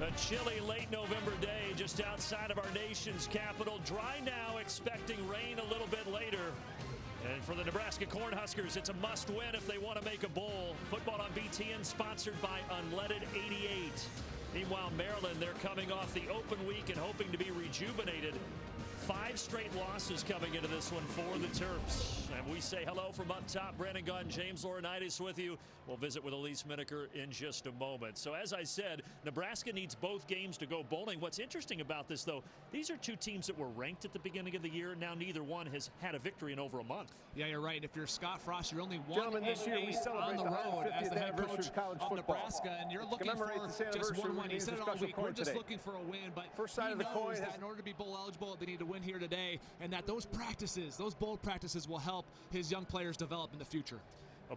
A chilly late November day just outside of our nation's capital. Dry now, expecting rain a little bit later. And for the Nebraska Cornhuskers, it's a must-win if they want to make a bowl. Football on BTN, sponsored by Unleaded 88. Meanwhile, Maryland, they're coming off the open week and hoping to be rejuvenated. 5 straight losses coming into this one for the Terps. And we say hello from up top. Brandon Gunn, James Laurinaitis with you. We'll visit with Elise Miniker in just a moment. So as I said, Nebraska needs both games to go bowling. What's interesting about this, though, these are two teams that were ranked at the beginning of the year. Now neither one has had a victory in over a month. Yeah, you're right. If you're Scott Frost, you're only 1-8 this year we on the road as the head coach of Nebraska, and you're looking for just one win. He said it all week. We're just looking for a win, but first side of the coin that in order to be bowl eligible, they need to win here today, and that those practices, those bold practices, will help his young players develop in the future.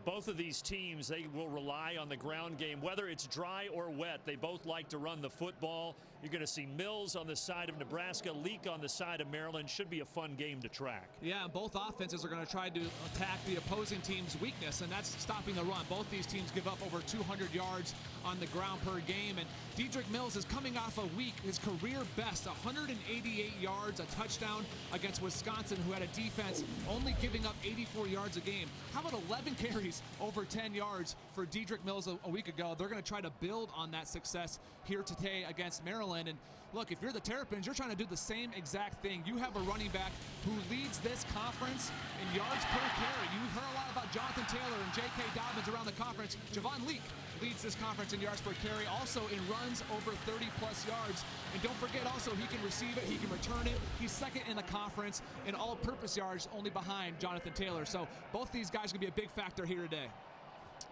Both of these teams, they will rely on the ground game. Whether it's dry or wet, they both like to run the football. You're going to see Mills on the side of Nebraska, Leak on the side of Maryland. Should be a fun game to track. Yeah, and both offenses are going to try to attack the opposing team's weakness, and that's stopping the run. Both these teams give up over 200 yards on the ground per game, and Dedrick Mills is coming off a week, his career best, 188 yards, a touchdown against Wisconsin, who had a defense only giving up 84 yards a game. How about 11 carries over 10 yards for Dedrick Mills a week ago? They're going to try to build on that success here today against Maryland. And look, if you're the Terrapins, you're trying to do the same exact thing. You have a running back who leads this conference in yards per carry. You heard a lot about Jonathan Taylor and J.K. Dobbins around the conference. Javon Leak leads this conference in yards per carry, also in runs over 30-plus yards. And don't forget also, he can receive it, he can return it. He's second in the conference in all-purpose yards, only behind Jonathan Taylor. So both these guys are going to be a big factor here today.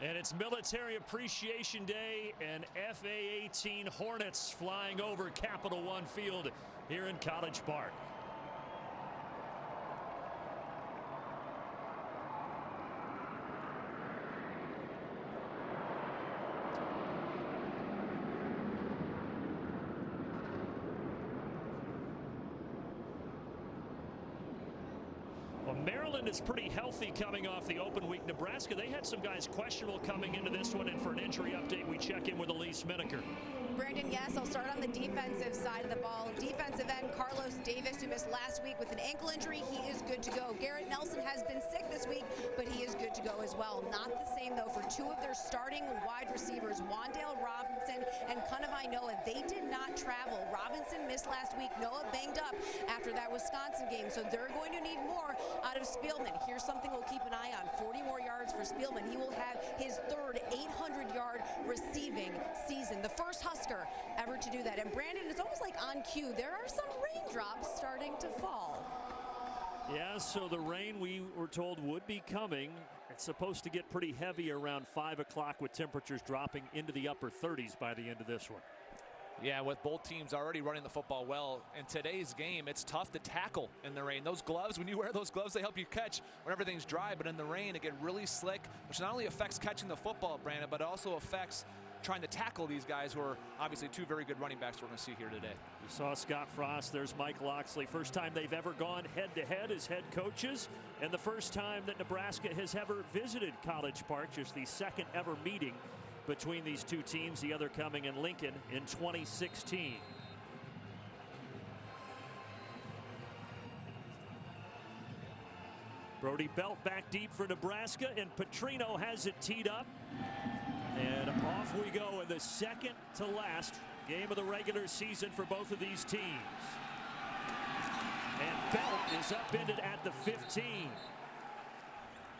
And it's Military Appreciation Day, and FA-18 Hornets flying over Capital One Field here in College Park. Well, Maryland is pretty healthy coming off the open week. Nebraska, they had some guys questionable coming into this one, and for an injury update, we check in with Elise Miniker. Brandon, yes, I'll start on the defensive side of the ball. Defensive end Carlos Davis, who missed last week with an ankle injury, he is good to go. Garrett Nelson has been sick this week, but he is good to go as well. Not the same, though, for two of their starting wide receivers, Wan'Dale Robinson and Kunavai Noah. They did not travel. Robinson missed last week. Noah banged up after that Wisconsin game, so they're going to need more out of Spielman. Here's something we'll keep an eye on. 40 more yards for Spielman. He will have his third 800-yard receiving season. The first Husker ever to do that. And Brandon, it's almost like on cue. There are some raindrops starting to fall. Yeah, so the rain we were told would be coming. It's supposed to get pretty heavy around 5 o'clock with temperatures dropping into the upper 30s by the end of this one. Yeah, with both teams already running the football well. In today's game, it's tough to tackle in the rain. Those gloves, when you wear those gloves, they help you catch when everything's dry. But in the rain, it gets really slick, which not only affects catching the football, Brandon, but it also affects trying to tackle these guys who are obviously two very good running backs we're going to see here today. You saw Scott Frost. There's Mike Loxley. First time they've ever gone head-to-head as head coaches, and the first time that Nebraska has ever visited College Park, just the second ever meeting between these two teams, the other coming in Lincoln in 2016. Brody Belt back deep for Nebraska, and Petrino has it teed up. And off we go in the second to last game of the regular season for both of these teams. And Belt is upended at the 15.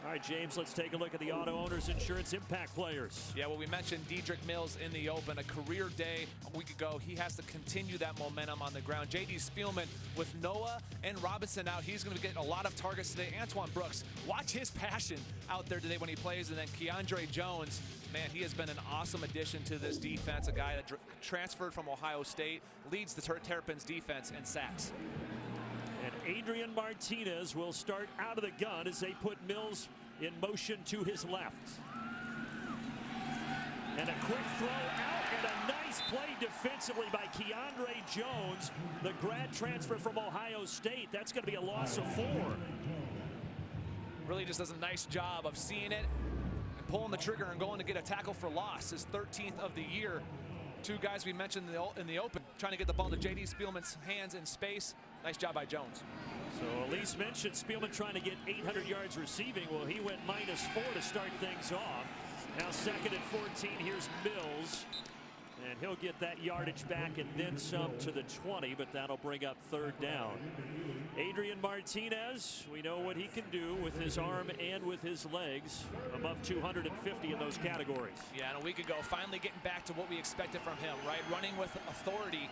All right, James, let's take a look at the Auto Owners Insurance Impact players. Yeah, well, we mentioned Dedrick Mills in the open, a career day a week ago. He has to continue that momentum on the ground. J.D. Spielman with Noah and Robinson out. He's going to get a lot of targets today. Antoine Brooks, watch his passion out there today when he plays. And then Keandre Jones, man, he has been an awesome addition to this defense, a guy that transferred from Ohio State, leads the Terrapins defense in sacks. And Adrian Martinez will start out of the gun as they put Mills in motion to his left. And a quick throw out, and a nice play defensively by Keandre Jones, the grad transfer from Ohio State. That's going to be a loss of 4. Really just does a nice job of seeing it and pulling the trigger and going to get a tackle for loss, his 13th of the year. Two guys we mentioned in the open trying to get the ball to J.D. Spielman's hands in space. Nice job by Jones. So Elise mentioned Spielman trying to get 800 yards receiving. Well, he went -4 to start things off. Now 2nd and 14. Here's Mills. And he'll get that yardage back and then some to the 20, but that'll bring up 3rd down. Adrian Martinez, we know what he can do with his arm and with his legs, above 250 in those categories. Yeah, and a week ago, finally getting back to what we expected from him, right? Running with authority.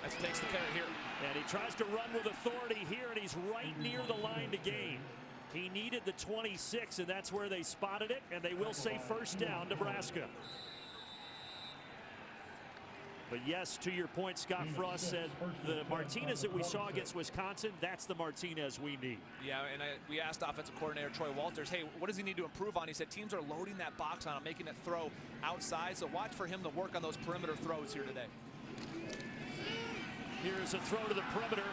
That takes the carry here. And he tries to run with authority here, and he's right near the line to gain. He needed the 26, and that's where they spotted it, and they will say 1st down, Nebraska. But yes, to your point, Scott Frost said the Martinez that we saw against Wisconsin, that's the Martinez we need. Yeah, and we asked offensive coordinator Troy Walters, hey, what does he need to improve on? He said teams are loading that box on him, making it throw outside, so watch for him to work on those perimeter throws here today. Here's a throw to the perimeter,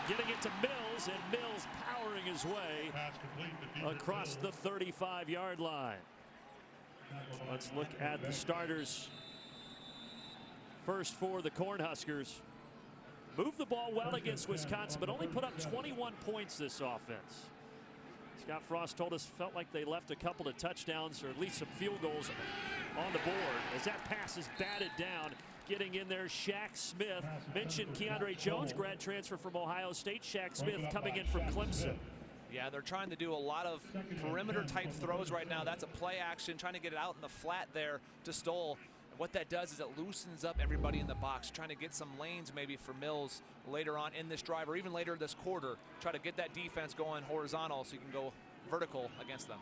getting it to Mills, and Mills powering his way across the 35-yard line. Let's look at the starters. First for the Cornhuskers. Moved the ball well against Wisconsin, but only put up 21 points this offense. Scott Frost told us felt like they left a couple of touchdowns or at least some field goals on the board as that pass is batted down. Getting in there, Shaq Smith. Mentioned Keandre Jones, grad transfer from Ohio State. Shaq Smith coming in from Clemson. Yeah, they're trying to do a lot of perimeter type throws right now. That's a play action, trying to get it out in the flat there to Stoll. What that does is it loosens up everybody in the box, trying to get some lanes maybe for Mills later on in this drive or even later this quarter. Try to get that defense going horizontal so you can go vertical against them.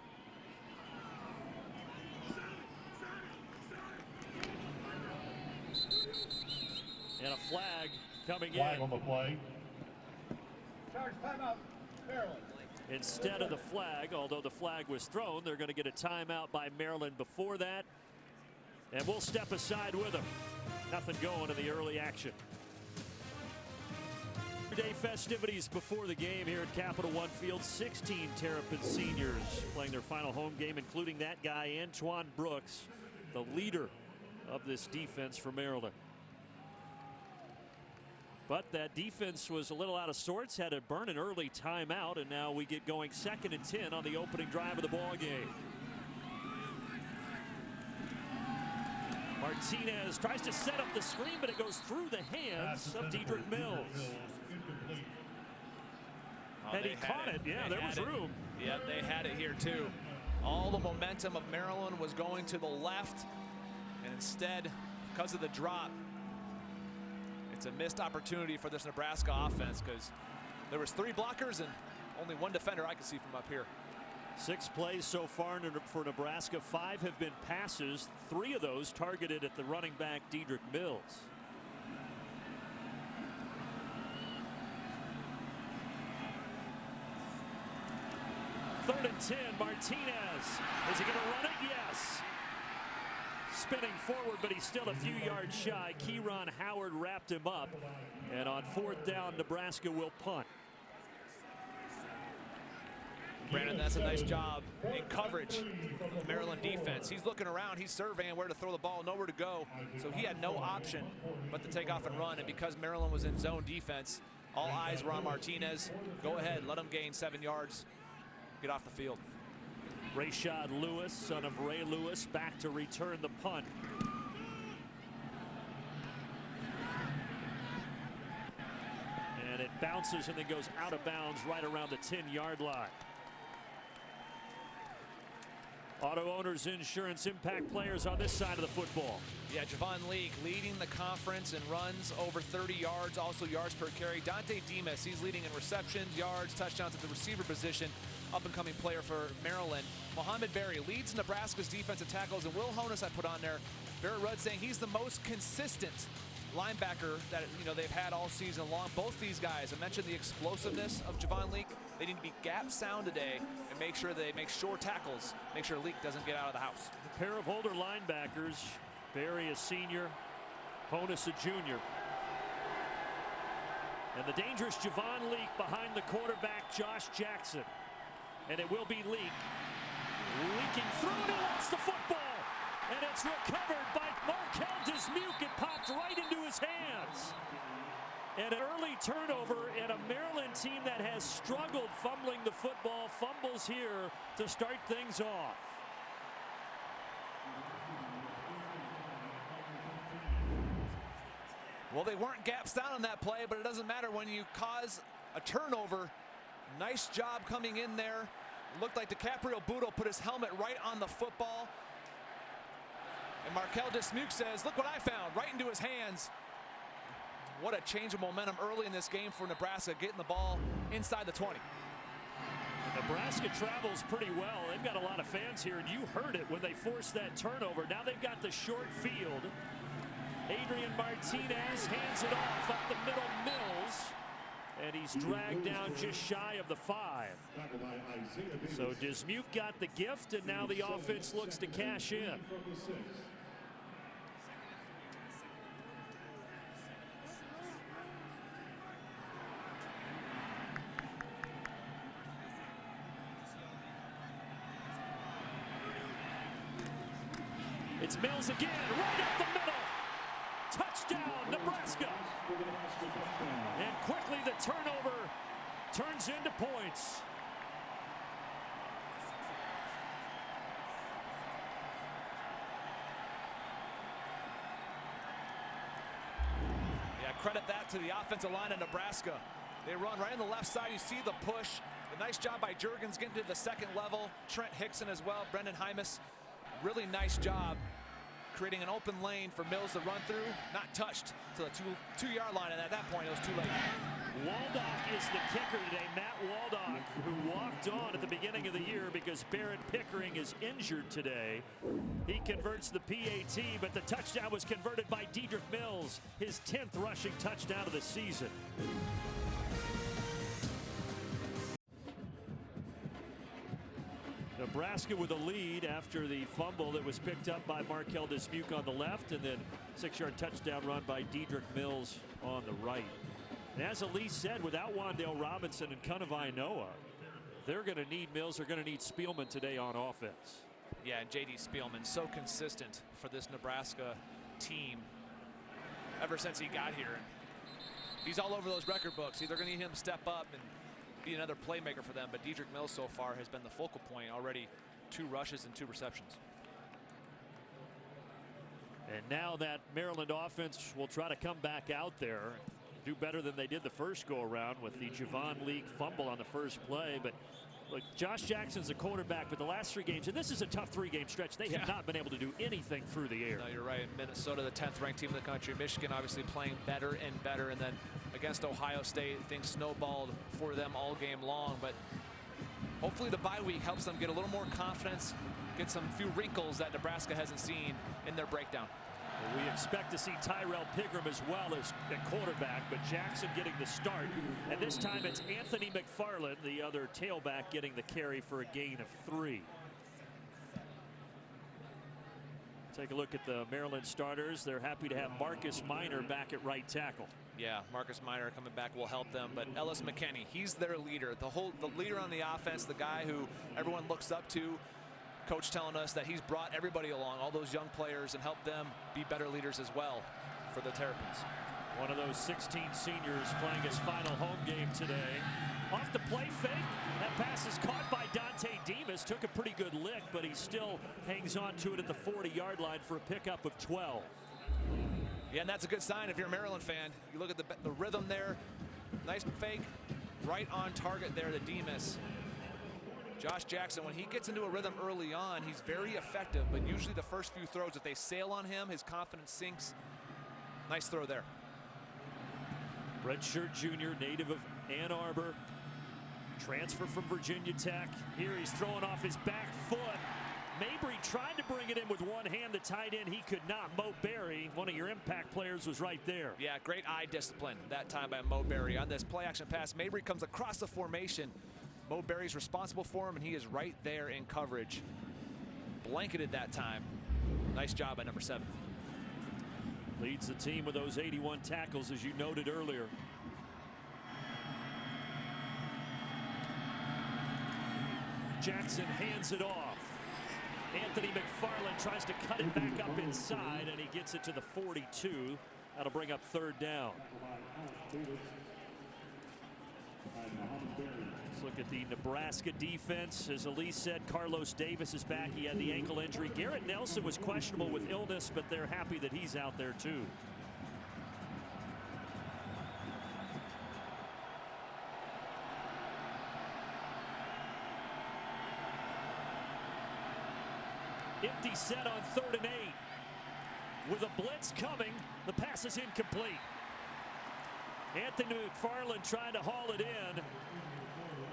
And a flag coming Flag in. on the play. Charge timeout, Maryland. Instead of the flag, although the flag was thrown, they're going to get a timeout by Maryland before that. And we'll step aside with them. Nothing going in the early action. Day festivities before the game here at Capital One Field. 16 Terrapins seniors playing their final home game, including that guy, Antoine Brooks, the leader of this defense for Maryland. But that defense was a little out of sorts, had to burn an early timeout, and now we get going 2nd and 10 on the opening drive of the ball game. Martinez tries to set up the screen, but it goes through the hands of Dedrick Mills. Oh, and he caught it. Yeah, there was room. Yep, they had it here too. All the momentum of Maryland was going to the left, and instead, because of the drop, it's a missed opportunity for this Nebraska offense because there was 3 blockers and only 1 defender I could see from up here. 6 plays so far for Nebraska. 5 have been passes. 3 of those targeted at the running back, Dedrick Mills. Third and 10, Martinez. Is he going to run it? Yes. Spinning forward, but he's still a few yards shy. Kieron Howard wrapped him up. And on 4th down, Nebraska will punt. Brandon, that's a nice job in coverage of the Maryland defense. He's looking around, he's surveying where to throw the ball, nowhere to go. So he had no option but to take off and run. And because Maryland was in zone defense, all eyes were on Martinez. Go ahead, let him gain 7 yards, get off the field. Rashad Lewis, son of Ray Lewis, back to return the punt. And it bounces and then goes out of bounds right around the 10-yard line. Auto Owners Insurance Impact players on this side of the football. Yeah, Javon Leake leading the conference in runs over 30 yards, also yards per carry. Dante Demas, he's leading in receptions, yards, touchdowns at the receiver position. Up-and-coming player for Maryland. Mohamed Berry leads Nebraska's defensive tackles, and Will Honus I put on there. Barry Rudd saying he's the most consistent linebacker that they've had all season long. Both these guys, I mentioned the explosiveness of Javon Leake. They need to be gap sound today and make sure they make sure tackles, make sure Leake doesn't get out of the house. A pair of older linebackers, Barry a senior, Honus a junior. And the dangerous Javon Leake behind the quarterback, Josh Jackson. And it will be Leake. Leaking through, and he lost the football. And it's recovered by Markel Dismuke. It popped right into his hands. And an early turnover, and a Maryland team that has struggled fumbling the football fumbles here to start things off. Well, they weren't gaps down on that play, but it doesn't matter when you cause a turnover. Nice job coming in there. It looked like DiCaprio Budo put his helmet right on the football. And Markel Dismuke says, look what I found, right into his hands. What a change of momentum early in this game for Nebraska, getting the ball inside the 20. Nebraska travels pretty well. They've got a lot of fans here, and you heard it when they forced that turnover. Now they've got the short field. Adrian Martinez hands it off up the middle, Mills, and he's dragged down just shy of the 5. So Dismuke got the gift, and now the offense looks to cash in. It's Mills again, right up the middle. Touchdown, Nebraska. And quickly the turnover turns into points. Yeah, credit that to the offensive line of Nebraska. They run right on the left side. You see the push. A nice job by Juergens getting to the second level. Trent Hickson as well, Brendan Hymas. Really nice job creating an open lane for Mills to run through. Not touched to the two-yard line, and at that point it was too late. Waldock is the kicker today. Matt Waldock, who walked on at the beginning of the year because Barrett Pickering is injured today. He converts the PAT, but the touchdown was converted by Dedrick Mills, his 10th rushing touchdown of the season. Nebraska with a lead after the fumble that was picked up by Markel Dismuke on the left, and then 6-yard touchdown run by Dedrick Mills on the right. And as Elise said, without Wan'Dale Robinson and Kunavai Noah, they're going to need Mills. They're going to need Spielman today on offense. Yeah, and J.D. Spielman, so consistent for this Nebraska team ever since he got here. He's all over those record books. They're going to need him to step up and be another playmaker for them, but Dedrick Mills so far has been the focal point already. 2 rushes and 2 receptions. And now that Maryland offense will try to come back out there, do better than they did the first go around with the Javon League fumble on the first play. But look, Josh Jackson's the quarterback, but the last 3 games, and this is a tough 3-game stretch, they have not been able to do anything through the air. No, you're right. Minnesota, the 10th ranked team in the country. Michigan obviously playing better and better, and then against Ohio State, things snowballed for them all game long. But hopefully the bye week helps them get a little more confidence, get some few wrinkles that Nebraska hasn't seen in their breakdown. Well, we expect to see Tyrell Pigram as well as a quarterback, but Jackson getting the start. And this time it's Anthony McFarland, the other tailback, getting the carry for a gain of 3. Take a look at the Maryland starters. They're happy to have Marcus Minor back at right tackle. Yeah, Marcus Minor coming back will help them, but Ellis McKinney, he's their leader, the leader on the offense, the guy who everyone looks up to. Coach telling us that he's brought everybody along, all those young players, and helped them be better leaders as well for the Terrapins. One of those 16 seniors playing his final home game today. Off the play fake, that pass is caught by Dante Demas. Took a pretty good lick, but he still hangs on to it at the 40-yard line for a pickup of 12. Yeah, and that's a good sign if you're a Maryland fan. You look at the rhythm there. Nice fake, right on target there to Demas. Josh Jackson, when he gets into a rhythm early on, he's very effective, but usually the first few throws, if they sail on him, his confidence sinks. Nice throw there. Redshirt junior, native of Ann Arbor, transfer from Virginia Tech. Here he's throwing off his back foot. Mabry tried to bring it in with one hand. The tight end, he could not. Mo Berry, one of your impact players, was right there. Yeah, great eye discipline that time by Mo Berry. On this play action pass, Mabry comes across the formation. Mo Berry's responsible for him, and he is right there in coverage. Blanketed that time. Nice job by number 7. Leads the team with those 81 tackles, as you noted earlier. Jackson hands it off. Anthony McFarland tries to cut it back up inside, and he gets it to the 42. That'll bring up third down. Let's look at the Nebraska defense. As Elise said, Carlos Davis is back. He had the ankle injury. Garrett Nelson was questionable with illness, but they're happy that he's out there too. Empty set on 3rd and 8. With a blitz coming, the pass is incomplete. Anthony McFarland trying to haul it in,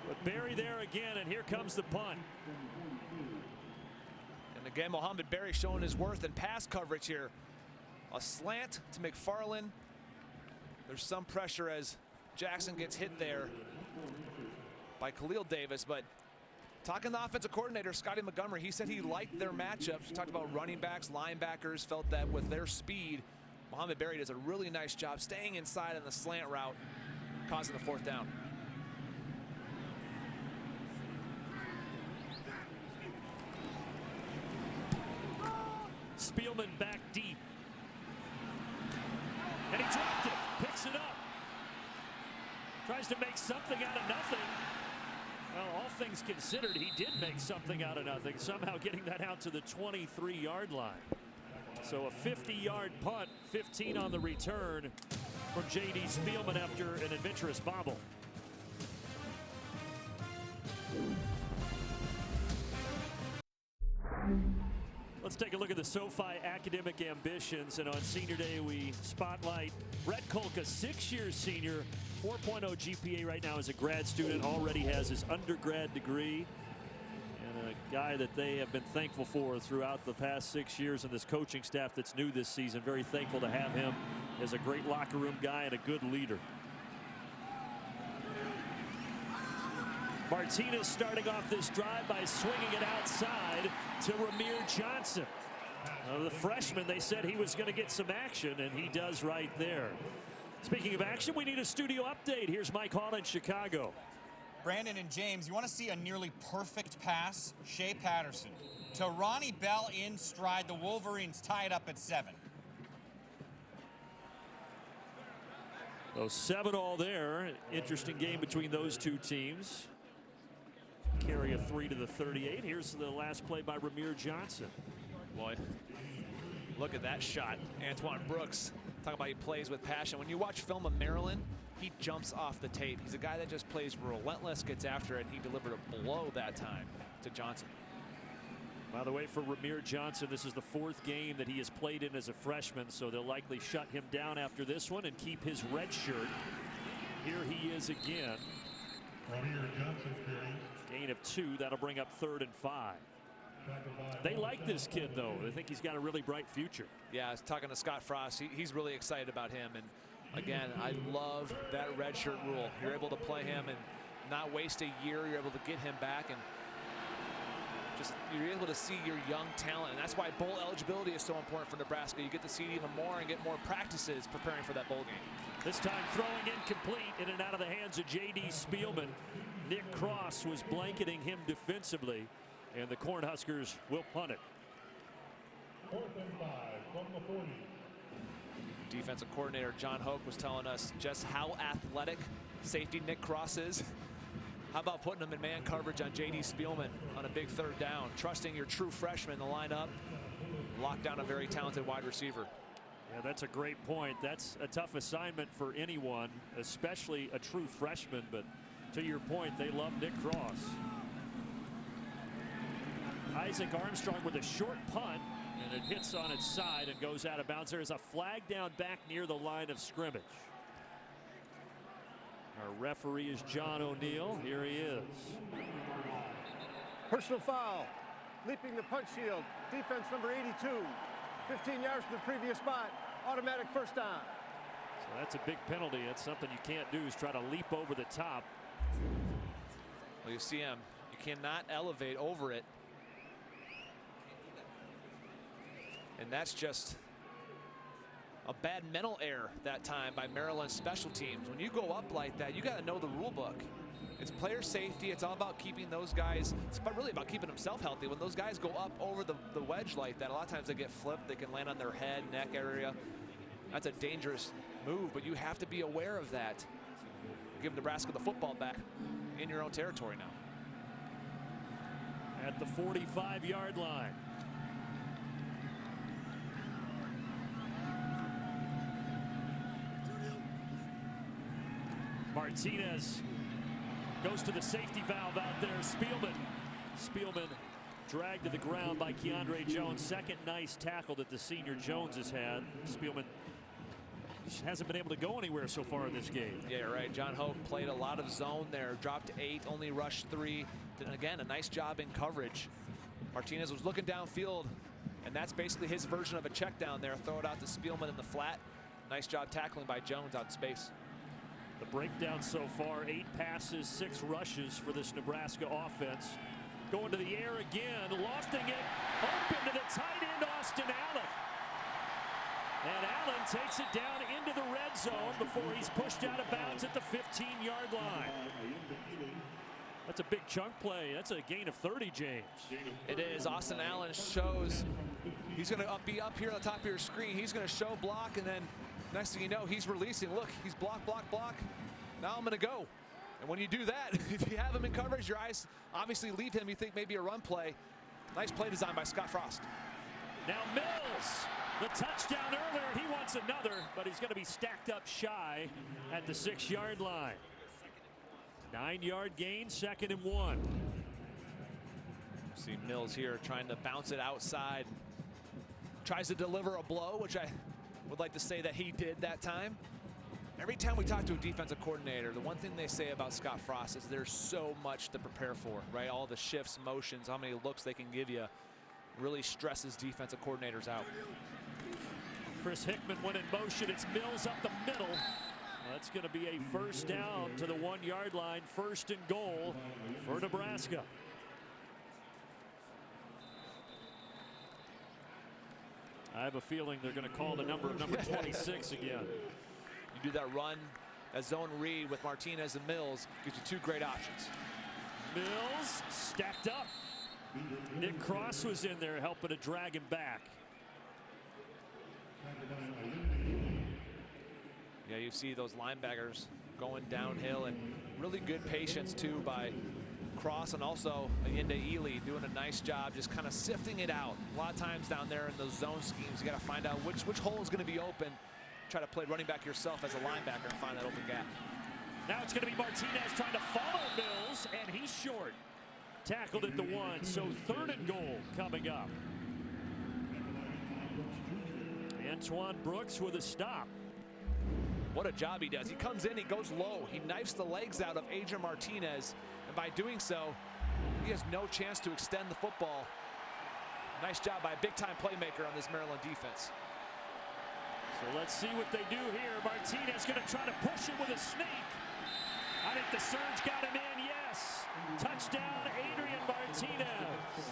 but Berry there again, and here comes the punt. And again, Mohamed Berry showing his worth in pass coverage here. A slant to McFarland. There's some pressure as Jackson gets hit there by Khalil Davis, but talking to the offensive coordinator, Scotty Montgomery, he said he liked their matchups. He talked about running backs, linebackers, felt that with their speed, Mohamed Berry does a really nice job staying inside on the slant route, causing the 4th down. Spielman back deep. And he dropped it, picks it up. Tries to make something out of nothing. Well, all things considered, he did make something out of nothing, somehow getting that out to the 23-yard line. So a 50-yard punt, 15 on the return from J.D. Spielman after an adventurous bobble. Let's take a look at the SoFi academic ambitions, and on senior day we spotlight Brett Kolka, 6-year senior, 4.0 GPA right now as a grad student, already has his undergrad degree, and a guy that they have been thankful for throughout the past 6 years, and this coaching staff that's new this season, very thankful to have him as a great locker room guy and a good leader. Martinez starting off this drive by swinging it outside to Ramir Johnson. The freshman, they said he was going to get some action, and he does right there. Speaking of action, we need a studio update. Here's Mike Hall in Chicago. Brandon and James, you want to see a nearly perfect pass? Shea Patterson to Ronnie Bell in stride. The Wolverines tied up at 7. So 7-all there. Interesting game between those two teams. Carry of 3 to the 38. Here's the last play by Ramir Johnson. Boy, look at that shot. Antoine Brooks, talk about he plays with passion. When you watch film of Maryland, he jumps off the tape. He's a guy that just plays relentless, gets after it, and he delivered a blow that time to Johnson. By the way, for Ramir Johnson, this is the 4th game that he has played in as a freshman, so they'll likely shut him down after this one and keep his red shirt. Here he is again. Ramir Johnson carries. Gain of 2. That'll bring up 3rd and 5. They like this kid, though. They think he's got a really bright future. Yeah, I was talking to Scott Frost. He's really excited about him. And again, I love that redshirt rule. You're able to play him and not waste a year. You're able to get him back, and just you're able to see your young talent. And that's why bowl eligibility is so important for Nebraska. You get to see it even more and get more practices preparing for that bowl game. This time throwing incomplete, in and out of the hands of J.D. Spielman. Nick Cross was blanketing him defensively, and the Cornhuskers will punt it. 4th and 5 from the 40. Defensive coordinator John Hoke was telling us just how athletic safety Nick Cross is. How about putting him in man coverage on J.D. Spielman on a big 3rd down, trusting your true freshman to line up, lock down a very talented wide receiver. Yeah, that's a great point. That's a tough assignment for anyone, especially a true freshman, but to your point, they love Nick Cross. Isaac Armstrong with a short punt, and it hits on its side and goes out of bounds. There's a flag down back near the line of scrimmage. Our referee is John O'Neill. Here he is. Personal foul. Leaping the punch shield. Defense number 82. 15 yards from the previous spot. Automatic 1st down. So that's a big penalty. That's something you can't do, is try to leap over the top. Well, you see him. You cannot elevate over it. And that's just a bad mental error that time by Maryland's special teams. When you go up like that, you got to know the rule book. It's player safety. It's all about keeping those guys, it's really about keeping himself healthy. When those guys go up over the wedge like that, a lot of times they get flipped. They can land on their head, neck area. That's a dangerous move, but you have to be aware of that. Give Nebraska the football back in your own territory now. At the 45-yard line. Martinez goes to the safety valve out there. Spielman dragged to the ground by Keandre Jones. Second nice tackle that the senior Jones has had. Spielman hasn't been able to go anywhere so far in this game. Yeah, right. John Hoke played a lot of zone there. Dropped 8, only rushed 3. And again, a nice job in coverage. Martinez was looking downfield, and that's basically his version of a check down there. Throw it out to Spielman in the flat. Nice job tackling by Jones out in space. The breakdown so far, 8 passes, 6 rushes for this Nebraska offense. Going to the air again, lofting it, open to the tight end, Austin Allen. And Allen takes it down into the red zone before he's pushed out of bounds at the 15-yard line. That's a big chunk play. That's a gain of 30, James. It is. Austin Allen shows he's going to be up here on the top of your screen. He's going to show block, and then next thing you know, he's releasing. Look, he's block, block, block. Now I'm going to go. And when you do that, if you have him in coverage, your eyes obviously leave him. You think maybe a run play. Nice play design by Scott Frost. Now Mills, the touchdown earlier. He wants another, but he's going to be stacked up shy at the 6-yard line. 9-yard gain, 2nd and 1. See Mills here trying to bounce it outside. Tries to deliver a blow, which I would like to say that he did that time. Every time we talk to a defensive coordinator, the one thing they say about Scott Frost is there's so much to prepare for, right? All the shifts, motions, how many looks they can give you really stresses defensive coordinators out. Chris Hickman went in motion. It's Mills up the middle. That's going to be a first down to the 1-yard line. 1st and goal for Nebraska. I have a feeling they're going to call the number 26 again. You do that run, that zone read with Martinez and Mills, gives you 2 great options. Mills stacked up. Nick Cross was in there helping to drag him back. Yeah, you see those linebackers going downhill, and really good patience too by Cross and also Ayinde Ely doing a nice job just kind of sifting it out. A lot of times down there in those zone schemes, you got to find out which hole is going to be open. Try to play running back yourself as a linebacker and find that open gap. Now it's going to be Martinez trying to follow Mills, and he's short. Tackled at the 1, so 3rd and goal coming up. Antoine Brooks with a stop. What a job he does. He comes in, he goes low. He knifes the legs out of Adrian Martinez, and by doing so, he has no chance to extend the football. Nice job by a big-time playmaker on this Maryland defense. So let's see what they do here. Martinez going to try to push him with a sneak. I think the surge got him in, yes. Touchdown, Adrian Martinez.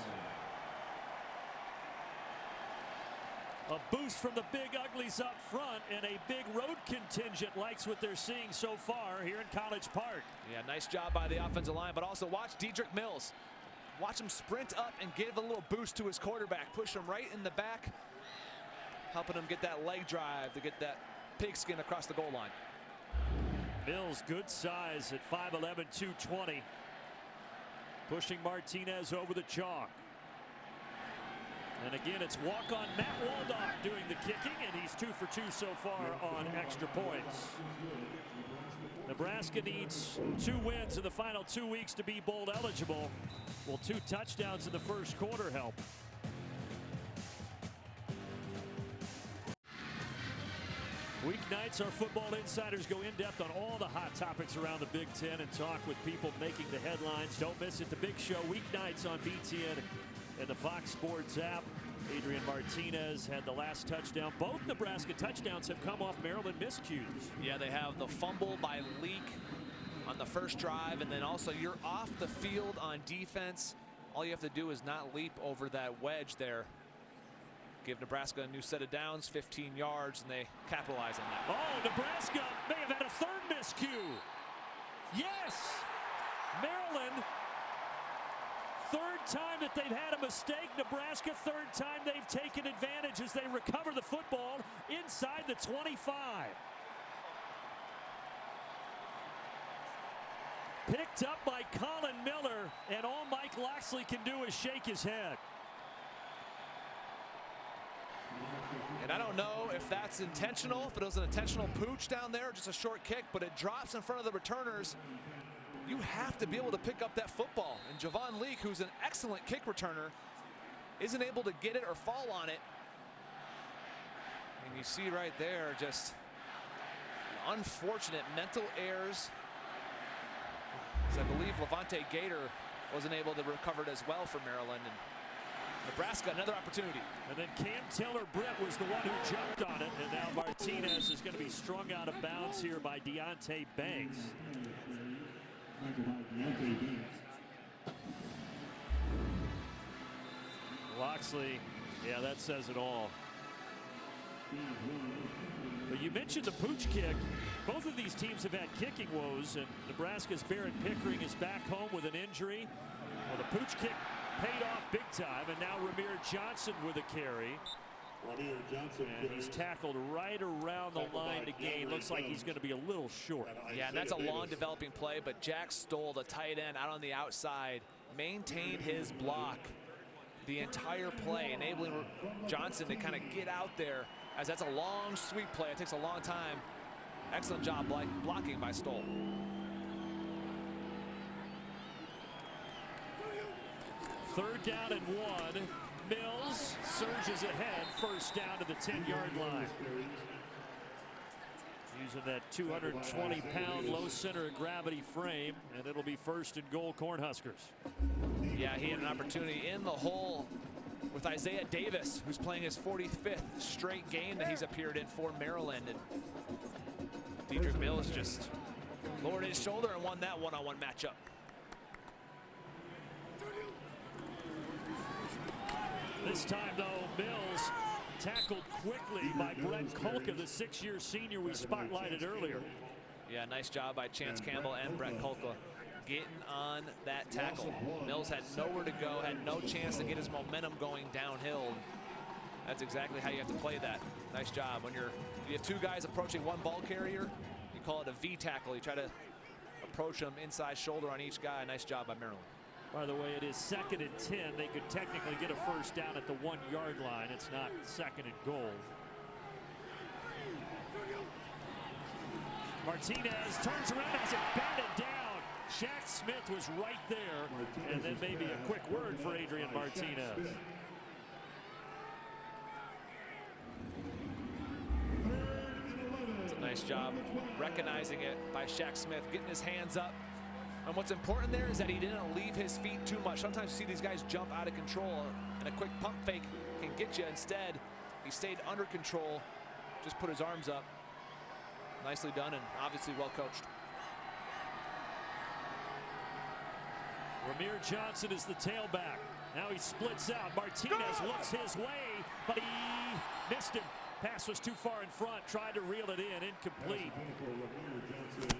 A boost from the big uglies up front, and a big road contingent likes what they're seeing so far here in College Park. Yeah, nice job by the offensive line, but also watch Dedrick Mills. Watch him sprint up and give a little boost to his quarterback. Push him right in the back, helping him get that leg drive to get that pigskin across the goal line. Mills, good size at 5'11", 220. Pushing Martinez over the chalk. And again, it's walk-on Matt Waldock doing the kicking, and he's 2 for 2 so far on extra points. Nebraska needs 2 wins in the final 2 weeks to be bowl eligible. Will 2 touchdowns in the first quarter help? Weeknights, our football insiders go in-depth on all the hot topics around the Big Ten and talk with people making the headlines. Don't miss it, the Big Show, weeknights on BTN and the Fox Sports app. Adrian Martinez had the last touchdown. Both Nebraska touchdowns have come off Maryland miscues. Yeah, they have the fumble by Leak on the first drive, and then also you're off the field on defense. All you have to do is not leap over that wedge there. Give Nebraska a new set of downs, 15 yards, and they capitalize on that. Oh, Nebraska may have had a 3rd miscue. Yes! Maryland, third time that they've had a mistake. Nebraska, third time they've taken advantage as they recover the football inside the 25. Picked up by Colin Miller, and all Mike Loxley can do is shake his head. And I don't know if that's intentional, if it was an intentional pooch down there, just a short kick, but it drops in front of the returners. You have to be able to pick up that football. And Javon Leak, who's an excellent kick returner, isn't able to get it or fall on it. And you see right there just unfortunate mental errors. As I believe Levante Gator wasn't able to recover it as well for Maryland. And Nebraska, another opportunity. And then Cam Taylor-Britt was the one who jumped on it. And now Martinez is going to be strung out of bounds here by Deontay Banks. Loxley, yeah, that says it all. But you mentioned the pooch kick. Both of these teams have had kicking woes, and Nebraska's Barrett Pickering is back home with an injury. Well, the pooch kick paid off big time, and now Ramir Johnson with a carry. And he's tackled right around the line to gain. Looks like he's going to be a little short. Yeah, and that's a long developing play, but Jack Stoll, the tight end out on the outside, maintained his block the entire play, enabling Johnson to kind of get out there, as that's a long sweep play. It takes a long time. Excellent job blocking by Stoll. Third down and 1. Mills surges ahead, first down to the 10-yard line. Using that 220-pound low center of gravity frame, and it'll be first and goal, Cornhuskers. Yeah, he had an opportunity in the hole with Isaiah Davis, who's playing his 45th straight game that he's appeared in for Maryland. And Dedrick Mills just lowered his shoulder and won that one-on-one matchup. This time, though, Mills tackled quickly by Brett Kolka, the 6-year senior we spotlighted earlier. Yeah, nice job by Chance Campbell and Brett Kolka getting on that tackle. Mills had nowhere to go, had no chance to get his momentum going downhill. That's exactly how you have to play that. Nice job. When you have two guys approaching one ball carrier, you call it a V tackle. You try to approach them inside shoulder on each guy. Nice job by Maryland. By the way, it is 2nd and 10. They could technically get a first down at the 1-yard line. It's not 2nd and goal. Martinez turns around, has it batted down. Shaq Smith was right there. And then maybe a quick word for Adrian Martinez. It's a nice job recognizing it by Shaq Smith, getting his hands up. And what's important there is that he didn't leave his feet too much. Sometimes you see these guys jump out of control, and a quick pump fake can get you. Instead, he stayed under control, just put his arms up. Nicely done and obviously well coached. Ramir Johnson is the tailback. Now he splits out. Martinez looks his way, but he missed him. Pass was too far in front, tried to reel it in, incomplete.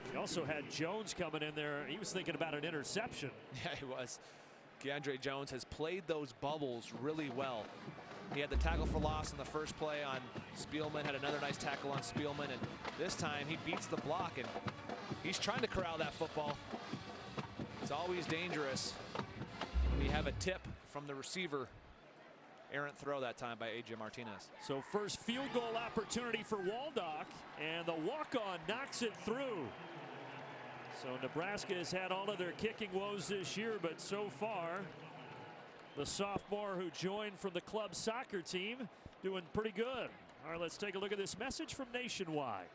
He also had Jones coming in there. He was thinking about an interception. Yeah, he was. Keandre Jones has played those bubbles really well. He had the tackle for loss in the first play on Spielman, had another nice tackle on Spielman, and this time he beats the block, and he's trying to corral that football. It's always dangerous when you have a tip from the receiver. Errant throw that time by A.J. Martinez. So first field goal opportunity for Waldock, and the walk-on knocks it through. So Nebraska has had all of their kicking woes this year, but so far, the sophomore who joined from the club soccer team doing pretty good. All right, let's take a look at this message from Nationwide.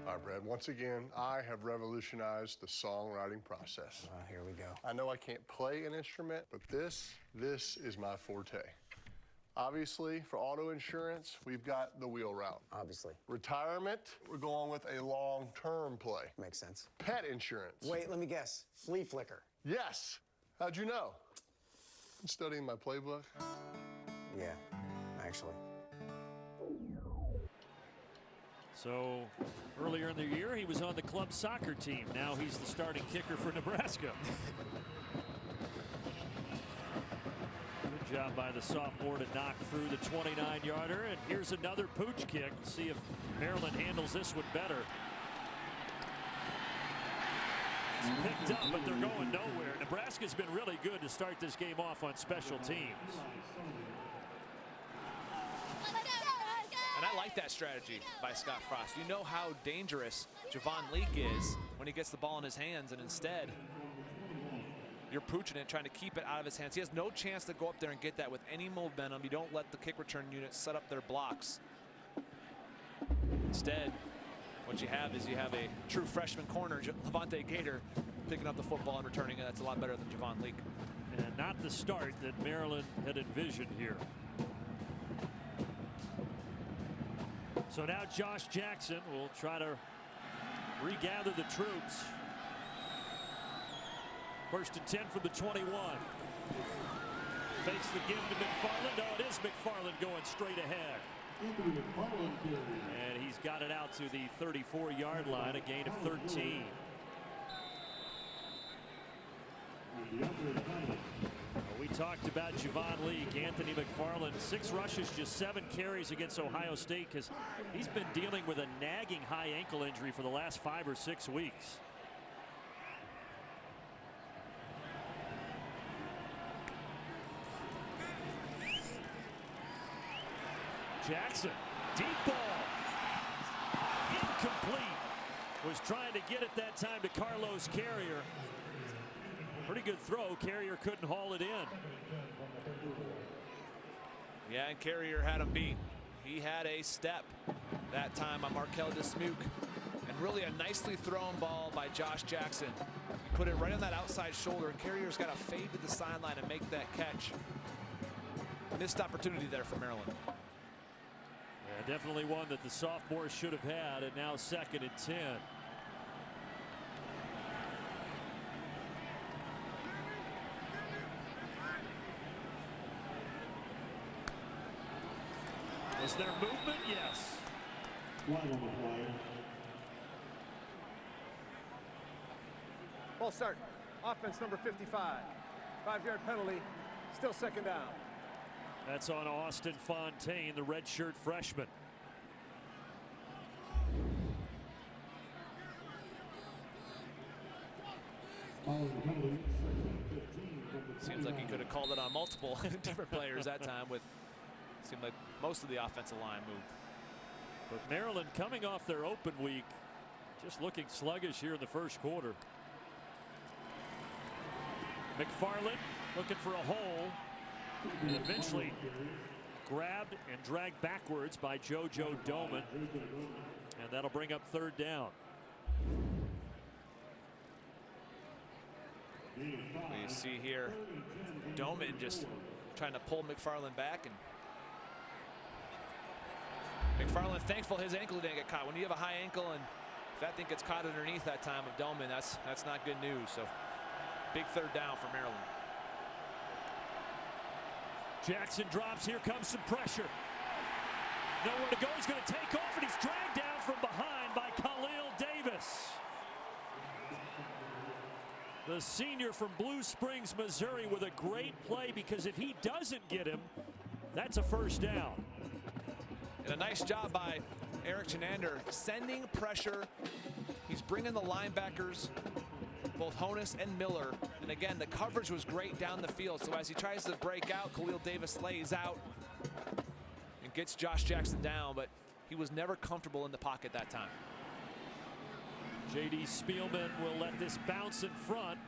All right, Brad, once again, I have revolutionized the songwriting process. Here we go. I know I can't play an instrument, but this is my forte. Obviously, for auto insurance, we've got the wheel route. Obviously. Retirement, we're going with a long-term play. Makes sense. Pet insurance. Wait, let me guess. Flea flicker. Yes. How'd you know? Been studying my playbook. Yeah, actually. So earlier in the year, he was on the club soccer team. Now he's the starting kicker for Nebraska. Good job by the sophomore to knock through the 29-yarder. And here's another pooch kick. See if Maryland handles this one better. It's picked up, but they're going nowhere. Nebraska's been really good to start this game off on special teams. And I like that strategy by Scott Frost. You know how dangerous Javon Leak is when he gets the ball in his hands, and instead you're pooching it, trying to keep it out of his hands. He has no chance to go up there and get that with any momentum. You don't let the kick return unit set up their blocks. Instead, what you have is you have a true freshman corner, Levante Gator, picking up the football and returning it. That's a lot better than Javon Leak. And not the start that Maryland had envisioned here. So now Josh Jackson will try to regather the troops. First and 10 from the 21. Fakes the give to McFarland. No, it is McFarland going straight ahead. And he's got it out to the 34-yard line, a gain of 13. We talked about Javon Leak. Anthony McFarland, 6 rushes, just 7 carries against Ohio State because he's been dealing with a nagging high ankle injury for the last 5 or 6 weeks. Jackson, deep ball, incomplete. Was trying to get it that time to Carlos Carrier. Pretty good throw. Carrier couldn't haul it in. Yeah, and Carrier had him beat. He had a step that time on Markel Dismuke. And really a nicely thrown ball by Josh Jackson. He put it right on that outside shoulder. Carrier's got to fade to the sideline and make that catch. Missed opportunity there for Maryland. Yeah, definitely one that the sophomore should have had, and now 2nd and 10. Is there movement? Yes. Ball start. Offense number 55. 5-yard penalty. Still 2nd down. That's on Austin Fontaine, the redshirt freshman. Seems like he could have called it on multiple different players that time. With seemed like most of the offensive line moved. But Maryland coming off their open week, just looking sluggish here in the first quarter. McFarland looking for a hole. And eventually grabbed and dragged backwards by JoJo Doman. And that'll bring up 3rd down. We see here Doman just trying to pull McFarland back, and McFarland thankful his ankle didn't get caught. When you have a high ankle and if that thing gets caught underneath that time of Doman, that's not good news. So big 3rd down for Maryland. Jackson drops. Here comes some pressure. Nowhere to go. He's going to take off, and he's dragged down from behind by Khalil Davis. The senior from Blue Springs, Missouri, with a great play, because if he doesn't get him, that's a 1st down. And a nice job by Eric Chenander sending pressure. He's bringing the linebackers, both Honus and Miller. And again, the coverage was great down the field. So as he tries to break out, Khalil Davis lays out and gets Josh Jackson down, but he was never comfortable in the pocket that time. J.D. Spielman will let this bounce in front.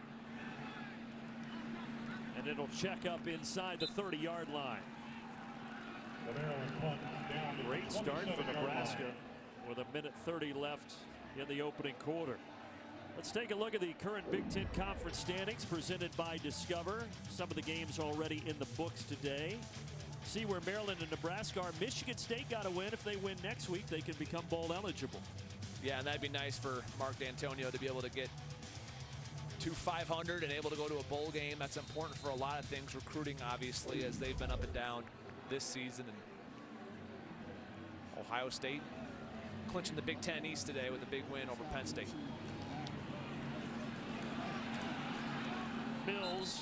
And it'll check up inside the 30-yard line. Great start for Nebraska with 1:30 left in the opening quarter. Let's take a look at the current Big Ten Conference standings presented by Discover. Some of the games already in the books today. See where Maryland and Nebraska are. Michigan State got to win. If they win next week, they can become bowl eligible. Yeah, and that'd be nice for Mark D'Antonio to be able to get to 500 and able to go to a bowl game. That's important for a lot of things. Recruiting, obviously, as they've been up and down this season. And Ohio State clinching the Big Ten East today with a big win over Penn State. Mills,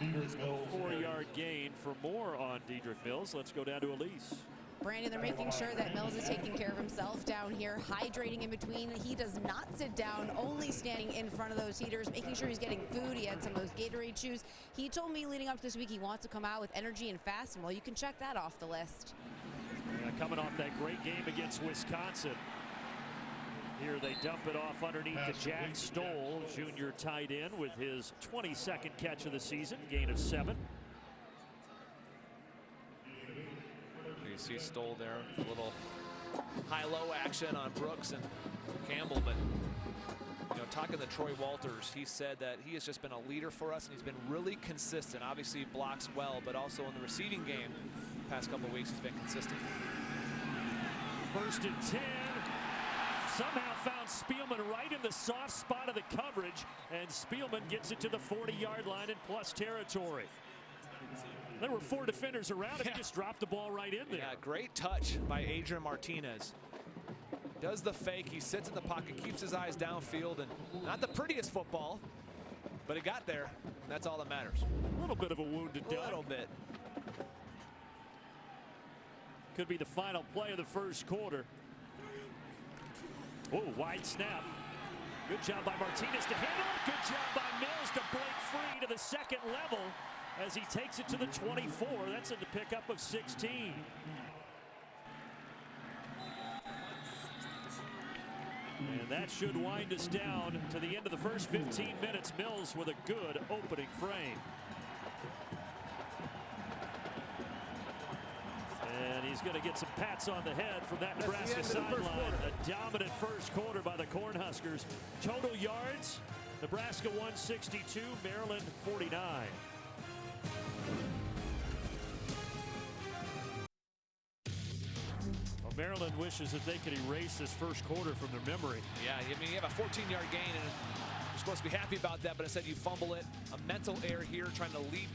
4-yard gain for more on Dedrick Mills. Let's go down to Elise. Brandon, they're making sure that Mills is taking care of himself down here, hydrating in between. He does not sit down, only standing in front of those heaters, making sure he's getting food. He had some of those Gatorade shoes. He told me leading up to this week he wants to come out with energy and fast, and well, you can check that off the list. Yeah, coming off that great game against Wisconsin. Here they dump it off underneath to Jack Stoll, junior tight end, with his 22nd catch of the season, gain of 7. You see Stoll there, a little high-low action on Brooks and Campbell, but you know, talking to Troy Walters, he said that he has just been a leader for us and he's been really consistent. Obviously he blocks well, but also in the receiving game the past couple of weeks he's been consistent. 1st and 10. Somehow found Spielman right in the soft spot of the coverage, and Spielman gets it to the 40-yard line in plus territory. There were 4 defenders around him. He just dropped the ball right in there. Yeah, great touch by Adrian Martinez. Does the fake. He sits in the pocket, keeps his eyes downfield, and not the prettiest football, but he got there. And that's all that matters. A little bit of a wounded duck. A little bit. Could be the final play of the first quarter. Oh, wide snap. Good job by Martinez to handle it. Good job by Mills to break free to the second level as he takes it to the 24. That's a pickup of 16. And that should wind us down to the end of the first 15 minutes. Mills with a good opening frame. And he's going to get some pats on the head from that Nebraska sideline. A dominant first quarter by the Cornhuskers. Total yards, Nebraska 162, Maryland 49. Well, Maryland wishes that they could erase this first quarter from their memory. Yeah, I mean, you have a 14-yard gain, and you're supposed to be happy about that, but instead you fumble it. A mental error here, trying to leap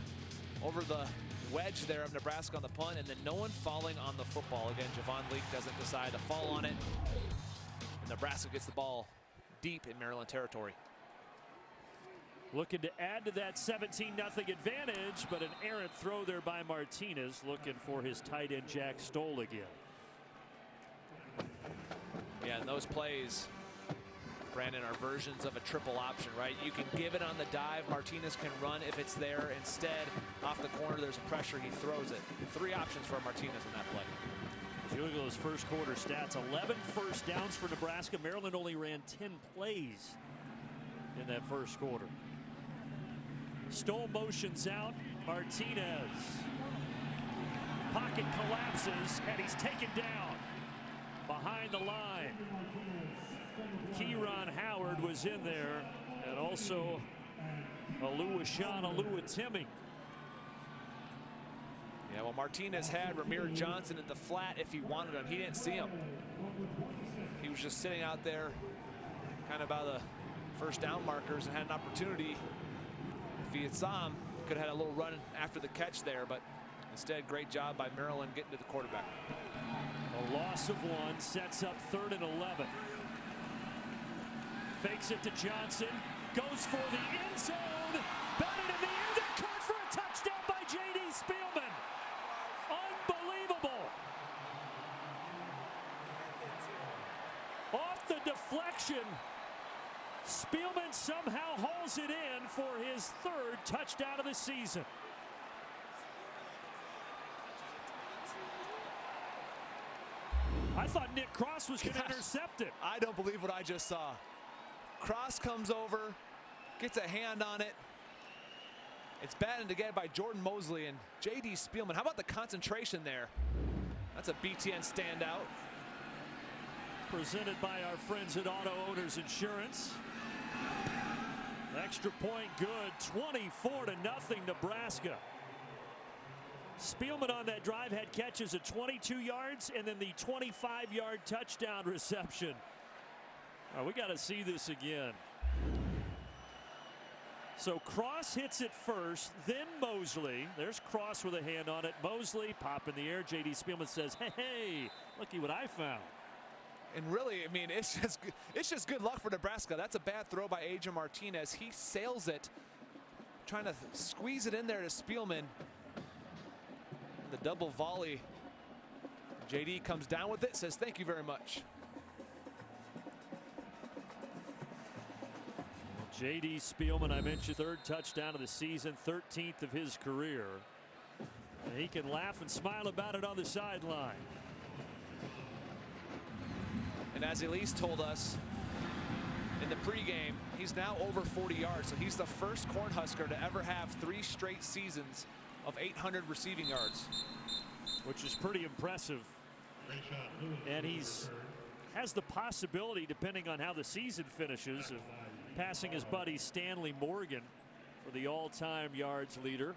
over the wedge there of Nebraska on the punt, and then no one falling on the football. Again, Javon Leak doesn't decide to fall on it. And Nebraska gets the ball deep in Maryland territory. Looking to add to that 17-0 advantage, but an errant throw there by Martinez, looking for his tight end Jack Stoll again. Yeah, and those plays, Brandon, are versions of a triple option, right? You can give it on the dive. Martinez can run if it's there. Instead, off the corner, there's a pressure. He throws it. 3 options for Martinez in that play. As you look at those first quarter stats, 11 first downs for Nebraska. Maryland only ran 10 plays in that first quarter. Stoll motions out. Martinez. Pocket collapses, and he's taken down behind the line. Kieron Howard was in there, and also Oluwaseun Oluwatimi. Yeah, well, Martinez had Ramir Johnson at the flat if he wanted him. He didn't see him. He was just sitting out there kind of by the first down markers and had an opportunity. If he had saw him, could have had a little run after the catch there, but instead, great job by Maryland getting to the quarterback. A loss of 1 sets up 3rd and 11. Fakes it to Johnson, goes for the end zone, batted in the air, then caught for a touchdown by J.D. Spielman. Unbelievable. Off the deflection, Spielman somehow hauls it in for his 3rd touchdown of the season. I thought Nick Cross was going to intercept it. I don't believe what I just saw. Cross comes over, gets a hand on it. It's batted again by Jordan Mosley and J.D. Spielman. How about the concentration there? That's a BTN standout. Presented by our friends at Auto Owners Insurance. Extra point good, 24-0 Nebraska. Spielman on that drive had catches at 22 yards and then the 25-yard touchdown reception. Oh, we got to see this again. So Cross hits it first, then Mosley. There's Cross with a hand on it. Mosley pop in the air. J.D. Spielman says, hey, looky what I found. And really, I mean, it's just good luck for Nebraska. That's a bad throw by Adrian Martinez. He sails it, trying to squeeze it in there to Spielman. The double volley. JD comes down with it, says thank you very much. JD Spielman, I mentioned, third touchdown of the season, 13th of his career. And he can laugh and smile about it on the sideline. And as Elise told us in the pregame, he's now over 40 yards. So he's the first Cornhusker to ever have 3 straight seasons of 800 receiving yards, which is pretty impressive. And has the possibility, depending on how the season finishes, of passing his buddy Stanley Morgan for the all-time yards leader.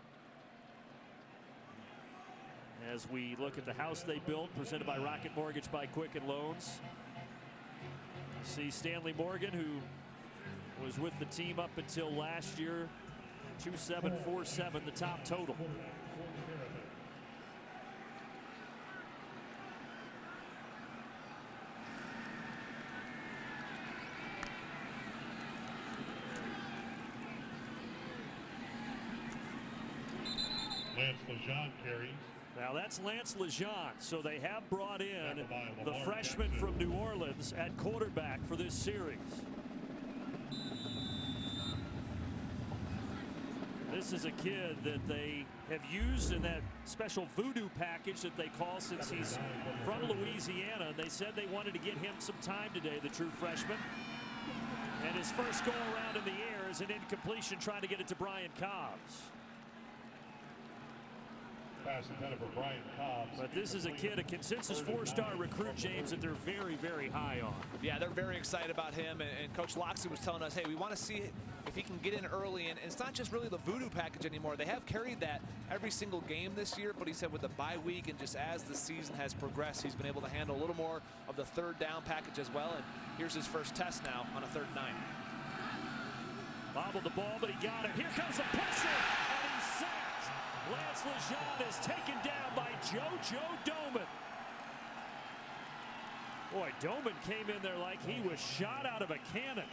As we look at the house they built, presented by Rocket Mortgage by Quicken Loans. See Stanley Morgan, who was with the team up until last year, 2747, the top total. Lance Lejean carries. Now that's Lance Lejean, so they have brought in the freshman from New Orleans at quarterback for this series. This is a kid that they have used in that special voodoo package that they call since he's from Louisiana. They said they wanted to get him some time today, the true freshman. And his first go around in the air is an incompletion, trying to get it to Brian Cobbs. Pass intended for Brian Cobbs. But this is a kid, a consensus 4-star recruit, James, that they're very, very high on. Yeah, they're very excited about him. And Coach Loxley was telling us, hey, we want to see if he can get in early. And it's not just really the voodoo package anymore. They have carried that every single game this year. But he said with the bye week and just as the season has progressed, he's been able to handle a little more of the third down package as well. And here's his first test now on a 3rd and 9. Bobbled the ball, but he got it. Here comes the pressure, and he's sacked. Lance Lejean is taken down by JoJo Doman. Boy, Doman came in there like he was shot out of a cannon.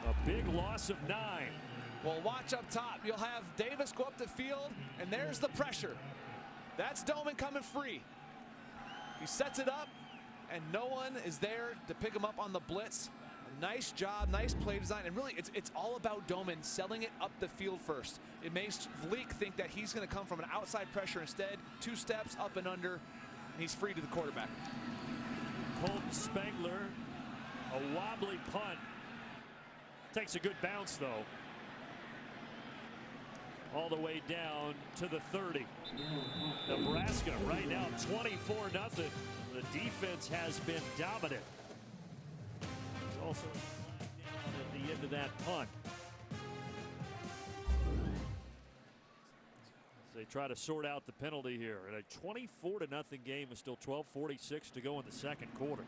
A big loss of 9. Well, watch up top. You'll have Davis go up the field, and there's the pressure. That's Doman coming free. He sets it up, and no one is there to pick him up on the blitz. Nice job, nice play design, and really it's all about Doman selling it up the field first. It makes Vliek think that he's going to come from an outside pressure instead. 2 steps up and under, and he's free to the quarterback. Colton Spengler, a wobbly punt. Takes a good bounce, though. All the way down to the 30. Nebraska right now 24-0. The defense has been dominant. Also at the end of that punt. As they try to sort out the penalty here. In a 24-0 game with still 12:46 to go in the second quarter.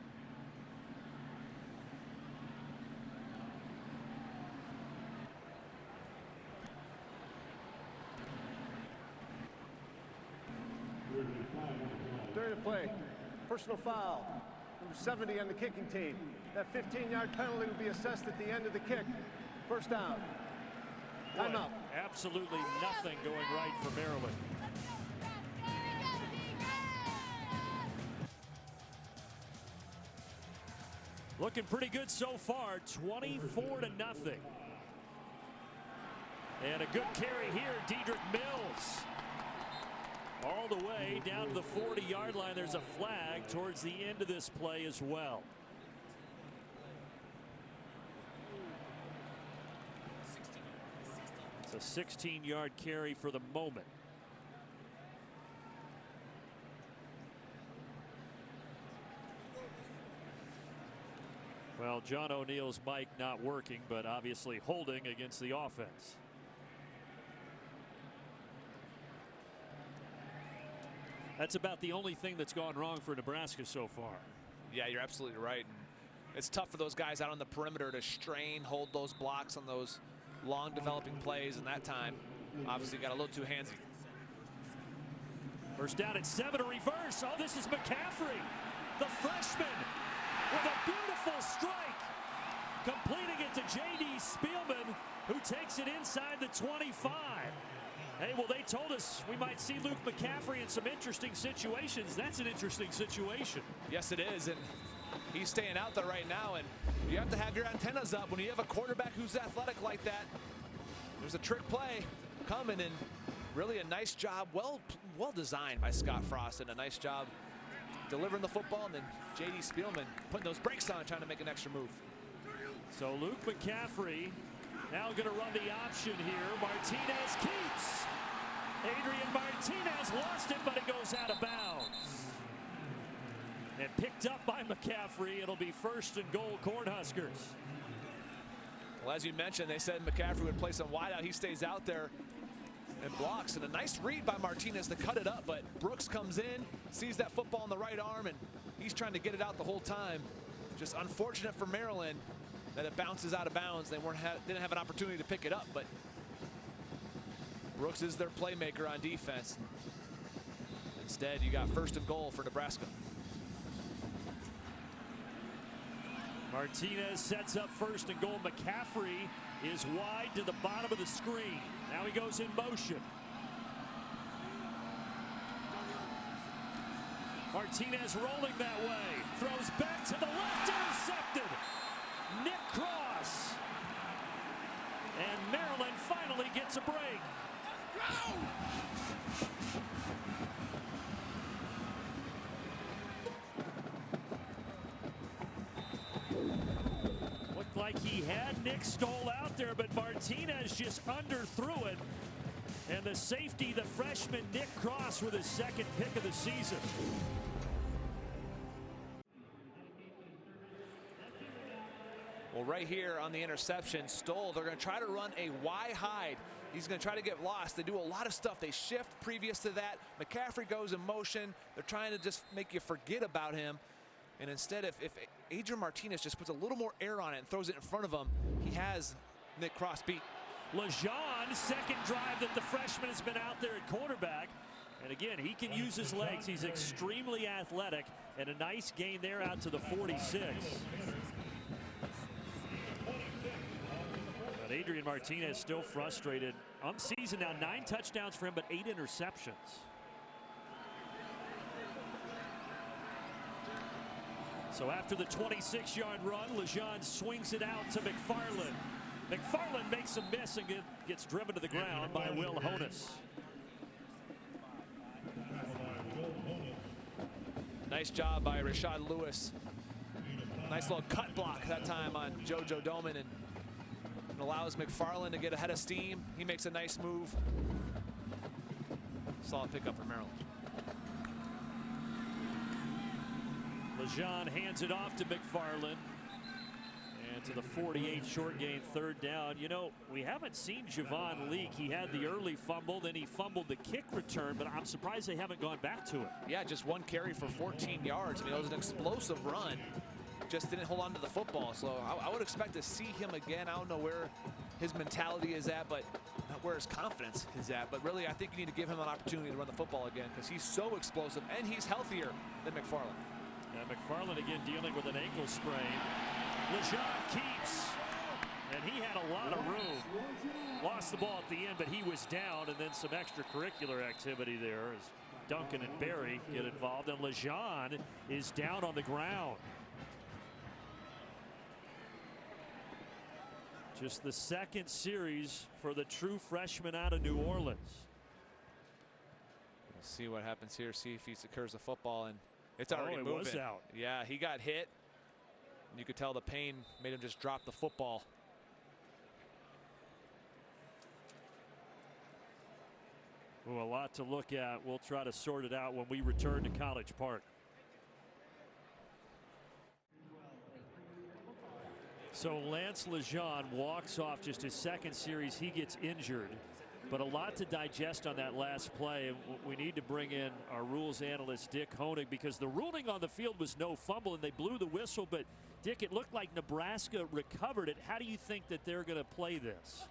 During the play, personal foul. Number 70 on the kicking team. That 15-yard penalty will be assessed at the end of the kick. First down. Timeout. Absolutely nothing going right for Maryland. Looking pretty good so far, 24-0. And a good carry here, Dedrick Mills. All the way down to the 40-yard line. There's a flag towards the end of this play as well. It's a 16-yard carry for the moment. Well, John O'Neill's mic not working, but obviously holding against the offense. That's about the only thing that's gone wrong for Nebraska so far. Yeah, you're absolutely right. And it's tough for those guys out on the perimeter to strain, hold those blocks on those long developing plays, and that time obviously got a little too handsy. First down at 7, a reverse. Oh, this is McCaffrey, the freshman, with a beautiful strike, completing it to J.D. Spielman, who takes it inside the 25. Hey, well, they told us we might see Luke McCaffrey in some interesting situations. That's an interesting situation. Yes, it is, and he's staying out there right now, and you have to have your antennas up when you have a quarterback who's athletic like that. There's a trick play coming, and really a nice job, well designed by Scott Frost, and a nice job delivering the football, and then J.D. Spielman putting those brakes on, trying to make an extra move. So Luke McCaffrey now going to run the option here. Martinez keeps. Adrian Martinez lost it, but it goes out of bounds. And picked up by McCaffrey. It'll be 1st and goal, Cornhuskers. Well, as you mentioned, they said McCaffrey would play some wide out. He stays out there and blocks, and a nice read by Martinez to cut it up, but Brooks comes in, sees that football in the right arm, and he's trying to get it out the whole time. Just unfortunate for Maryland that it bounces out of bounds. They didn't have an opportunity to pick it up, but Brooks is their playmaker on defense. Instead, you got 1st and goal for Nebraska. Martinez sets up 1st and goal. McCaffrey is wide to the bottom of the screen. Now he goes in motion. Martinez rolling that way. Throws back to the left, intercepted. Nick Cross. And Maryland finally gets a break. Looked like he had Nick Stoll out there, but Martinez just underthrew it. And the safety, the freshman Nick Cross, with his 2nd pick of the season. Well, right here on the interception, Stoll, they're going to try to run a Y hide. He's going to try to get lost. They do a lot of stuff. They shift previous to that. McCaffrey goes in motion. They're trying to just make you forget about him. And instead, if Adrian Martinez just puts a little more air on it and throws it in front of him, he has Nick Cross beat. LeJean, 2nd drive that the freshman has been out there at quarterback. And again, he can use his legs. He's extremely athletic, and a nice gain there out to the 46. But Adrian Martinez still frustrated. On season now, 9 touchdowns for him, but 8 interceptions. So after the 26-yard run, LeJean swings it out to McFarland. McFarland makes a miss and gets driven to the ground by Will Honus. Nice job by Rashad Lewis. Nice little cut block that time on JoJo Doman, and allows McFarland to get ahead of steam. He makes a nice move. Solid pickup for Maryland. LeJean hands it off to McFarland. And to the 48, short gain, 3rd down. You know, we haven't seen Javon leak. He had the early fumble, then he fumbled the kick return, but I'm surprised they haven't gone back to it. Yeah, just 1 carry for 14 yards. I mean, it was an explosive run. Just didn't hold on to the football. So I would expect to see him again. I don't know where his mentality is at, but not where his confidence is at. But really, I think you need to give him an opportunity to run the football again, because he's so explosive, and he's healthier than McFarland. And McFarland again dealing with an ankle sprain. LeJean keeps, and he had a lot of room. Lost the ball at the end, but he was down, and then some extracurricular activity there as Duncan and Barry get involved, and LeJean is down on the ground. Just the 2nd series for the true freshman out of New Orleans. Let's see what happens here. See if he secures the football, and it's already moving. Was out. Yeah, he got hit. You could tell the pain made him just drop the football. Ooh, a lot to look at. We'll try to sort it out when we return to College Park. So Lance LeJean walks off just his 2nd series. He gets injured, but a lot to digest on that last play. And we need to bring in our rules analyst, Dick Honig, because the ruling on the field was no fumble and they blew the whistle. But Dick, it looked like Nebraska recovered it. How do you think that they're going to play this?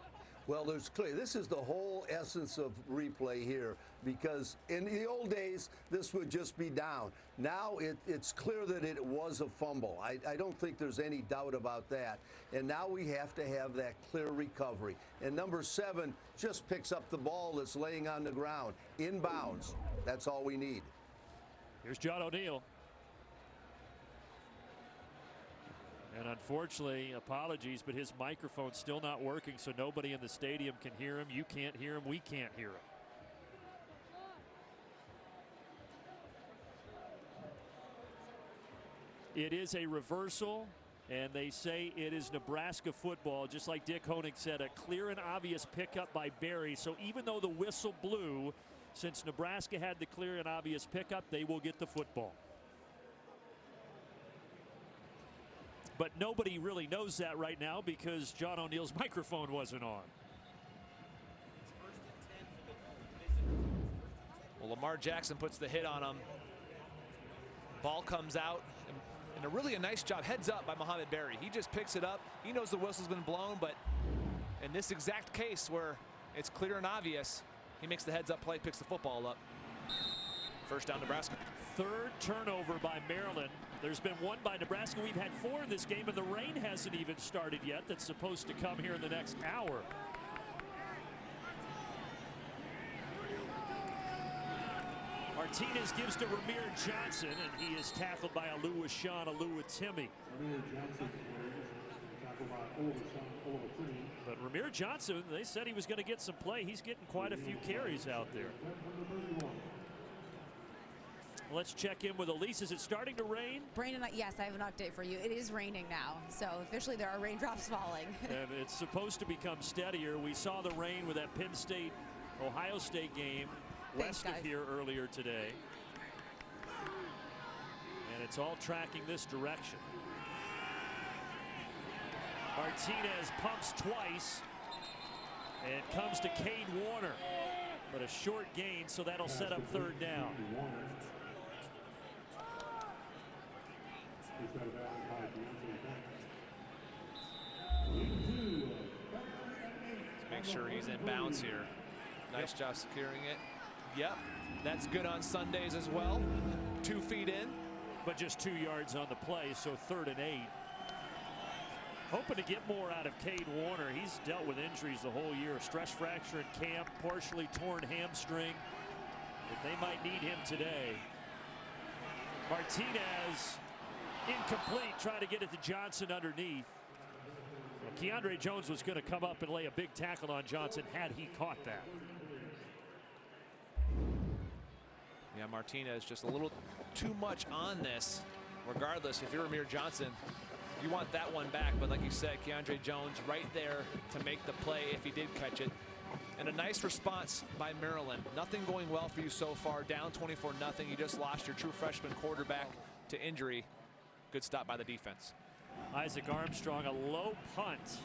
Well, there's clear. This is the whole essence of replay here, because in the old days, this would just be down. Now it's clear that it was a fumble. I don't think there's any doubt about that. And now we have to have that clear recovery. And number 7 just picks up the ball that's laying on the ground, inbounds. That's all we need. Here's John O'Neill. And unfortunately, apologies, but his microphone's still not working, so nobody in the stadium can hear him. You can't hear him. We can't hear him. It is a reversal, and they say it is Nebraska football. Just like Dick Honig said, a clear and obvious pickup by Berry. So even though the whistle blew, since Nebraska had the clear and obvious pickup, they will get the football. But nobody really knows that right now because John O'Neill's microphone wasn't on. Well, Lamar Jackson puts the hit on him. Ball comes out, and a nice job, heads up by Mohamed Berry. He just picks it up. He knows the whistle's been blown, but in this exact case where it's clear and obvious, he makes the heads up play, picks the football up. First down, Nebraska. Third turnover by Maryland. There's been one by Nebraska. We've had 4 in this game, and the rain hasn't even started yet. That's supposed to come here in the next hour. Martinez gives to Ramir Johnson, and he is tackled by Oluwaseun Oluwatimi. But Ramir Johnson, they said he was going to get some play. He's getting quite a few carries out there. Let's check in with Elise. Is it starting to rain? Brandon, yes, I have an update for you. It is raining now, so officially there are raindrops falling. And it's supposed to become steadier. We saw the rain with that Penn State, Ohio State game west of here earlier today. And it's all tracking this direction. Martinez pumps twice and comes to Cade Warner. But a short gain, so that'll set up third down. Let's make sure he's in bounds here. Nice job securing it. Yep, that's good on Sundays as well. 2 feet in. But just 2 yards on the play, so 3rd and 8. Hoping to get more out of Cade Warner. He's dealt with injuries the whole year. Stress fracture in camp, partially torn hamstring. But they might need him today. Martinez incomplete, trying to get it to Johnson underneath. Well, Keandre Jones was going to come up and lay a big tackle on Johnson had he caught that. Yeah, Martinez just a little too much on this. Regardless, if you're Ramir Johnson, you want that one back. But like you said, Keandre Jones right there to make the play if he did catch it. And a nice response by Maryland. Nothing going well for you so far. Down 24-0. You just lost your true freshman quarterback to injury. Good stop by the defense. Isaac Armstrong, a low punt.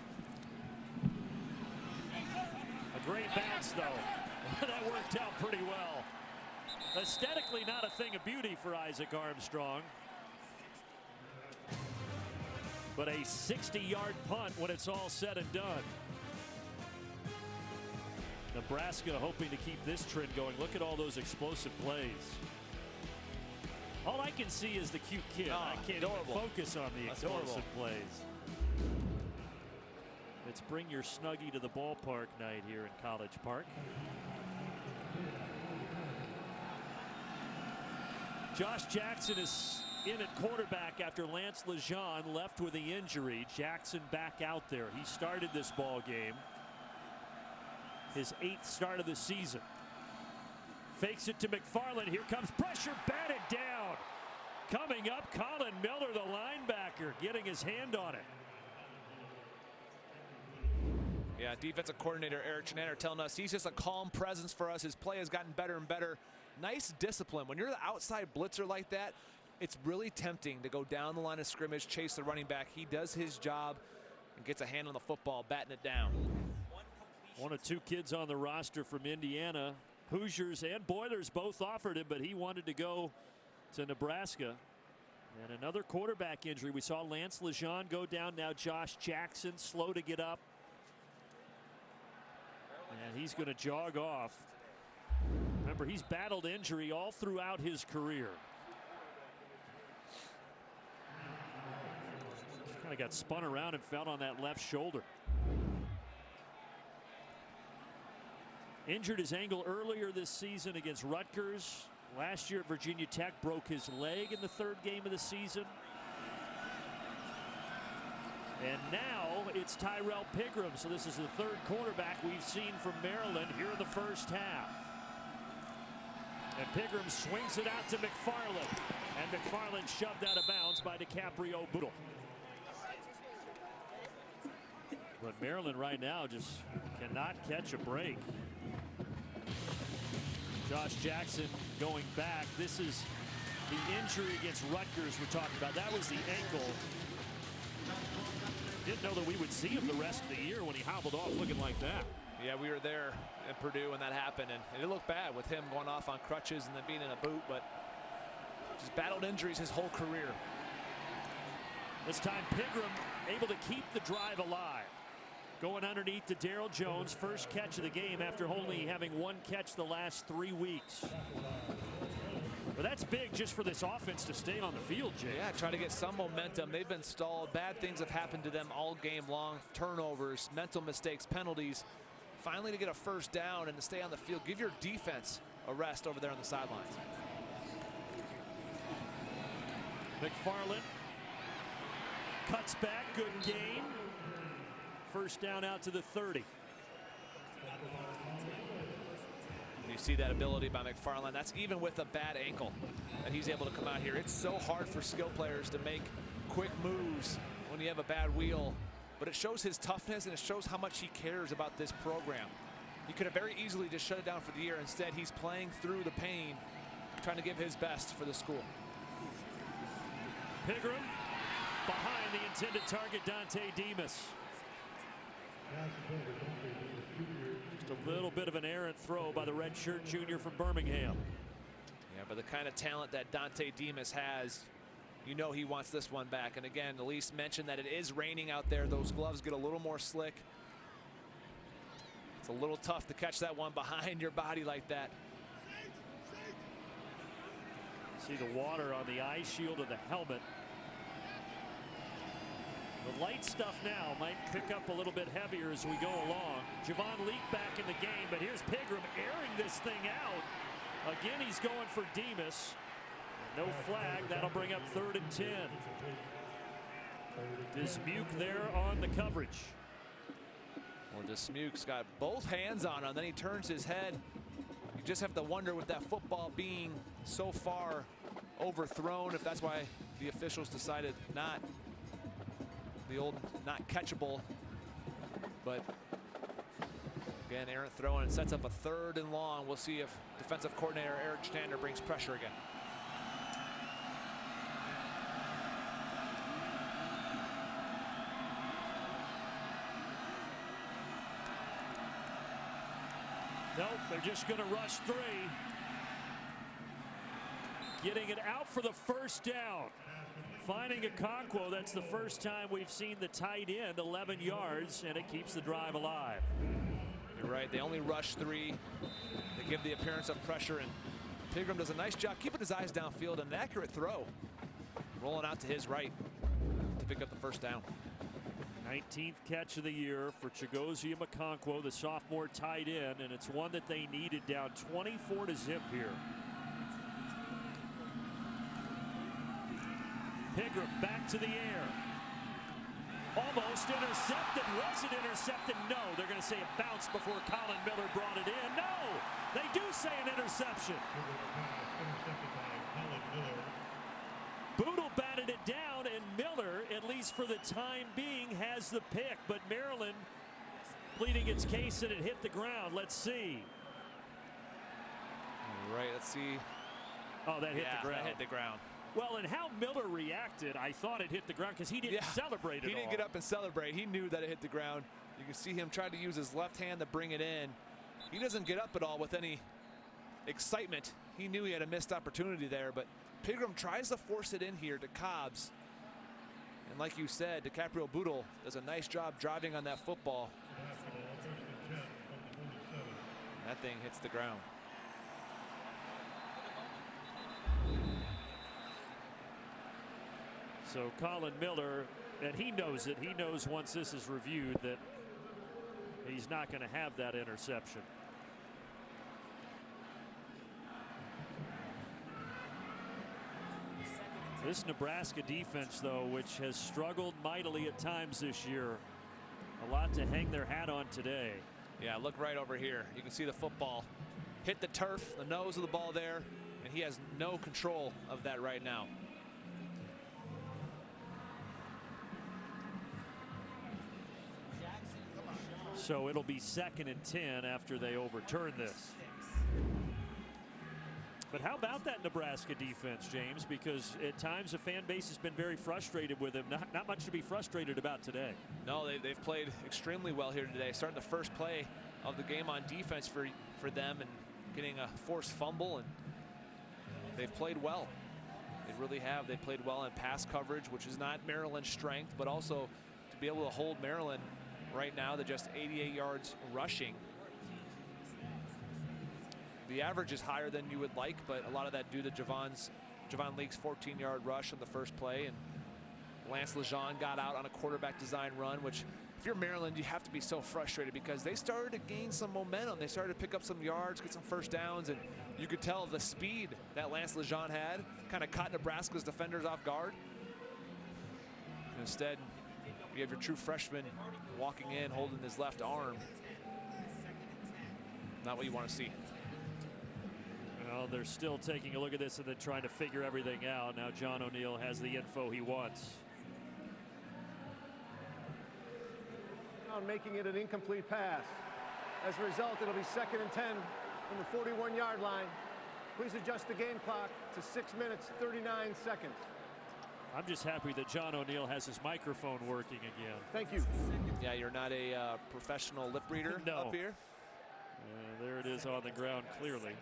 A great bounce, though. That worked out pretty well. Aesthetically, not a thing of beauty for Isaac Armstrong. But a 60-yard punt when it's all said and done. Nebraska hoping to keep this trend going. Look at all those explosive plays. All I can see is the cute kid. I can't even focus on the explosive plays. Let's bring your Snuggie to the ballpark night here in College Park. Josh Jackson is in at quarterback after Lance Lejeune left with the injury. Jackson back out there. He started this ball game. His 8th start of the season. Fakes it to McFarland. Here comes pressure, batted down. Coming up, Colin Miller, the linebacker, getting his hand on it. Yeah, defensive coordinator Eric Chinander telling us he's just a calm presence for us. His play has gotten better and better. Nice discipline. When you're the outside blitzer like that, it's really tempting to go down the line of scrimmage, chase the running back. He does his job and gets a hand on the football, batting it down. One of 2 kids on the roster from Indiana. Hoosiers and Boilers both offered him, but he wanted to go to Nebraska. And another quarterback injury. We saw Lance Lejeune go down. Now Josh Jackson slow to get up. And he's going to jog off. Remember, he's battled injury all throughout his career. Kind of got spun around and fell on that left shoulder. Injured his ankle earlier this season against Rutgers. Last year at Virginia Tech, broke his leg in the third game of the season. And now it's Tyrell Pigram. So this is the third quarterback we've seen from Maryland here in the first half. And Pigram swings it out to McFarland. And McFarland shoved out of bounds by DiCaprio Boodle. But Maryland right now just cannot catch a break. Josh Jackson going back. This is the injury against Rutgers we're talking about. That was the ankle. Didn't know that we would see him the rest of the year when he hobbled off looking like that. Yeah, we were there at Purdue when that happened, and it looked bad with him going off on crutches and then being in a boot, but just battled injuries his whole career. This time Pigram able to keep the drive alive. Going underneath to Darryl Jones, first catch of the game after only having one catch the last 3 weeks. But that's big just for this offense to stay on the field, Jay. Yeah, try to get some momentum. They've been stalled. Bad things have happened to them all game long. Turnovers, mental mistakes, penalties. Finally to get a first down and to stay on the field. Give your defense a rest over there on the sidelines. McFarland cuts back, good gain. First down out to the 30. You see that ability by McFarland. That's even with a bad ankle that he's able to come out here. It's so hard for skill players to make quick moves when you have a bad wheel, but it shows his toughness and it shows how much he cares about this program. He could have very easily just shut it down for the year. Instead, he's playing through the pain, trying to give his best for the school. Pigram behind the intended target, Dante Demas. Just a little bit of an errant throw by the redshirt junior from Birmingham. Yeah, but the kind of talent that Dante Demas has, you know he wants this one back. And again, Elise mentioned that it is raining out there. Those gloves get a little more slick. It's a little tough to catch that one behind your body like that. See the water on the eye shield of the helmet. The light stuff now might pick up a little bit heavier as we go along. Javon Leak back in the game, but here's Pigram airing this thing out. Again, he's going for Demas. No flag. That'll bring up 3rd and 10. Dismuke there on the coverage. Well, Dismuke's got both hands on him, then he turns his head. You just have to wonder with that football being so far overthrown, if that's why the officials decided not. The old not catchable, but again, errant throw, and it sets up a 3rd and long. We'll see if defensive coordinator Eric Stander brings pressure again. Nope, they're just going to rush 3. Getting it out for the first down. Finding Okonkwo, that's the first time we've seen the tight end, 11 yards, and it keeps the drive alive. You're right, they only rush 3. They give the appearance of pressure, and Pigram does a nice job keeping his eyes downfield, an accurate throw. Rolling out to his right to pick up the first down. 19th catch of the year for Chigozie Okonkwo, the sophomore tight end, and it's one that they needed down 24-0 here. Pigram back to the air. Almost intercepted. Was it intercepted? No. They're going to say it bounced before Colin Miller brought it in. No. They do say an interception. Boodle batted it down, and Miller, at least for the time being, has the pick. But Maryland pleading its case that it hit the ground. Let's see. All right, let's see. Oh, that hit the ground. That hit the ground. Well, and how Miller reacted, I thought it hit the ground because he didn't celebrate it. He didn't get up and celebrate. He knew that it hit the ground. You can see him try to use his left hand to bring it in. He doesn't get up at all with any excitement. He knew he had a missed opportunity there, but Pigram tries to force it in here to Cobbs. And like you said, DiCaprio Boodle does a nice job driving on that football. That thing hits the ground. So Colin Miller, and he knows it. He knows once this is reviewed that he's not going to have that interception. This Nebraska defense, though, which has struggled mightily at times this year, a lot to hang their hat on today. Yeah, look right over here. You can see the football hit the turf, the nose of the ball there, and he has no control of that right now. So it'll be 2nd and 10 after they overturn this. But how about that Nebraska defense, James? Because at times the fan base has been very frustrated with them. Not much to be frustrated about today. No, they've played extremely well here today. Starting the first play of the game on defense for them and getting a forced fumble, and they've played well. They really have. They played well in pass coverage, which is not Maryland's strength, but also to be able to hold Maryland right now. They're just 88 yards rushing. The average is higher than you would like, but a lot of that due to Javon Leake's 14-yard rush on the first play, and Lance Lejeune got out on a quarterback design run, which if you're Maryland, you have to be so frustrated because they started to gain some momentum. They started to pick up some yards, get some first downs, and you could tell the speed that Lance Lejeune had kind of caught Nebraska's defenders off guard. And instead, you have your true freshman walking in, holding his left arm. Not what you want to see. Well, they're still taking a look at this and then trying to figure everything out. Now John O'Neill has the info he wants. Making it an incomplete pass. As a result, it'll be 2nd and 10 from the 41-yard line. Please adjust the game clock to 6 minutes, 39 seconds. I'm just happy that John O'Neill has his microphone working again. Thank you. Yeah, you're not a professional lip reader no. up here. There it is on the ground clearly.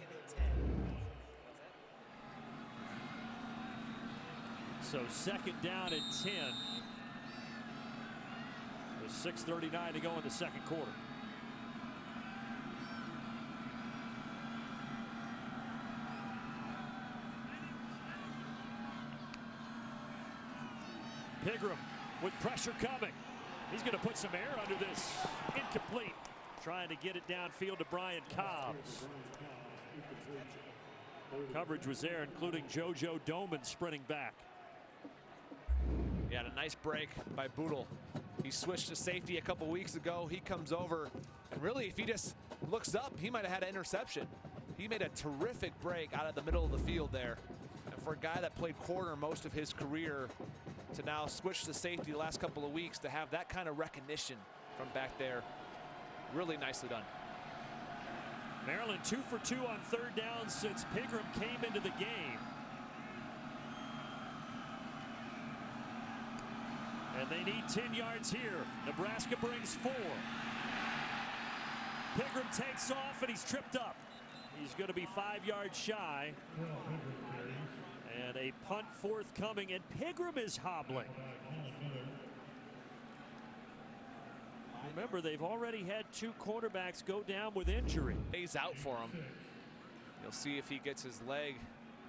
So 2nd down and 10. With 6:39 to go in the second quarter. Pigram with pressure coming. He's going to put some air under this. Incomplete. Trying to get it downfield to Brian Cobbs. Coverage was there, including JoJo Doman sprinting back. He had a nice break by Boodle. He switched to safety a couple weeks ago. He comes over, and really, if he just looks up, he might have had an interception. He made a terrific break out of the middle of the field there. And for a guy that played corner most of his career to now switch to safety the last couple of weeks, to have that kind of recognition from back there, really nicely done. Maryland 2 for 2 on 3rd down since Pigram came into the game. And they need 10 yards here. Nebraska brings 4. Pigram takes off and he's tripped up. He's going to be 5 yards shy. And a punt forthcoming, and Pigram is hobbling. Remember, they've already had 2 quarterbacks go down with injury. He's out for him. You'll see if he gets his leg.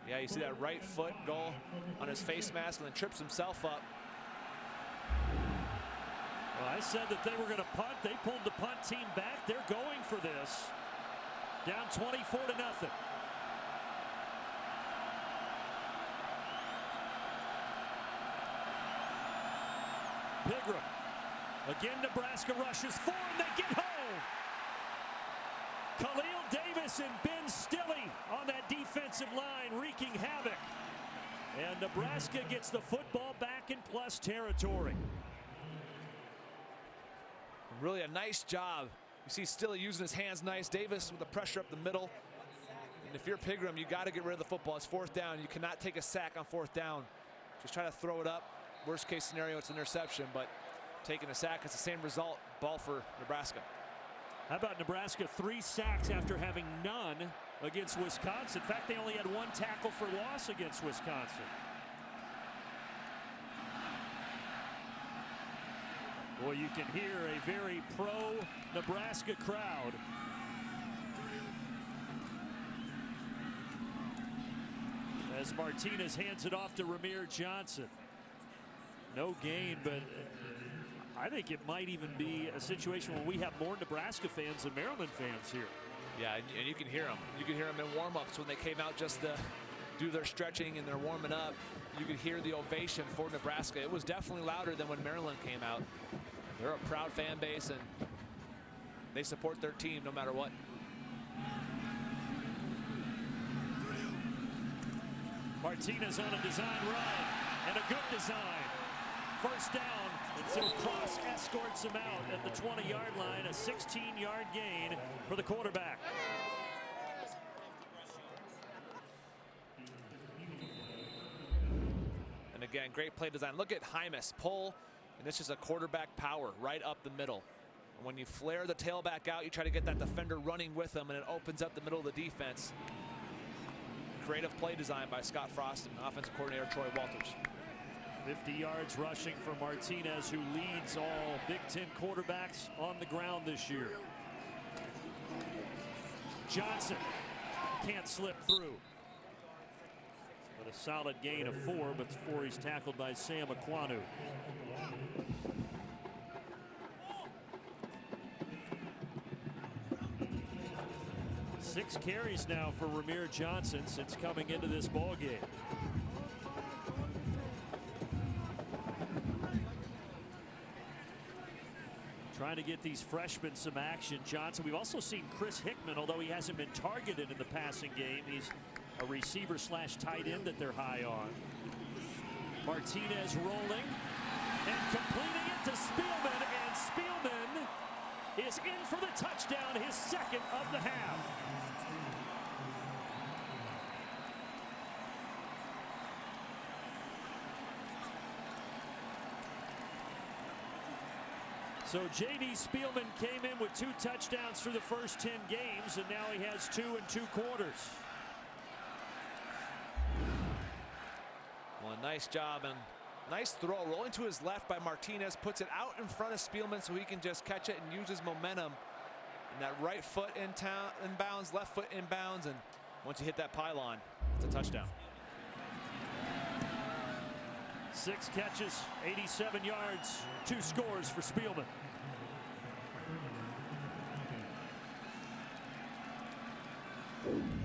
Yeah, you see that right foot go on his face mask and then trips himself up. Well, I said that they were going to punt. They pulled the punt team back. They're going for this. Down 24-0. Pigram. Again, Nebraska rushes 4 and they get home. Khalil Davis and Ben Stilley on that defensive line wreaking havoc. And Nebraska gets the football back in plus territory. Really a nice job. You see Stilley using his hands nice. Davis with the pressure up the middle. And if you're Pigram, you got to get rid of the football. It's 4th down. You cannot take a sack on 4th down. Just try to throw it up. Worst case scenario, it's an interception, but taking a sack, it's the same result. Ball for Nebraska. How about Nebraska 3 sacks after having none against Wisconsin? In fact, they only had 1 tackle for loss against Wisconsin. Boy, you can hear a very pro-Nebraska crowd as Martinez hands it off to Ramir Johnson. No gain, but I think it might even be a situation where we have more Nebraska fans than Maryland fans here. Yeah, and you can hear them. You can hear them in warm-ups when they came out just to do their stretching and they're warming up. You could hear the ovation for Nebraska. It was definitely louder than when Maryland came out. They're a proud fan base, and they support their team no matter what. Martinez on a design run, and a good design. First down until Cross escorts him out at the 20-yard line. A 16-yard gain for the quarterback. And again, great play design. Look at Hymas pull, and this is a quarterback power right up the middle. And when you flare the tailback out, you try to get that defender running with him, and it opens up the middle of the defense. Creative play design by Scott Frost and offensive coordinator Troy Walters. 50 yards rushing for Martinez, who leads all Big Ten quarterbacks on the ground this year. Johnson can't slip through. But a solid gain of 4, but before he's tackled by Sam Aquanu. Six carries now for Ramir Johnson since coming into this ball game. Trying to get these freshmen some action. Johnson, we've also seen Chris Hickman, although he hasn't been targeted in the passing game. He's a receiver slash tight end that they're high on. Martinez rolling and completing it to Spielman, and Spielman is in for the touchdown, his second of the half. So J.D. Spielman came in with 2 touchdowns through the first 10 games, and now he has 2 in 2 quarters. Well, nice job and nice throw. Rolling to his left by Martinez, puts it out in front of Spielman so he can just catch it and use his momentum. And that right foot inbounds, left foot inbounds, and once you hit that pylon, it's a touchdown. 6 catches, 87 yards, 2 scores for Spielman.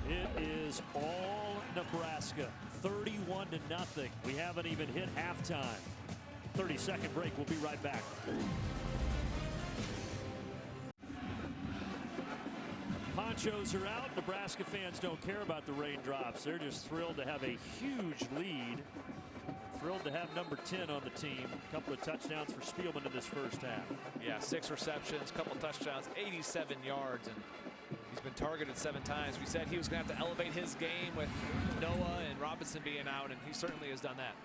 It is all Nebraska, 31-0. We haven't even hit halftime. 30-second break. We'll be right back. Ponchos are out. Nebraska fans don't care about the raindrops. They're just thrilled to have a huge lead. Thrilled to have number 10 on the team. A couple of touchdowns for Spielman in this first half. Yeah, 6 receptions, couple touchdowns, 87 yards, and he's been targeted 7 times. We said he was going to have to elevate his game with Noah and Robinson being out, and he certainly has done that.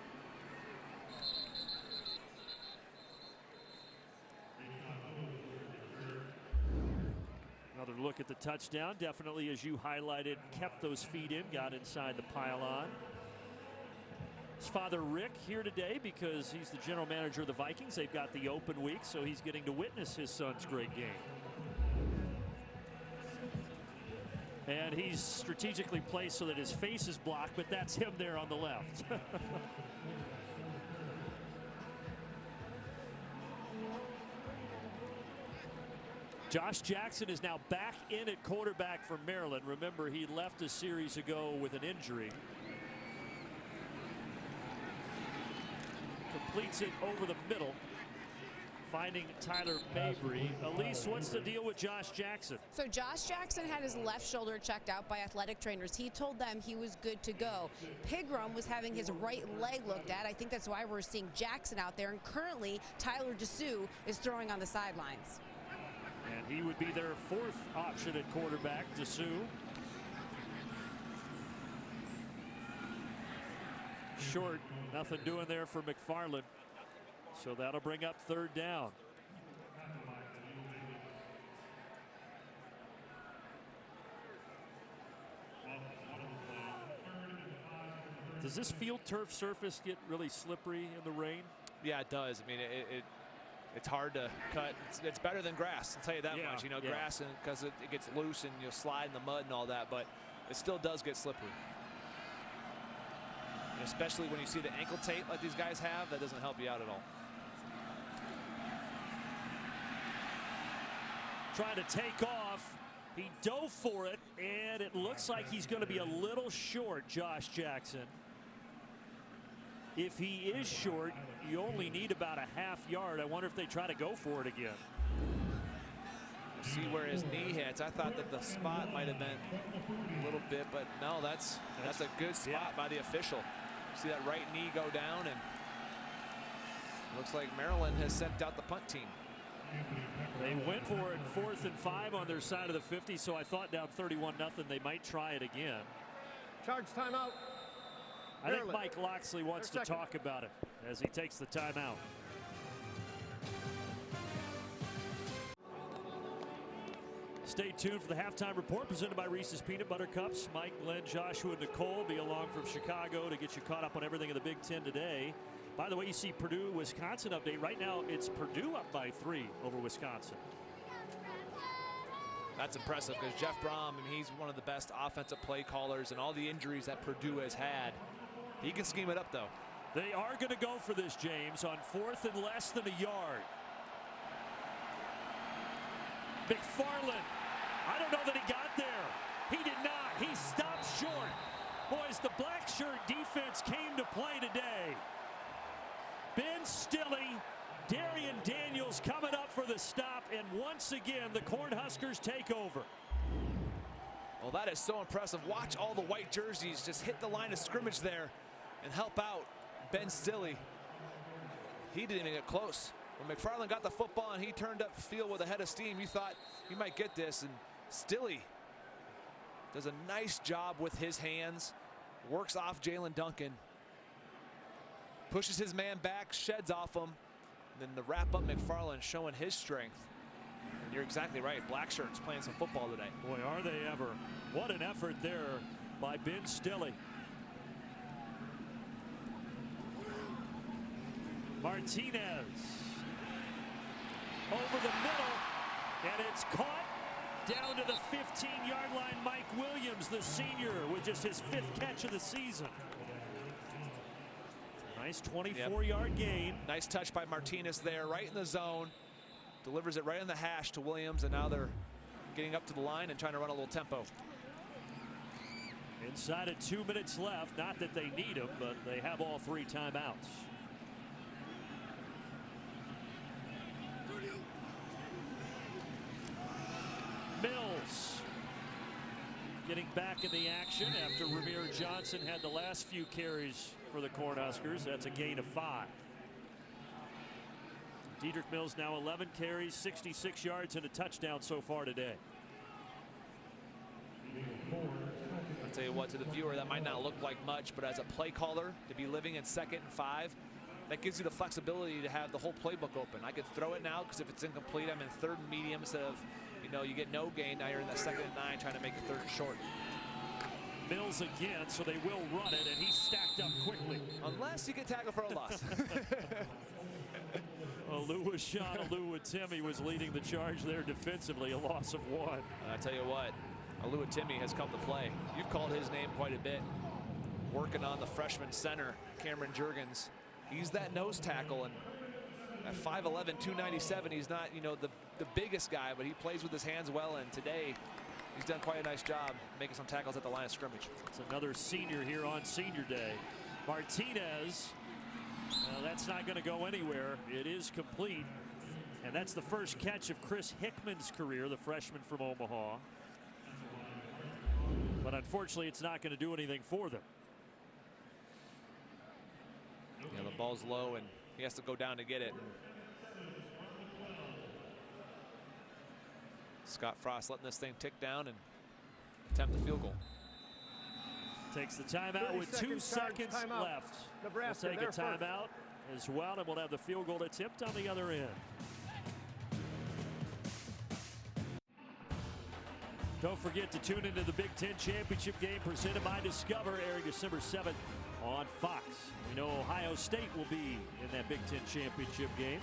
Another look at the touchdown. Definitely, as you highlighted, kept those feet in, got inside the pylon. His father Rick here today because he's the general manager of the Vikings. They've got the open week, so he's getting to witness his son's great game. And he's strategically placed so that his face is blocked, but that's him there on the left. Josh Jackson is now back in at quarterback for Maryland. Remember, he left a series ago with an injury. Completes it over the middle, finding Tyler Mabry. Elise, what's the deal with Josh Jackson? So Josh Jackson had his left shoulder checked out by athletic trainers. He told them he was good to go. Pigram was having his right leg looked at. I think that's why we're seeing Jackson out there. And currently, Tyler DeSue is throwing on the sidelines. And he would be their 4th option at quarterback, DeSue. Short, nothing doing there for McFarland. So that'll bring up 3rd down. Does this field turf surface get really slippery in the rain? Yeah, it does. I mean, it's hard to cut. It's better than grass, I'll tell you that much. You know, grass, because it gets loose and you'll slide in the mud and all that, but it still does get slippery. And especially when you see the ankle tape like these guys have, that doesn't help you out at all. Trying to take off. He dove for it, and it looks like he's going to be a little short, Josh Jackson. If he is short, you only need about a half yard. I wonder if they try to go for it again. See where his knee hits. I thought that the spot might have been a little bit, but no, that's a good spot by the official. See that right knee go down, and looks like Maryland has sent out the punt team. They went for it 4th and 5 on their side of the 50, so I thought down 31-0 they might try it again. Charge timeout. I think Mike Loxley wants to talk about it as he takes the timeout. Stay tuned for the halftime report presented by Reese's Peanut Butter Cups. Mike, Glenn, Joshua, and Nicole be along from Chicago to get you caught up on everything in the Big Ten today. By the way, you see Purdue, Wisconsin update. Right now, it's Purdue up by 3 over Wisconsin. That's impressive because Jeff Brom, I mean, he's one of the best offensive play callers, and all the injuries that Purdue has had, he can scheme it up, though. They are going to go for this, James, on 4th and less than a yard. McFarland. I don't know that he got there. He did not. He stopped short. Boys, the black shirt defense came to play today. Ben Stille, Darian Daniels coming up for the stop, and once again the Cornhuskers take over. Well, that is so impressive. Watch all the white jerseys just hit the line of scrimmage there and help out Ben Stille. He didn't even get close. When McFarland got the football and he turned up field with a head of steam, you thought he might get this, and Stille does a nice job with his hands, works off Jalen Duncan, pushes his man back, sheds off him, and then the wrap up McFarland showing his strength. And you're exactly right, black shirts playing some football today. Boy, are they ever. What an effort there by Ben Stille. Martinez over the middle, and it's caught down to the 15-yard line. Mike Williams, the senior, with just his 5th catch of the season. Nice 24-yard gain. Nice touch by Martinez there, right in the zone. Delivers it right in the hash to Williams, and now they're getting up to the line and trying to run a little tempo. Inside of 2 minutes left. Not that they need them, but they have all 3 timeouts. Mills getting back in the action after Ramir Johnson had the last few carries for the Cornhuskers. That's a gain of 5. Dedrick Mills now 11 carries, 66 yards, and a touchdown so far today. I'll tell you what, to the viewer, that might not look like much, but as a play caller, to be living in 2nd and 5, that gives you the flexibility to have the whole playbook open. I could throw it now because if it's incomplete, I'm in 3rd and medium instead of, you know, you get no gain. Now you're in that 2nd and 9 trying to make it 3rd and short. Mills again, so they will run it, and he's stacked up quickly. Unless you get tackled for a loss. Oluwaseun Oluwatimi was leading the charge there defensively, a loss of 1. And I tell you what, Oluwatimi has come to play. You've called his name quite a bit. Working on the freshman center, Cameron Jurgens. He's that nose tackle, and at 5'11", 297, he's not, you know, the biggest guy, but he plays with his hands well, and today he's done quite a nice job making some tackles at the line of scrimmage. It's another senior here on senior day. Martinez, that's not going to go anywhere. It is complete, and that's the first catch of Chris Hickman's career, the freshman from Omaha. But unfortunately, it's not going to do anything for them. Yeah, the ball's low, and he has to go down to get it. Scott Frost letting this thing tick down and attempt the field goal. Takes the timeout with 2 seconds left. Nebraska, we'll take a timeout as well, and we'll have the field goal attempt on the other end. Don't forget to tune into the Big Ten Championship game presented by Discover, airing December 7th on Fox. We know Ohio State will be in that Big Ten Championship game.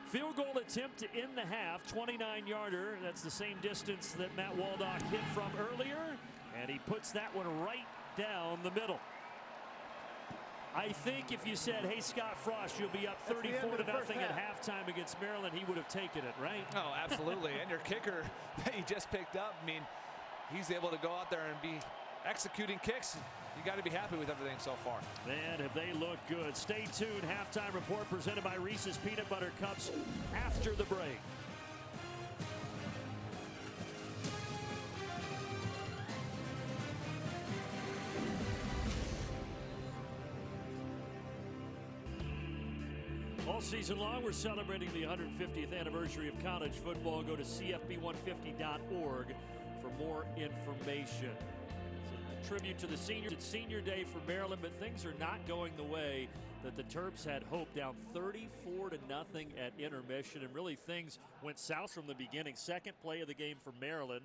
Field goal attempt to end the half, 29-yarder. That's the same distance that Matt Waldock hit from earlier, and he puts that one right down the middle. I think if you said, hey, Scott Frost, you'll be up 34 to nothing at halftime against Maryland, he would have taken it, right? Oh, absolutely. And your kicker that you just picked up, I mean, he's able to go out there and be executing kicks. You got to be happy with everything so far. Man, have they looked good. Stay tuned. Halftime report presented by Reese's Peanut Butter Cups after the break. All season long, we're celebrating the 150th anniversary of college football. Go to cfb150.org for more information. It's a tribute to the seniors. It's senior day for Maryland, but things are not going the way that the Terps had hoped. Down 34 to nothing at intermission, and really things went south from the beginning. Second play of the game for Maryland.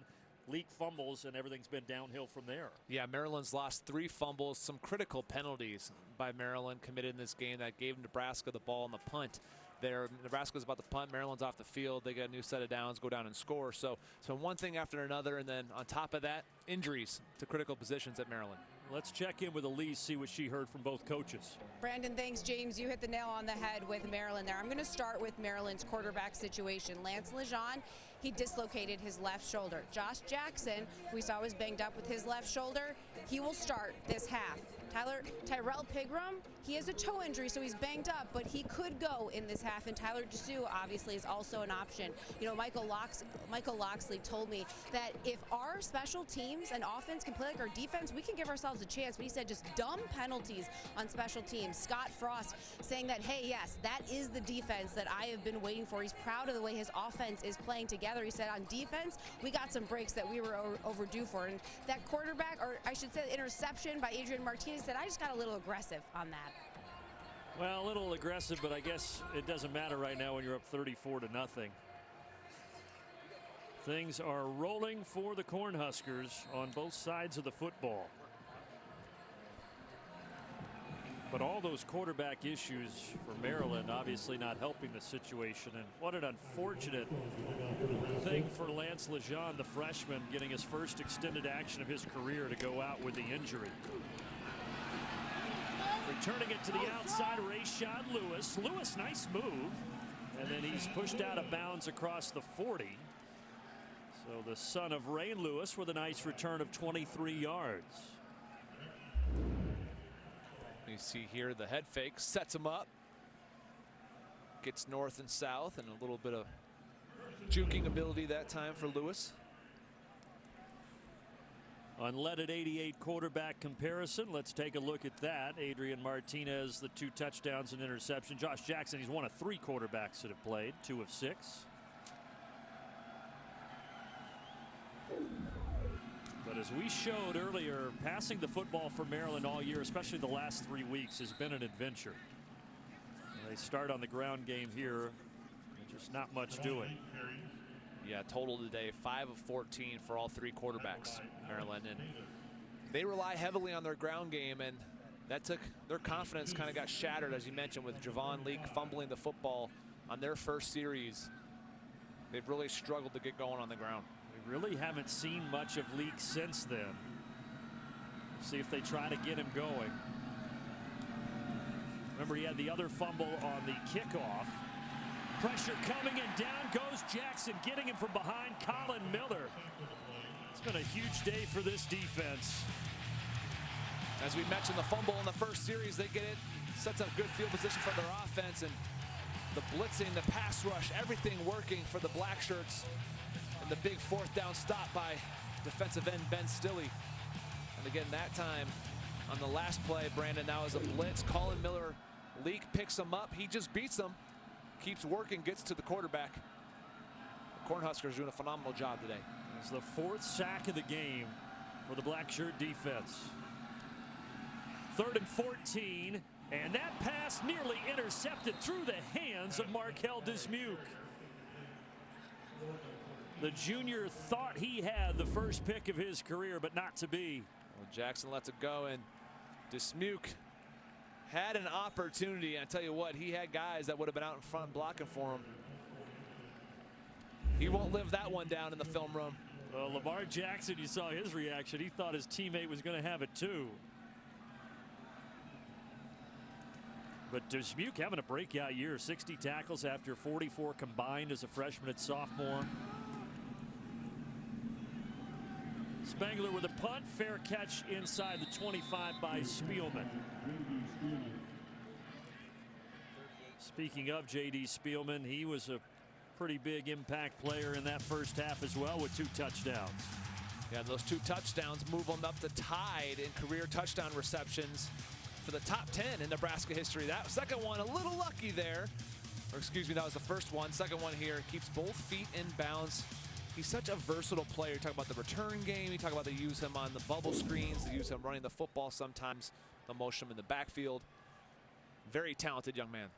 Leak fumbles, and everything's been downhill from there. Yeah, Maryland's lost 3 fumbles, some critical penalties by Maryland committed in this game that gave Nebraska the ball on the punt. There, Nebraska's about to punt, Maryland's off the field. They get a new set of downs, go down and score. So one thing after another, and then on top of that, injuries to critical positions at Maryland. Let's check in with Elise, see what she heard from both coaches. Brandon, thanks, James. You hit the nail on the head with Maryland there. I'm going to start with Maryland's quarterback situation. Lance Lejeune, he dislocated his left shoulder. Josh Jackson, who we saw was banged up with his left shoulder, he will start this half. Tyrell Pigram, he has a toe injury, so he's banged up, but he could go in this half. And Tyler Dessou, obviously, is also an option. You know, Michael Loxley told me that if our special teams and offense can play like our defense, we can give ourselves a chance. But he said just dumb penalties on special teams. Scott Frost saying that, hey, yes, that is the defense that I have been waiting for. He's proud of the way his offense is playing together. He said on defense, we got some breaks that we were overdue for. And that quarterback, or I should say interception by Adrian Martinez, said I just got a little aggressive on that. Well, a little aggressive, but I guess it doesn't matter right now when you're up 34 to nothing. Things are rolling for the Cornhuskers on both sides of the football. But all those quarterback issues for Maryland obviously not helping the situation. And what an unfortunate thing for Lance Lejeune, the freshman, getting his first extended action of his career to go out with the injury. Returning it to the outside, Rayshad Lewis. Lewis, nice move. And then he's pushed out of bounds across the 40. So the son of Ray Lewis with a nice return of 23 yards. You see here the head fake, sets him up. Gets north and south, and a little bit of juking ability that time for Lewis. Unleaded 88 quarterback comparison. Let's take a look at that. Adrian Martinez, the 2 touchdowns and interception. Josh Jackson, he's one of 3 quarterbacks that have played, 2 of 6. But as we showed earlier, passing the football for Maryland all year, especially the last 3 weeks, has been an adventure. They start on the ground game here, just not much doing. Yeah, total today, 5 of 14 for all 3 quarterbacks, Maryland. And they rely heavily on their ground game, and that took their confidence kind of got shattered, as you mentioned, with Javon Leak fumbling the football on their first series. They've really struggled to get going on the ground. We really haven't seen much of Leak since then. See if they try to get him going. Remember, he had the other fumble on the kickoff. Pressure coming, and down goes Jackson, getting him from behind. Colin Miller. It's been a huge day for this defense. As we mentioned, the fumble in the first series, they get it, sets up good field position for their offense, and the blitzing, the pass rush, everything working for the black shirts. And the big 4th down stop by defensive end Ben Stilley. And again, that time on the last play, Brandon, now is a blitz. Colin Miller, Leak picks him up. He just beats him. Keeps working, gets to the quarterback. The Cornhuskers doing a phenomenal job today. It's the 4th sack of the game for the black shirt defense. 3rd and 14, and that pass nearly intercepted through the hands of Markel Dismuke. The junior thought he had the first pick of his career, but not to be. Well, Jackson lets it go, and Dismuke had an opportunity. And I tell you what, he had guys that would have been out in front blocking for him. He won't live that one down in the film room. Well, Lamar Jackson, you saw his reaction. He thought his teammate was going to have it too. But Dubuque having a breakout year, 60 tackles after 44 combined as a freshman and sophomore. Spangler with a punt, fair catch inside the 25 by Spielman. Speaking of J.D. Spielman, he was a pretty big impact player in that first half as well with 2 touchdowns. Yeah, those 2 touchdowns move them up the tide in career touchdown receptions for the top 10 in Nebraska history. That second one a little lucky there. Or excuse me, that was the first one. Second one here, keeps both feet in bounds. He's such a versatile player. You talk about the return game. You talk about they use him on the bubble screens. They use him running the football sometimes. They'll motion him in the backfield. Very talented young man.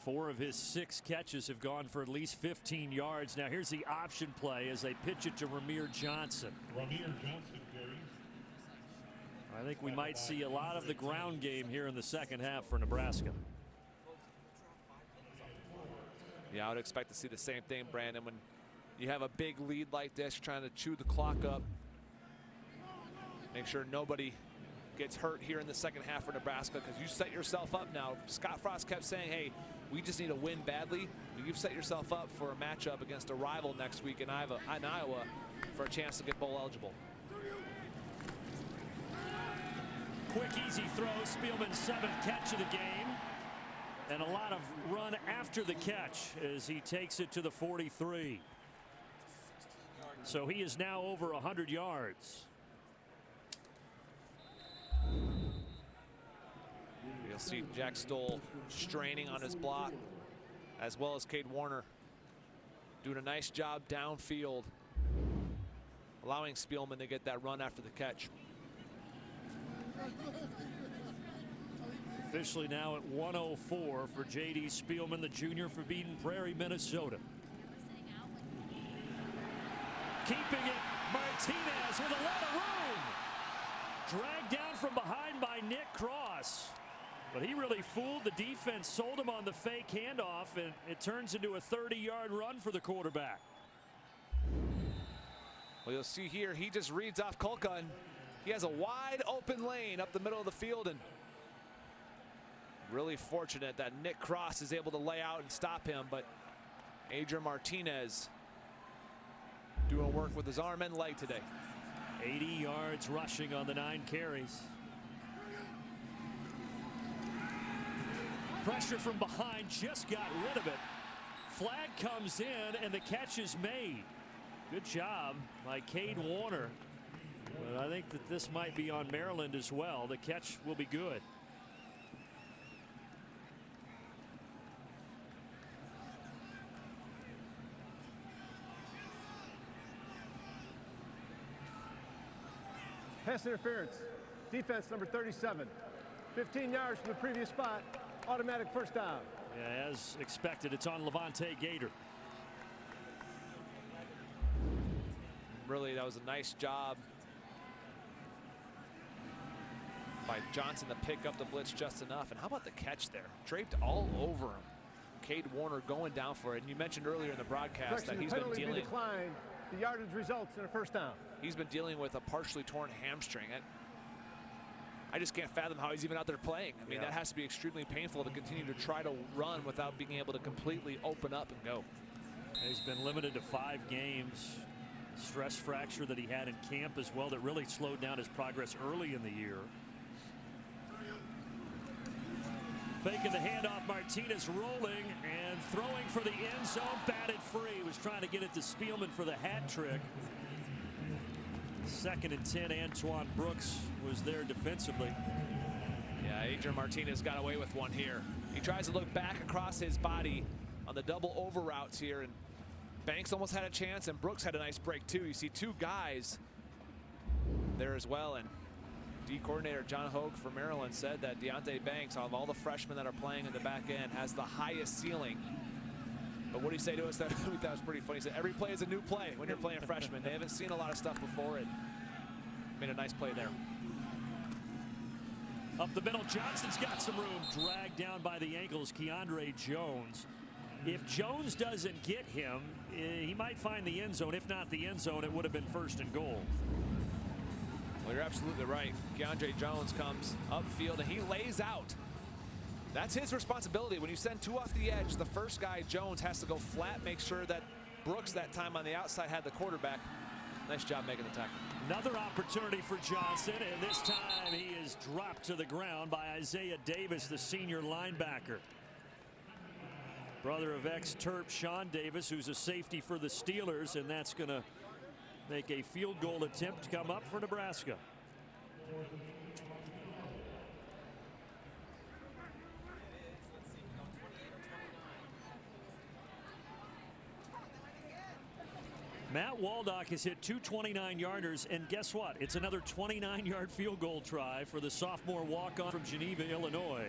4 of his 6 catches have gone for at least 15 yards. Now here's the option play as they pitch it to Ramir Johnson. Ramir Johnson carries. I think we might see a lot of the ground game here in the second half for Nebraska. Yeah, I would expect to see the same thing, Brandon. When you have a big lead like this, you're trying to chew the clock up. Make sure nobody gets hurt here in the second half for Nebraska, because you set yourself up now. Scott Frost kept saying, hey, we just need to win badly. But you've set yourself up for a matchup against a rival next week in Iowa for a chance to get bowl eligible. Quick, easy throw. Spielman's 7th catch of the game. And a lot of run after the catch as he takes it to the 43. So he is now over 100 yards. You'll see Jack Stoll straining on his block, as well as Cade Warner doing a nice job downfield, allowing Spielman to get that run after the catch. Officially now at 104 for J.D. Spielman, the junior for Eden Prairie, Minnesota. Keeping it, Martinez with a lot of room. Dragged down from behind by Nick Cross. But he really fooled the defense, sold him on the fake handoff, and it turns into a 30-yard run for the quarterback. Well, you'll see here, he just reads off Kolka, and he has a wide open lane up the middle of the field, and really fortunate that Nick Cross is able to lay out and stop him, but Adrian Martinez doing work with his arm and leg today. 80 yards rushing on the 9 carries. Pressure from behind, just got rid of it. Flag comes in and the catch is made. Good job by Cade Warner. But I think that this might be on Maryland as well. The catch will be good. Pass interference. Defense number 37. 15 yards from the previous spot. Automatic first down. Yeah, as expected, it's on Levante Gator. Really, that was a nice job by Johnson to pick up the blitz just enough. And how about the catch there? Draped all over him. Cade Warner going down for it. And you mentioned earlier in the broadcast that he's been dealing. Declined. The yardage results in a first down. He's been dealing with a partially torn hamstring. I just can't fathom how he's even out there playing. I mean, that has to be extremely painful to continue to try to run without being able to completely open up and go. He's been limited to 5 games. Stress fracture that he had in camp as well that really slowed down his progress early in the year. Faking the handoff, Martinez rolling and throwing for the end zone, batted free. Was trying to get it to Spielman for the hat trick. 2nd and 10, Antoine Brooks was there defensively. Yeah, Adrian Martinez got away with one here. He tries to look back across his body on the double over routes here, and Banks almost had a chance, and Brooks had a nice break too. You see 2 guys there as well, and D coordinator John Hogue for Maryland said that Deontay Banks, out of all the freshmen that are playing in the back end, has the highest ceiling. But what did he say to us that we thought was pretty funny? He said every play is a new play when you're playing freshmen. They haven't seen a lot of stuff before. It made a nice play there. Up the middle, Johnson's got some room. Dragged down by the ankles, Keandre Jones. If Jones doesn't get him, he might find the end zone. If not the end zone, it would have been 1st and goal. Well, you're absolutely right. Keandre Jones comes upfield and he lays out That's his responsibility. When you send two off the edge, the first guy, Jones, has to go flat, make sure that Brooks that time on the outside had the quarterback. Nice job making the tackle. Another opportunity for Johnson, and this time he is dropped to the ground by Isaiah Davis, the senior linebacker. Brother of ex-Terp Sean Davis, who's a safety for the Steelers, and that's going to make a field goal attempt come up for Nebraska. Matt Waldock has hit 2 29-yarders, and guess what? It's another 29-yard field goal try for the sophomore walk-on from Geneva, Illinois.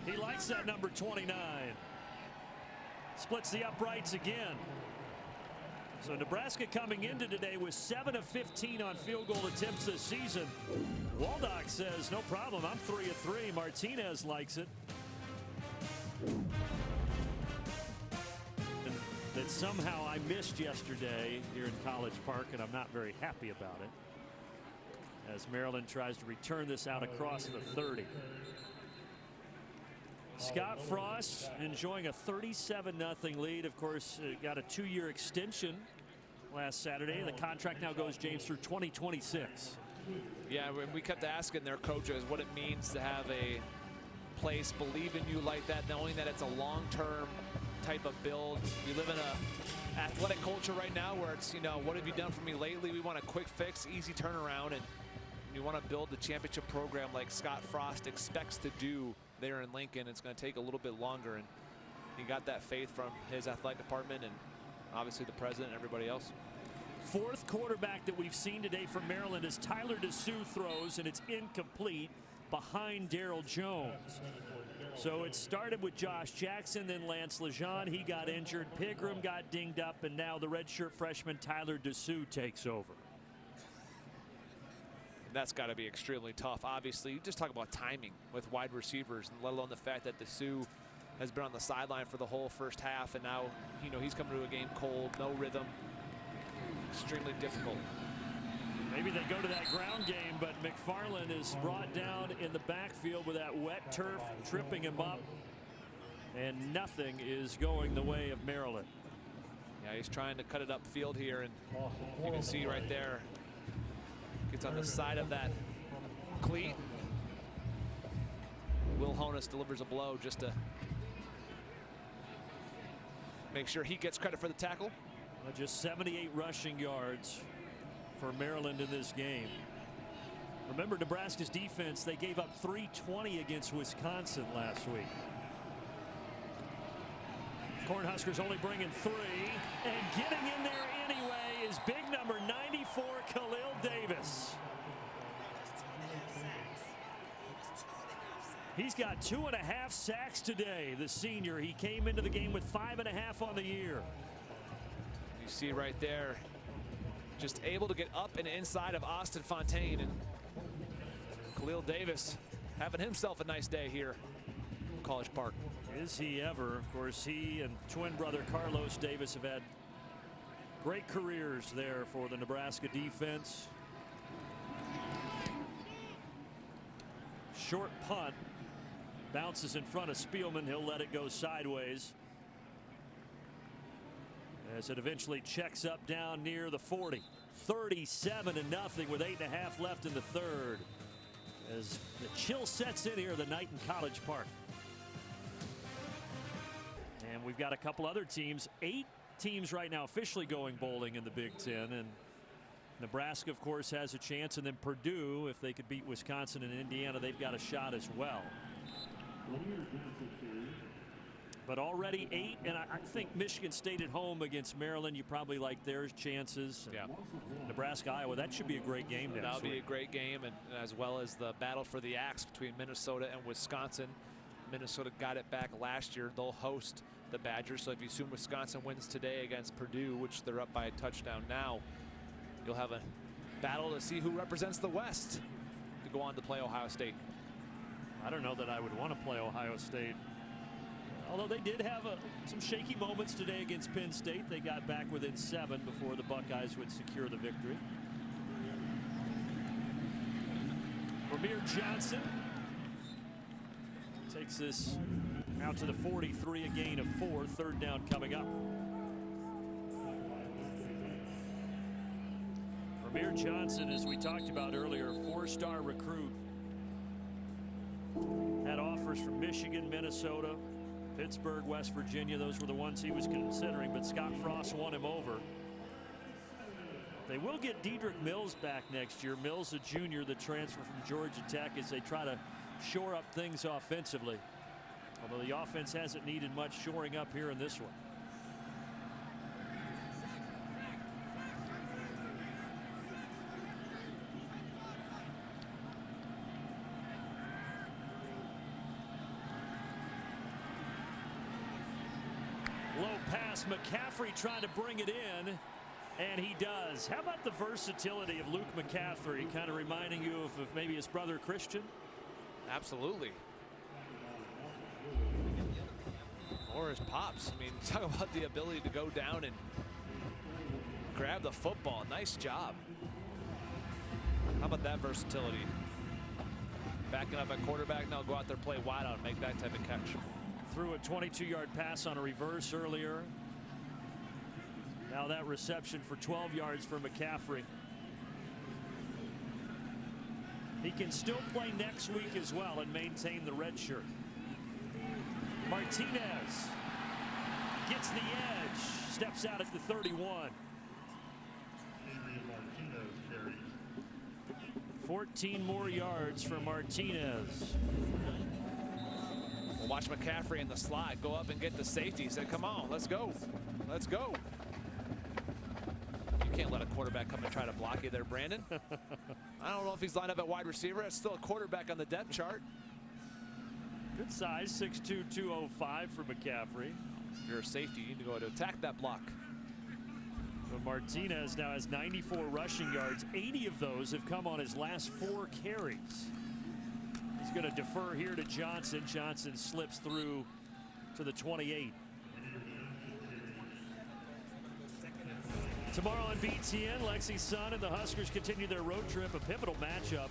He likes that number 29. Splits the uprights again. So Nebraska coming into today with 7 of 15 on field goal attempts this season. Waldock says, no problem, I'm 3 of 3. Martinez likes it. That somehow I missed yesterday here in College Park, and I'm not very happy about it, as Maryland tries to return this out across the 30. Scott Frost enjoying a 37-0 lead. Of course, got a 2-year extension last Saturday. The contract now goes, James, through 2026. Yeah, we kept asking their coaches what it means to have a place believe in you like that, knowing that it's a long-term type of build. We live in a athletic culture right now where it's, you know, what have you done for me lately? We want a quick fix, easy turnaround, and you want to build the championship program like Scott Frost expects to do there in Lincoln. It's going to take a little bit longer, and he got that faith from his athletic department and obviously the president and everybody else. Fourth quarterback that we've seen today from Maryland is Tyler DeSue throws, and it's incomplete behind Daryl Jones. So it started with Josh Jackson, then Lance Lejeune. He got injured. Pigram got dinged up, and now the redshirt freshman Tyler DeSue takes over. That's got to be extremely tough. Obviously, you just talk about timing with wide receivers, and let alone the fact that DeSue has been on the sideline for the whole first half, and now, you know, he's coming to a game cold, no rhythm. Extremely difficult. Maybe they go to that ground game, but McFarland is brought down in the backfield with that wet turf tripping him up, and nothing is going the way of Maryland. Yeah, he's trying to cut it upfield here, and you can see right there, gets on the side of that cleat. Will Honus delivers a blow just to make sure he gets credit for the tackle. Just 78 rushing yards for Maryland in this game. Remember, Nebraska's defense, they gave up 320 against Wisconsin last week. Cornhuskers only bringing 3, and getting in there anyway is big number 94, Khalil Davis. He's got 2.5 sacks today, the senior. He came into the game with 5.5 on the year. You see right there, just able to get up and inside of Austin Fontaine, and Khalil Davis having himself a nice day here in College Park. Is he ever? Of course, he and twin brother Carlos Davis have had great careers there for the Nebraska defense. Short punt, bounces in front of Spielman. He'll let it go sideways as it eventually checks up down near the 40. 37-0 with 8.5 left in the third, as the chill sets in here the night in College Park. And we've got a couple other teams, 8 teams right now officially going bowling in the Big Ten, and Nebraska, of course, has a chance, and then Purdue, if they could beat Wisconsin and Indiana, they've got a shot as well. But already 8, and I think Michigan State at home against Maryland, you probably like their chances. Yeah. Nebraska, Iowa, that should be a great game next That'll week. be a great game, and as well as the battle for the axe between Minnesota and Wisconsin. Minnesota got it back last year. They'll host the Badgers, so if you assume Wisconsin wins today against Purdue, which they're up by a touchdown now, you'll have a battle to see who represents the West to go on to play Ohio State. I don't know that I would want to play Ohio State. Although they did have some shaky moments today against Penn State. They got back within 7 before the Buckeyes would secure the victory. Ramir Johnson Takes this out to the 43, a gain of 4. Third down coming up. Ramir Johnson, as we talked about earlier, 4-star recruit. Had offers from Michigan, Minnesota, Pittsburgh, West Virginia. Those were the ones he was considering, but Scott Frost won him over. They will get Dedrick Mills back next year. Mills, a junior, the transfer from Georgia Tech, as they try to shore up things offensively. Although the offense hasn't needed much shoring up here in this one. Low pass, McCaffrey trying to bring it in, and he does. How about the versatility of Luke McCaffrey, kind of reminding you of maybe his brother Christian? Absolutely. Or his pops. I mean, talk about the ability to go down and grab the football. Nice job. How about that versatility? Backing up at quarterback, now go out there, play wide out, and make that type of catch. Threw a 22-yard pass on a reverse earlier. Now that reception for 12 yards for McCaffrey. He can still play next week as well and maintain the red shirt. Martinez gets the edge, steps out at the 31. 14 more yards for Martinez. We'll watch McCaffrey in the slot go up and get the safety. He said, come on, let's go. Let's go. You can't let a quarterback come and try to block you there, Brandon. I don't know if he's lined up at wide receiver. That's still a quarterback on the depth chart. Good size, 6'2", 205 for McCaffrey. If you're a safety, you need to go to attack that block. But Martinez now has 94 rushing yards. 80 of those have come on his last 4 carries. He's going to defer here to Johnson. Johnson slips through to the 28. Tomorrow on BTN, Lexi Sun and the Huskers continue their road trip, a pivotal matchup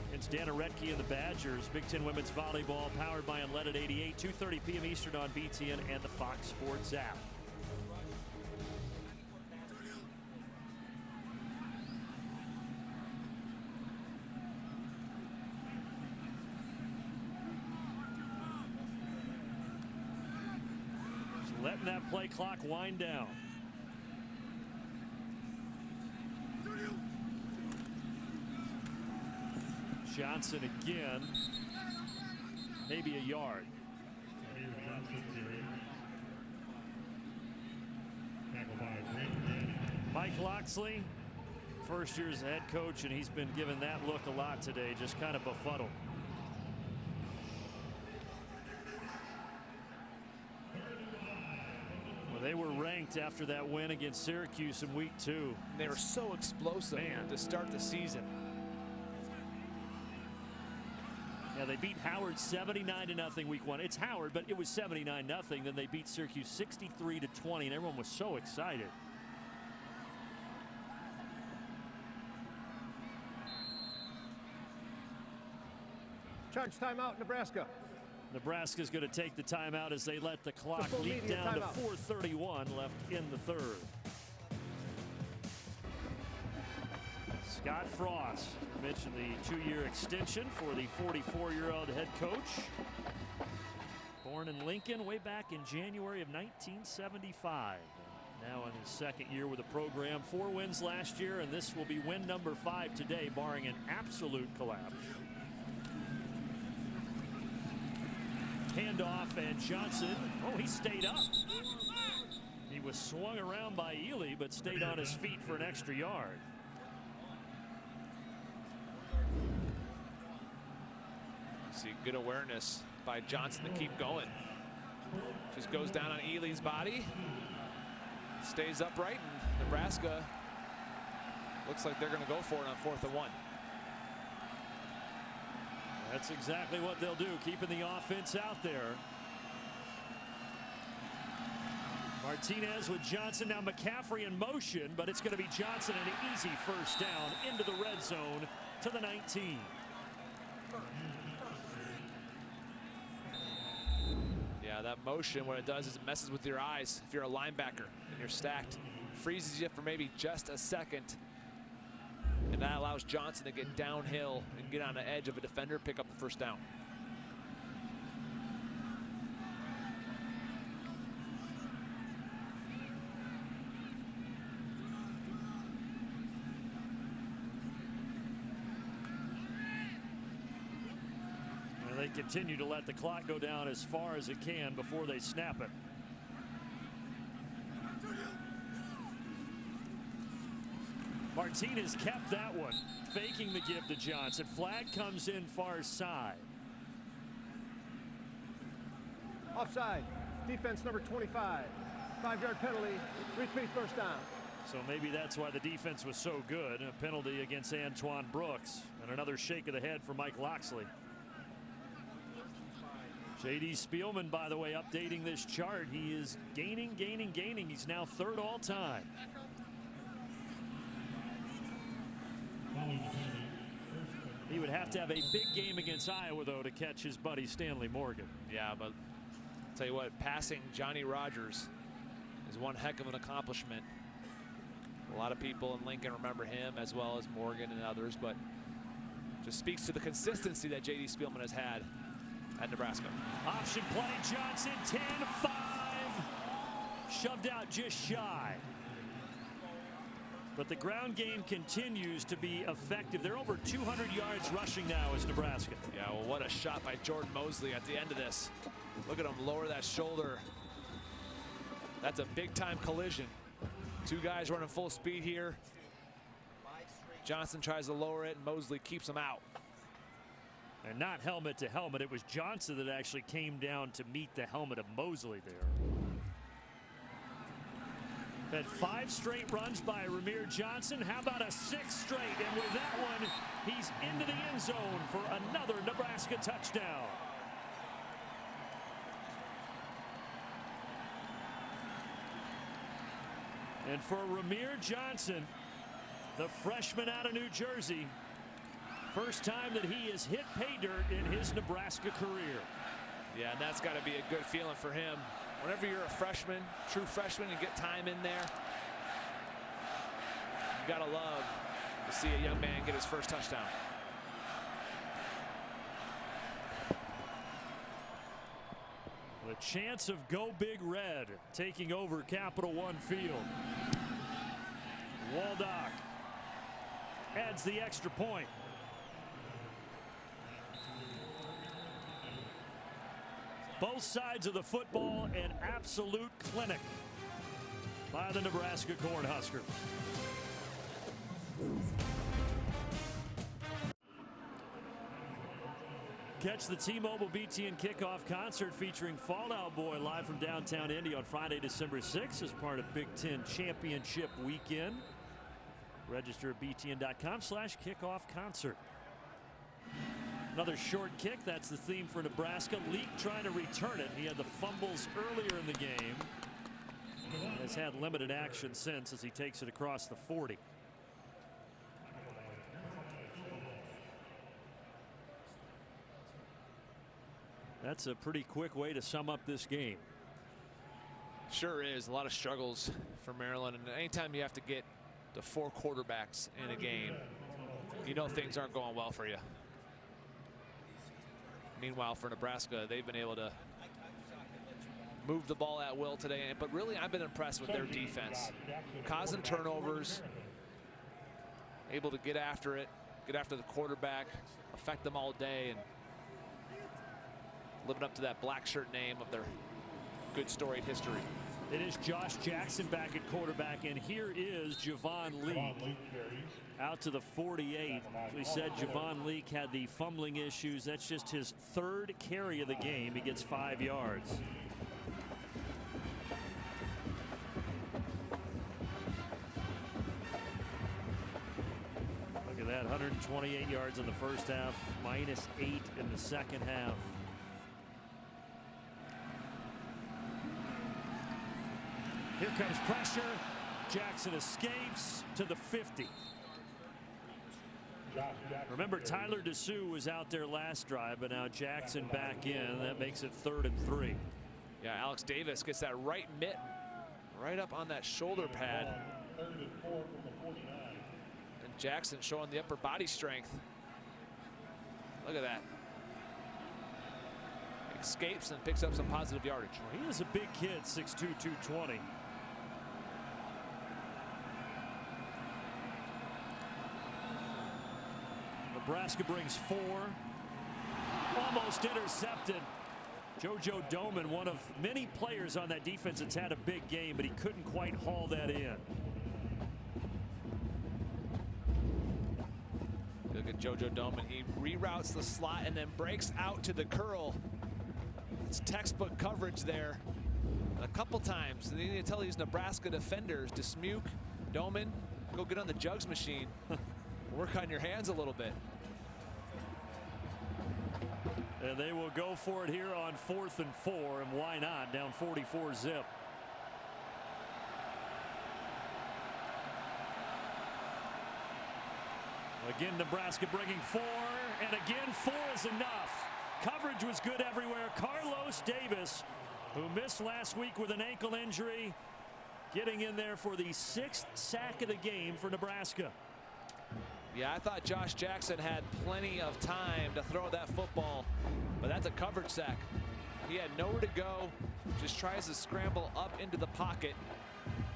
against Dana Retke and the Badgers. Big Ten Women's Volleyball powered by Unleaded 88, 2:30 p.m. Eastern on BTN and the Fox Sports app. Just letting that play clock wind down. Johnson again, maybe a yard. Mike Loxley, first year as head coach, and he's been given that look a lot today, just kind of befuddled. Well, they were ranked after that win against Syracuse in week 2. They were so explosive to start the season. Yeah, they beat Howard 79-0 week 1. It's Howard, but it was 79-0. Then they beat Syracuse 63-20, and everyone was so excited. Charge timeout, Nebraska. Nebraska's going to take the timeout as they let the clock leak down to 4:31 left in the third. Scott Frost mentioned the 2-year extension for the 44-year-old head coach. Born in Lincoln way back in January of 1975. Now in his second year with the program. 4 wins last year, and this will be win number 5 today, barring an absolute collapse. Handoff, and Johnson, oh, he stayed up. He was swung around by Ely, but stayed on his feet for an extra yard. See good awareness by Johnson to keep going. Just goes down on Ely's body. Stays upright, and Nebraska looks like they're going to go for it on 4th and 1. That's exactly what they'll do, keeping the offense out there. Martinez with Johnson, now McCaffrey in motion, but it's going to be Johnson, an easy first down into the red zone to the 19. Yeah, that motion, what it does is it messes with your eyes. If you're a linebacker and you're stacked, freezes you for maybe just a second. And that allows Johnson to get downhill and get on the edge of a defender, pick up the first down. They continue to let the clock go down as far as it can before they snap it. Martinez kept that one, faking the give to Johnson. Flag comes in far side. Offside. Defense number 25. 5-yard penalty. Repeat first down. So maybe that's why the defense was so good. A penalty against Antoine Brooks. And another shake of the head for Mike Loxley. J.D. Spielman, by the way, updating this chart. He is gaining. He's now third all time. He would have to have a big game against Iowa, though, to catch his buddy Stanley Morgan. Yeah, but I'll tell you what, passing Johnny Rodgers is one heck of an accomplishment. A lot of people in Lincoln remember him as well as Morgan and others, but just speaks to the consistency that J.D. Spielman has had at Nebraska. Option play, Johnson, 10-5. Shoved out just shy. But the ground game continues to be effective. They're over 200 yards rushing now as Nebraska. Yeah, well, what a shot by Jordan Mosley at the end of this. Look at him lower that shoulder. That's a big-time collision. Two guys running full speed here. Johnson tries to lower it, and Mosley keeps him out. And not helmet to helmet. It was Johnson that actually came down to meet the helmet of Mosley there. Had 5 straight runs by Ramir Johnson. How about a 6th straight? And with that one, he's into the end zone for another Nebraska touchdown. And for Ramir Johnson, the freshman out of New Jersey, first time that he has hit pay dirt in his Nebraska career. Yeah, and that's got to be a good feeling for him. Whenever you're a freshman, true freshman, and get time in there, you got to love to see a young man get his first touchdown. The chance of Go Big Red taking over Capital One Field. Waldock adds the extra point. Both sides of the football, an absolute clinic by the Nebraska Cornhuskers. Catch the T-Mobile BTN kickoff concert featuring Fall Out Boy live from downtown Indy on Friday, December 6th as part of Big Ten Championship Weekend. Register at btn.com/kickoff-concert. Another short kick. That's the theme for Nebraska. Leak trying to return it. He had the fumbles earlier in the game. Has had limited action since as he takes it across the 40. That's a pretty quick way to sum up this game. Sure is. A lot of struggles for Maryland. And anytime you have to get the 4 quarterbacks in a game, you know things aren't going well for you. Meanwhile, for Nebraska, they've been able to move the ball at will today. But really, I've been impressed with their defense. Causing turnovers, able to get after it, get after the quarterback, affect them all day, and living up to that black shirt name of their good storied history. It is Josh Jackson back at quarterback, and here is Javon Leak out to the 48. We said Javon Leak had the fumbling issues. That's just his 3rd carry of the game. He gets 5 yards. Look at that, 128 yards in the first half, -8 in the second half. Here comes pressure. Jackson escapes to the 50. Remember, Tyler DeSue was out there last drive, but now Jackson back in. That makes it 3rd and 3. Yeah, Alex Davis gets that right mitt right up on that shoulder pad. 3rd and 4 from the 49. And Jackson showing the upper body strength. Look at that. Escapes and picks up some positive yardage. Well, he is a big kid, 6'2", 220. Nebraska brings 4. Almost intercepted. JoJo Doman, one of many players on that defense that's had a big game, but he couldn't quite haul that in. Look at JoJo Doman. He reroutes the slot and then breaks out to the curl. It's textbook coverage there. A couple times. They need to tell these Nebraska defenders, Dismuke, Doman, go get on the jugs machine. Work on your hands a little bit. And they will go for it here on 4th and 4, and why not? Down 44 zip. Again, Nebraska bringing 4, and again 4 is enough. Coverage was good everywhere. Carlos Davis, who missed last week with an ankle injury, getting in there for the 6th sack of the game for Nebraska. Yeah, I thought Josh Jackson had plenty of time to throw that football, but that's a coverage sack. He had nowhere to go, just tries to scramble up into the pocket,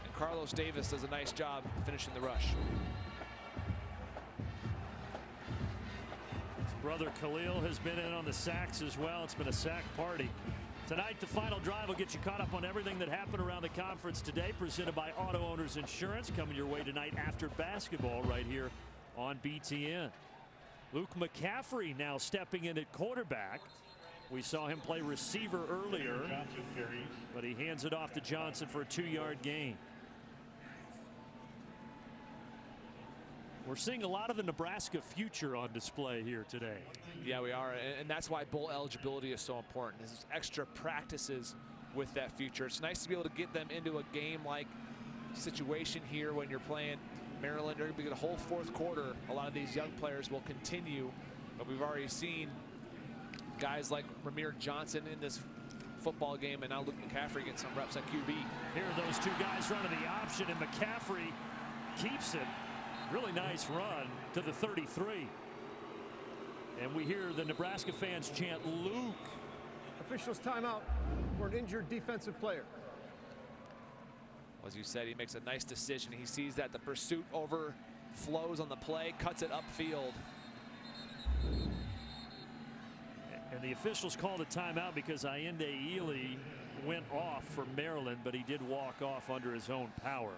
and Carlos Davis does a nice job finishing the rush. His brother Khalil has been in on the sacks as well. It's been a sack party. Tonight, the final drive will get you caught up on everything that happened around the conference today, presented by Auto Owners Insurance, coming your way tonight after basketball right here on BTN. Luke McCaffrey now stepping in at quarterback. We saw him play receiver earlier, but he hands it off to Johnson for a 2-yard gain. We're seeing a lot of the Nebraska future on display here today. Yeah, we are, and that's why bowl eligibility is so important. There's extra practices with that future. It's nice to be able to get them into a game-like situation here when you're playing Maryland. They're going to be the whole 4th quarter. A lot of these young players will continue, but we've already seen guys like Ramir Johnson in this football game, and now Luke McCaffrey getting some reps at QB. Here are those two guys running the option, and McCaffrey keeps it. Really nice run to the 33. And we hear the Nebraska fans chant Luke. Officials timeout for an injured defensive player. As you said, he makes a nice decision. He sees that the pursuit overflows on the play, cuts it upfield. And the officials called a timeout because Allende Ely went off for Maryland, but he did walk off under his own power.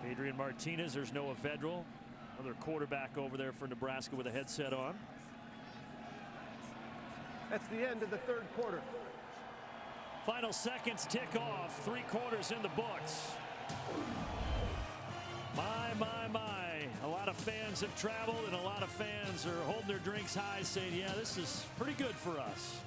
Adrian Martinez, there's Noah Vedral, another quarterback over there for Nebraska with a headset on. That's the end of the 3rd quarter. Final seconds tick off. 3 quarters in the books. My, my, my. A lot of fans have traveled, and a lot of fans are holding their drinks high saying, yeah, this is pretty good for us.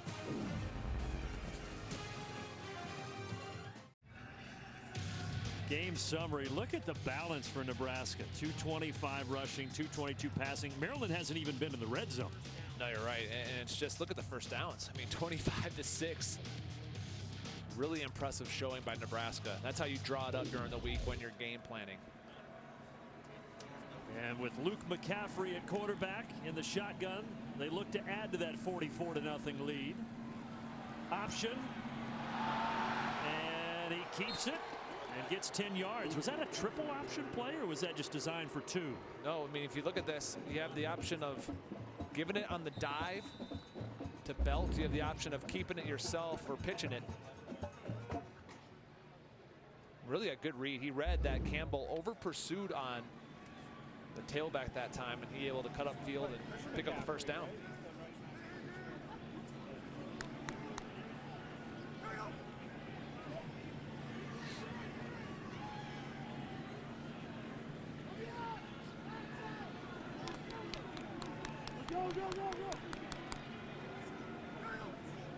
Game summary. Look at the balance for Nebraska. 225 rushing, 222 passing. Maryland hasn't even been in the red zone. No, you're right. And it's just, look at the first downs. I mean, 25-6. Really impressive showing by Nebraska. That's how you draw it up during the week when you're game planning. And with Luke McCaffrey at quarterback in the shotgun, they look to add to that 44-0 lead. Option. And he keeps it. And gets 10 yards. Was that a triple option play, or was that just designed for 2? No, I mean, if you look at this, you have the option of giving it on the dive to Belt. You have the option of keeping it yourself or pitching it. Really a good read. He read that Campbell over pursued on the tailback that time, and he able to cut up field and pick up the first down.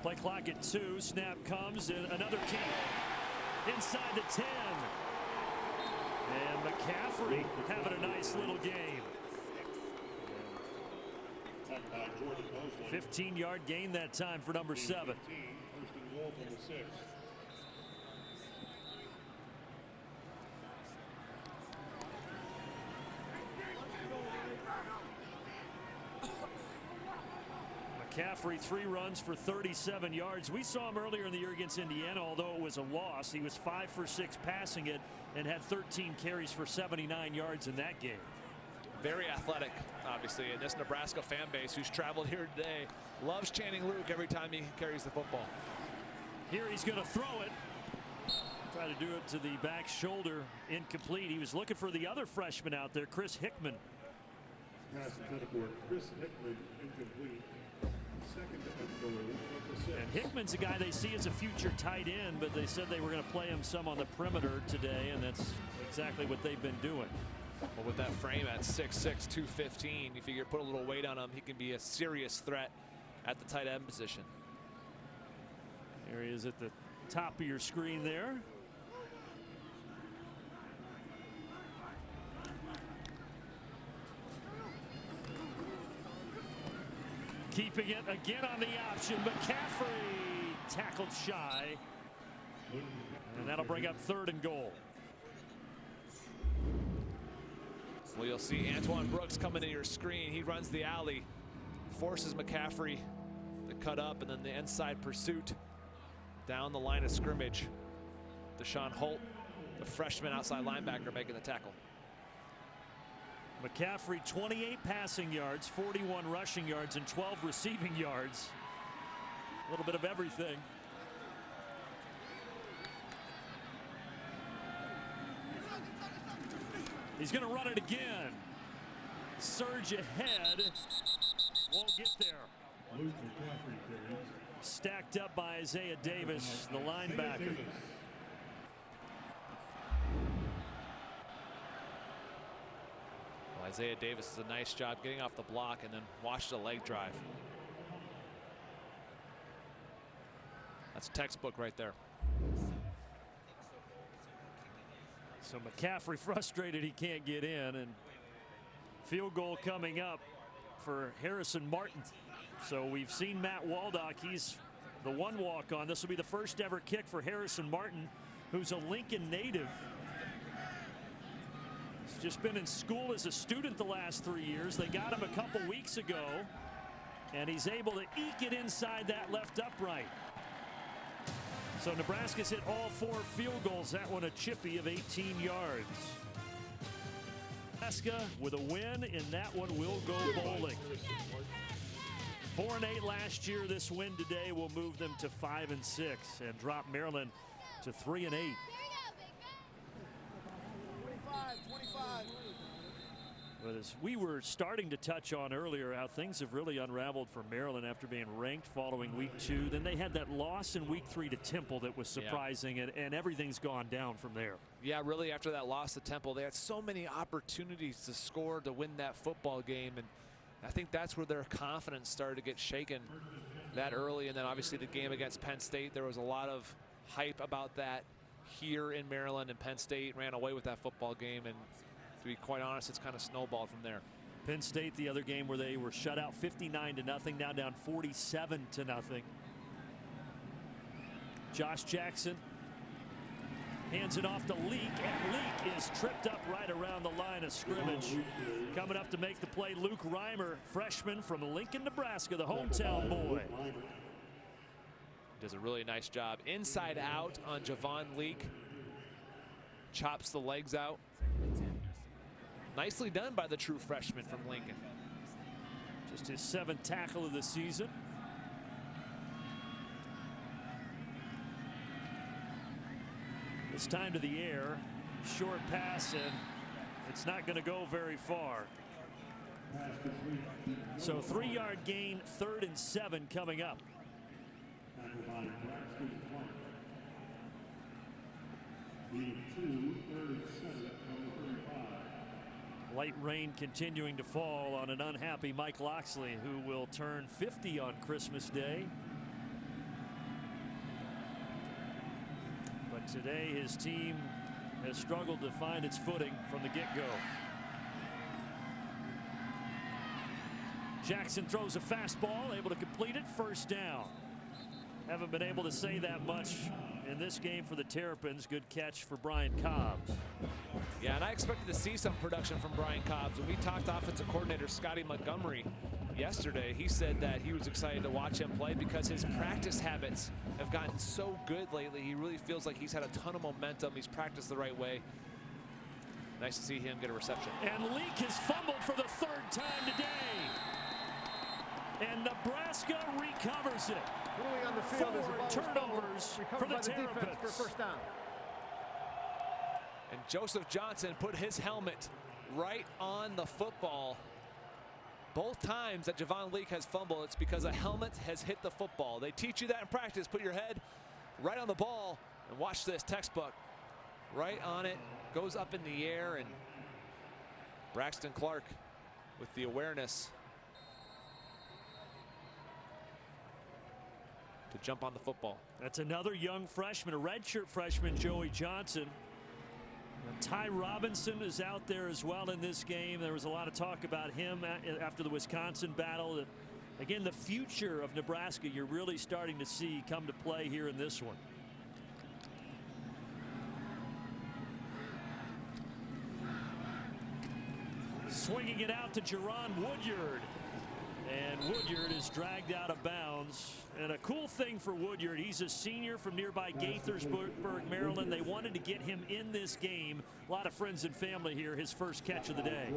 Play clock at 2. Snap comes, and another key inside the 10. And McCaffrey having a nice little game. 15-yard gain that time for number 7. First and goal from the 6. McCaffrey 3 runs for 37 yards. We saw him earlier in the year against Indiana, although it was a loss. He was 5 for 6 passing it and had 13 carries for 79 yards in that game. Very athletic, obviously, and this Nebraska fan base who's traveled here today loves chanting Luke every time he carries the football. Here he's going to throw it. Try to do it to the back shoulder. Incomplete. He was looking for the other freshman out there, Chris Hickman. Pass intended for Chris Hickman, incomplete. Second and goal from the 6. And Hickman's a guy they see as a future tight end, but they said they were going to play him some on the perimeter today, and that's exactly what they've been doing. Well, with that frame at 6'6", 215, you figure put a little weight on him, he can be a serious threat at the tight end position. There he is at the top of your screen there. Keeping it again on the option. McCaffrey tackled shy. And that'll bring up 3rd and goal. Well, you'll see Antoine Brooks coming to your screen. He runs the alley, forces McCaffrey to cut up, and then the inside pursuit down the line of scrimmage. Deshaun Holt, the freshman outside linebacker, making the tackle. McCaffrey 28 passing yards, 41 rushing yards, and 12 receiving yards. A little bit of everything. He's going to run it again. Surge ahead. Won't get there. Luke McCaffrey carries. Stacked up by Isaiah Davis, the linebacker. Well, Isaiah Davis does a nice job getting off the block and then watch the leg drive. That's textbook right there. So McCaffrey frustrated he can't get in, and field goal coming up for Harrison Martin. So we've seen Matt Waldock. He's the one walk-on. This will be the first ever kick for Harrison Martin, who's a Lincoln native. He's just been in school as a student the last 3 years. They got him a couple weeks ago, and he's able to eke it inside that left upright. So Nebraska's hit all 4 field goals. That one a chippy of 18 yards. Nebraska with a win, and that one will go bowling. 4-8 last year. This win today will move them to 5-6 and drop Maryland to 3-8. 25. But as we were starting to touch on earlier, how things have really unraveled for Maryland after being ranked following week 2. Then they had that loss in week 3 to Temple that was surprising, and everything's gone down from there. Yeah, really, after that loss to Temple, they had so many opportunities to score to win that football game, and I think that's where their confidence started to get shaken that early. And then obviously the game against Penn State, there was a lot of hype about that here in Maryland, and Penn State ran away with that football game, and to be quite honest, it's kind of snowballed from there. Penn State, the other game where they were shut out 59-0, now down 47-0. Josh Jackson hands it off to Leak, and Leak is tripped up right around the line of scrimmage. Coming up to make the play, Luke Reimer, freshman from Lincoln, Nebraska, the hometown boy. Does a really nice job inside out on Javon Leak. Chops the legs out. Nicely done by the true freshman from Lincoln. Just his 7th tackle of the season. This time to the air. Short pass, and it's not going to go very far. So 3-yard gain, 3rd and 7 coming up. Light rain continuing to fall on an unhappy Mike Loxley, who will turn 50 on Christmas Day. But today his team has struggled to find its footing from the get-go. Jackson throws a fastball, able to complete it, first down. Haven't been able to say that much in this game for the Terrapins. Good catch for Brian Cobbs. Yeah, and I expected to see some production from Brian Cobbs. When we talked to offensive coordinator Scotty Montgomery yesterday, he said that he was excited to watch him play because his practice habits have gotten so good lately. He really feels like he's had a ton of momentum. He's practiced the right way. Nice to see him get a reception. And Leak has fumbled for the third time today. And Nebraska recovers it. Ruling on the field as the ball was turnovers for the Terrapins. For first down. And Joseph Johnson put his helmet right on the football. Both times that Javon Leak has fumbled, it's because a helmet has hit the football. They teach you that in practice. Put your head right on the ball. And watch this, textbook. Right on it, goes up in the air, and Braxton Clark with the awareness to jump on the football. That's another young freshman, a redshirt freshman, Joey Johnson. And Ty Robinson is out there as well in this game. There was a lot of talk about him after the Wisconsin battle. Again, the future of Nebraska you're really starting to see come to play here in this one. Swinging it out to Jerron Woodyard. And Woodyard is dragged out of bounds. And a cool thing for Woodyard, he's a senior from nearby Gaithersburg, Maryland. They wanted to get him in this game. A lot of friends and family here. His first catch of the day.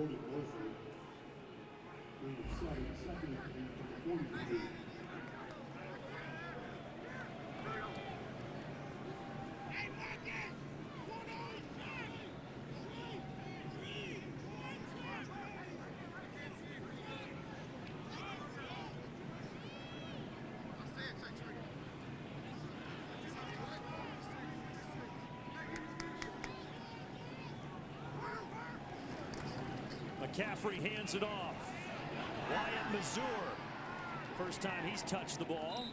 McCaffrey hands it off. Wyatt Mazur. First time he's touched the ball.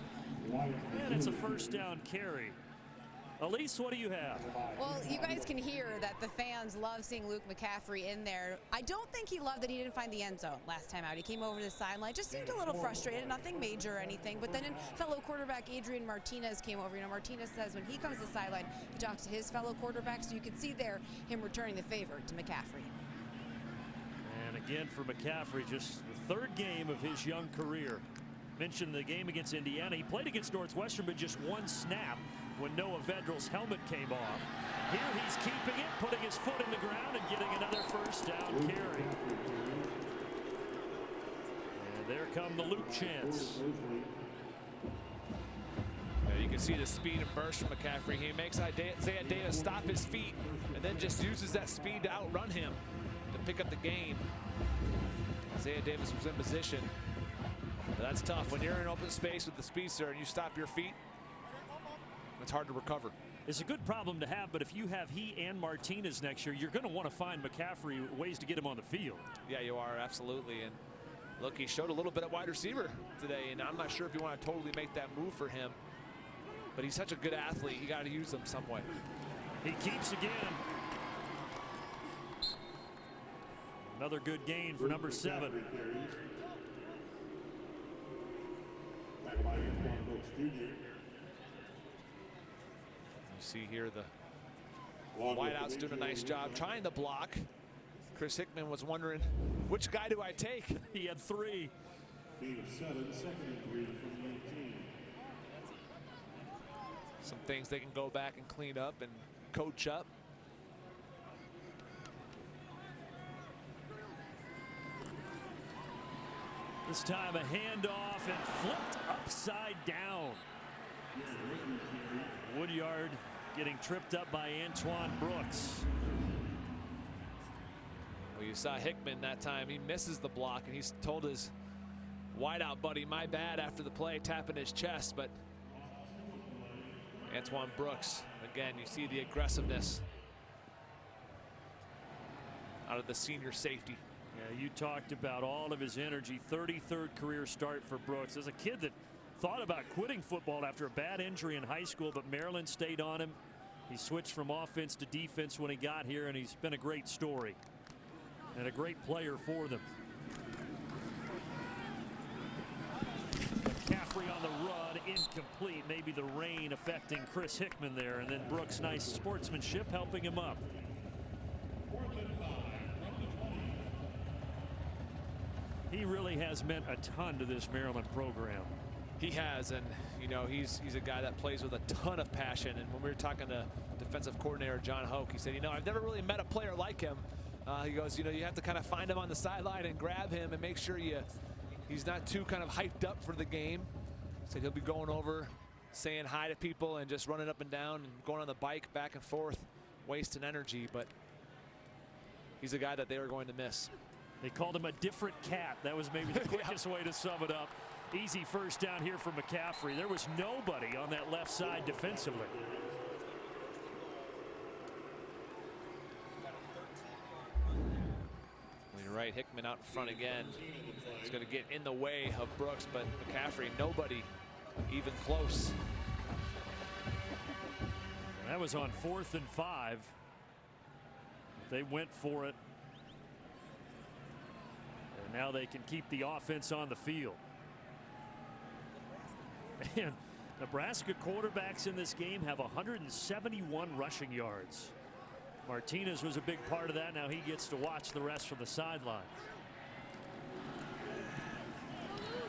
And it's a first down carry. Elise, what do you have? Well, you guys can hear that the fans love seeing Luke McCaffrey in there. I don't think he loved that he didn't find the end zone last time out. He came over the sideline, just seemed a little frustrated, nothing major or anything. But then fellow quarterback Adrian Martinez came over. You know, Martinez says when he comes to the sideline, he talks to his fellow quarterback. So you can see there him returning the favor to McCaffrey. And again for McCaffrey, just the third game of his young career. Mentioned the game against Indiana. He played against Northwestern, but just one snap when Noah Vedral's helmet came off. Here he's keeping it, putting his foot in the ground and getting another first down carry. And there come the Luke chants. Yeah, you can see the speed and burst from McCaffrey. He makes Isaiah Davis stop his feet and then just uses that speed to outrun him to pick up the gain. Isaiah Davis was in position. But that's tough. When you're in open space with the speedster and you stop your feet, it's hard to recover. It's a good problem to have, but if you have he and Martinez next year, you're going to want to find McCaffrey ways to get him on the field. Yeah, you are, absolutely. And look, he showed a little bit of wide receiver today, and I'm not sure if you want to totally make that move for him. But he's such a good athlete, you got to use him some way. He keeps again. Another good gain for number 7. You see here the wideouts doing a nice job trying to block. Chris Hickman was wondering, which guy do I take? He had 3. Some things they can go back and clean up and coach up. This time a handoff and flipped upside down. Woodyard getting tripped up by Antoine Brooks. Well, you saw Hickman that time. He misses the block, and he's told his wideout buddy, my bad, after the play, tapping his chest. But Antoine Brooks, again, you see the aggressiveness out of the senior safety. Yeah, you talked about all of his energy. 33rd career start for Brooks. As a kid that thought about quitting football after a bad injury in high school, but Maryland stayed on him. He switched from offense to defense when he got here, and he's been a great story and a great player for them. McCaffrey on the run, incomplete. Maybe the rain affecting Chris Hickman there, and then Brooks' nice sportsmanship helping him up. He really has meant a ton to this Maryland program. He has, and you know, he's a guy that plays with a ton of passion. And when we were talking to defensive coordinator John Hoke, he said, you know, I've never really met a player like him. He goes, you know, you have to kind of find him on the sideline and grab him and make sure he's not too kind of hyped up for the game. So he'll be going over, saying hi to people and just running up and down and going on the bike back and forth, wasting energy. But he's a guy that they are going to miss. They called him a different cat. That was maybe the quickest way to sum it up. Easy first down here for McCaffrey. There was nobody on that left side defensively. You're right, Hickman out in front again. He's going to get in the way of Brooks, but McCaffrey, nobody even close. That was on 4th and 5. They went for it. And now they can keep the offense on the field. And Nebraska quarterbacks in this game have 171 rushing yards. Martinez was a big part of that. Now he gets to watch the rest from the sidelines.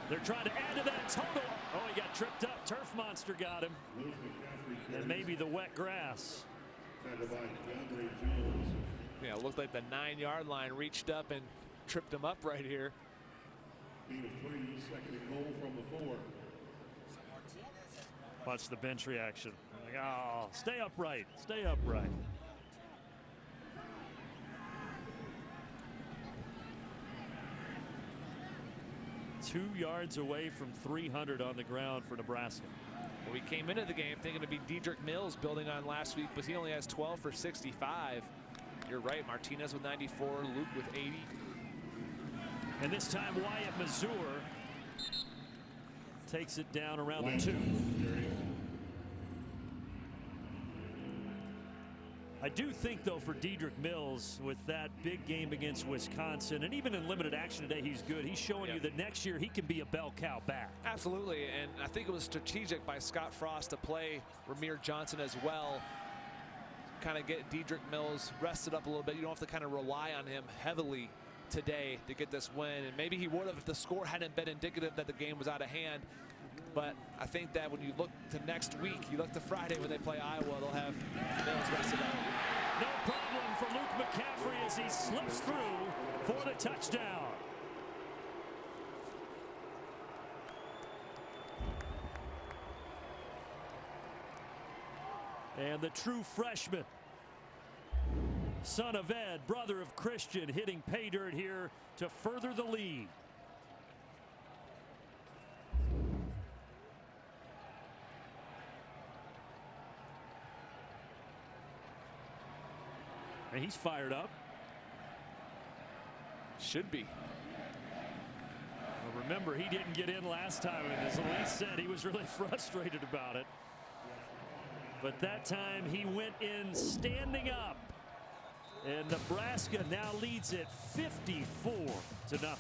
They're trying to add to that total. Oh, he got tripped up. Turf monster got him. And maybe the wet grass. Yeah, it looked like the 9-yard line reached up and tripped him up right here. Watch the bench reaction. Like, oh, stay upright. Stay upright. Two yards away from 300 on the ground for Nebraska. Well, we came into the game thinking it'd be Dedrick Mills building on last week, but he only has 12 for 65. You're right, Martinez with 94, Luke with 80. And this time Wyatt Mazur takes it down around the 2. I do think, though, for Dedrick Mills, with that big game against Wisconsin, and even in limited action today, he's good. He's showing you that next year he can be a bell cow back. Absolutely, and I think it was strategic by Scott Frost to play Ramir Johnson as well. Kind of get Dedrick Mills rested up a little bit. You don't have to kind of rely on him heavily today to get this win, and maybe he would have if the score hadn't been indicative that the game was out of hand. But I think that when you look to next week, you look to Friday when they play Iowa, they'll have Mills rested up. No problem for Luke McCaffrey as he slips through for the touchdown. And the true freshman, son of Ed, brother of Christian, hitting pay dirt here to further the lead. And he's fired up. Should be. Well, remember, he didn't get in last time, and as Elise said, he was really frustrated about it. But that time he went in standing up. And Nebraska now leads it 54-0.